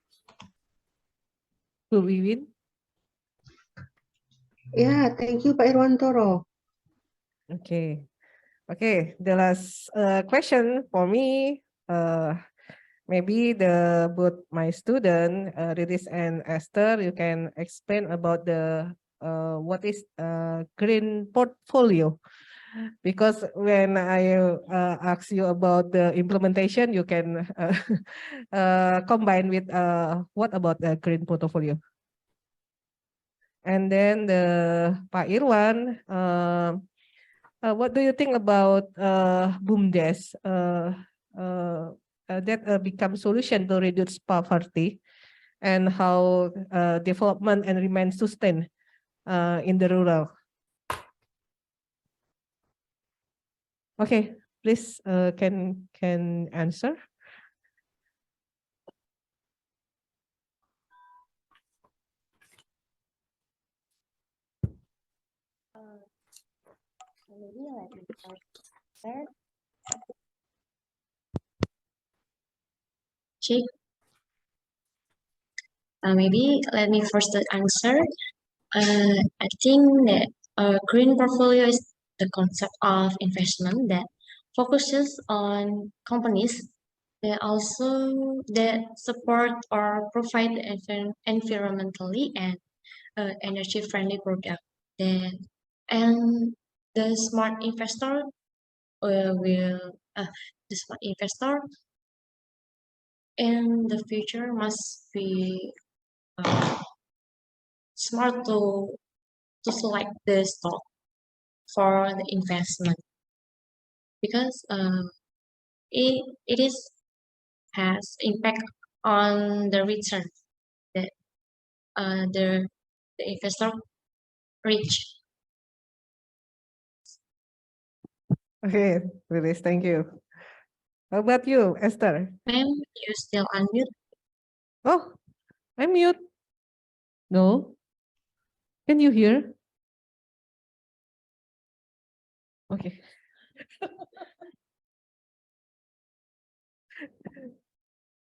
To Wiwin. Yeah, thank you, Pak Irwantoro. Okay. Okay, the last question for me, maybe both my student, Riris and Esther, you can explain about the what is green portfolio. Because when I ask you about the implementation, you can combine with what about the green portfolio. And then Pak Irwan, what do you think about BUMDES that become solution to reduce poverty, and how development and remain sustained in the rural? Okay, please can answer. Maybe let me start there. Okay. Maybe let me first answer. I think that green portfolio is the concept of investment that focuses on companies that support or provide environmentally and energy friendly product. And the smart investor the smart investor in the future must be smart to select the stock for the investment because it has impact on the return that the investor reach. Okay, Lilis, thank you. How about you, Esther? Ma'am, you still unmute? Oh, I'm mute. No. Can you hear? Okay.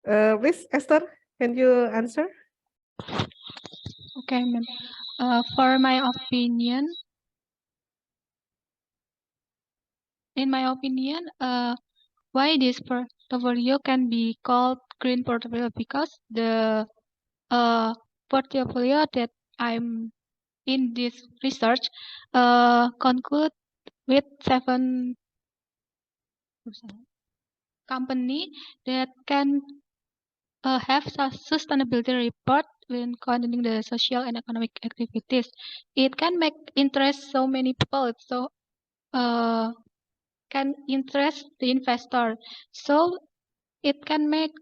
Please, Esther, can you answer? Okay, ma'am. For my opinion, why this portfolio can be called green portfolio because the portfolio that I'm in this research conclude with 7 company that can have sustainability report when coordinating the social and economic activities. It can make interest so many people. So can interest the investor. So it can make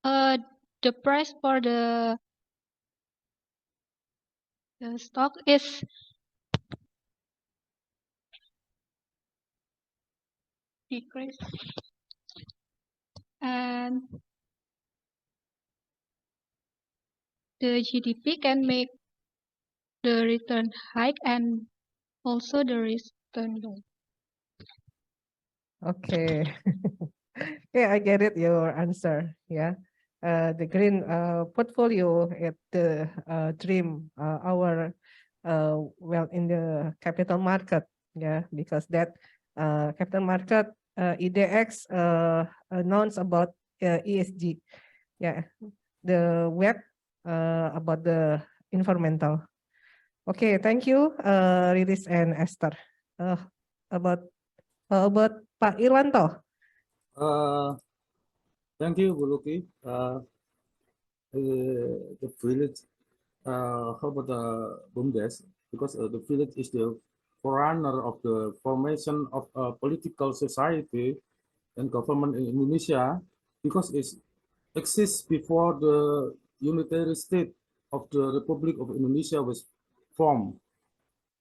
the price for the stock is decrease and the GDP can make the return high and also the return low. Okay. Yeah, I get it, your answer. Yeah. The green portfolio at the dream our well in the capital market. Yeah, because that capital market IDX announced about ESG. Yeah, the web about the environmental. Okay, thank you, Riris and Esther. About Pak Irwanto. Thank you, Bu Luki. The village, how about the BUMDes? Because the village is the forerunner of the formation of a political society and government in Indonesia, because it exists before the unitary state of the Republic of Indonesia was formed.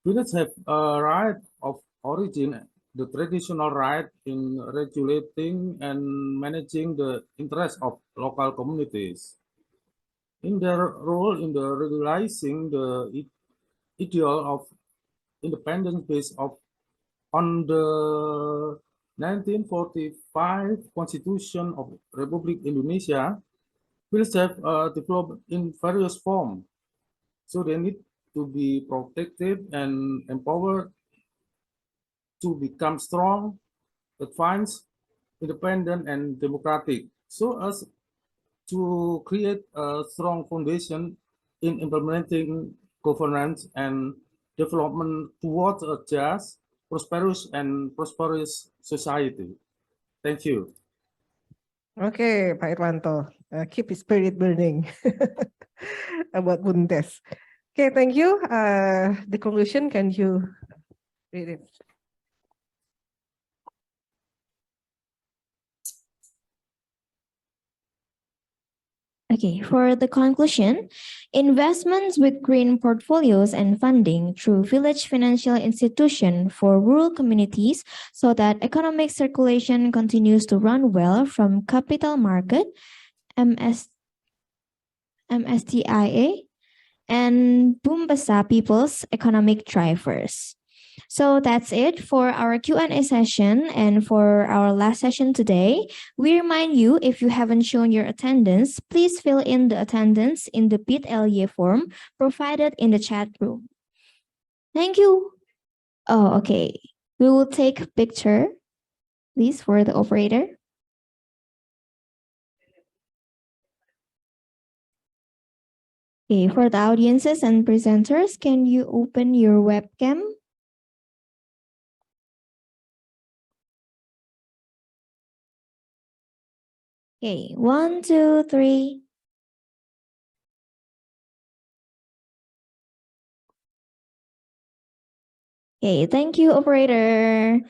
Villages have a right of origin, the traditional right in regulating and managing the interests of local communities. In their role in the realizing the ideal of independence based on the 1945 Constitution of Republic Indonesia, villages have developed in various forms. So they need to be protected and empowered to become strong, advanced, independent, and democratic, so as to create a strong foundation in implementing governance and development towards a just, prosperous society. Thank you. Okay, Pak Irwanto, keep his spirit burning about BUMDes. Okay, thank you. The conclusion, can you read it? Okay, for the conclusion, investments with green portfolios and funding through village financial institution for rural communities so that economic circulation continues to run well from capital market, MSTIA, and Bumbasa people's economic drivers. So that's it for our Q&A session and for our last session today. We remind you, if you haven't shown your attendance, please fill in the attendance in the bit.ly form provided in the chat room. Thank you. Oh, okay. We will take a picture. Please, for the operator. Okay, for the audiences and presenters, can you open your webcam? Okay, 1, 2, 3. Okay, thank you, operator.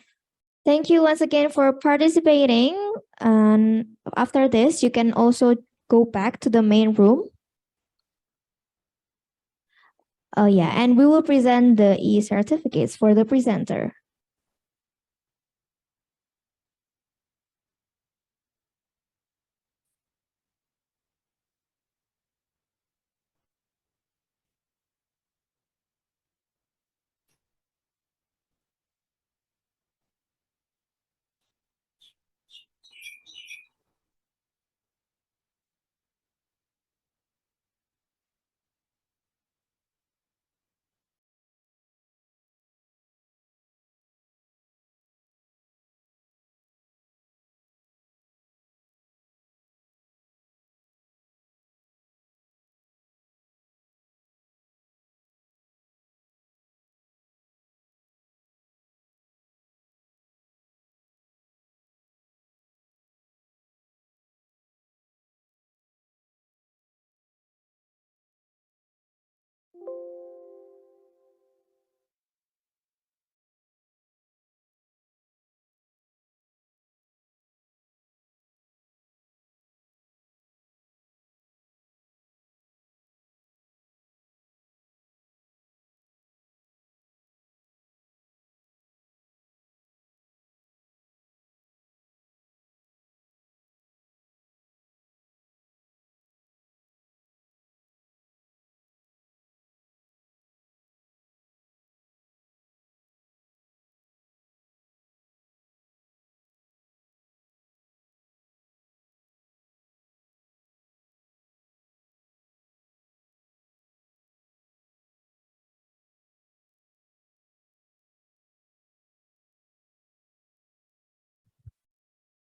Thank you once again for participating. And after this, you can also go back to the main room. Oh yeah, and we will present the e-certificates for the presenter.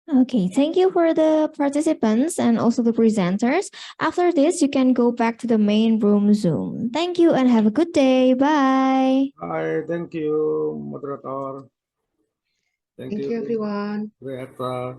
Okay, thank you for the participants and also the presenters. After this, you can go back to the main room Zoom. Thank you and have a good day. Bye. Hi, thank you, moderator. Thank you, everyone. Reactor.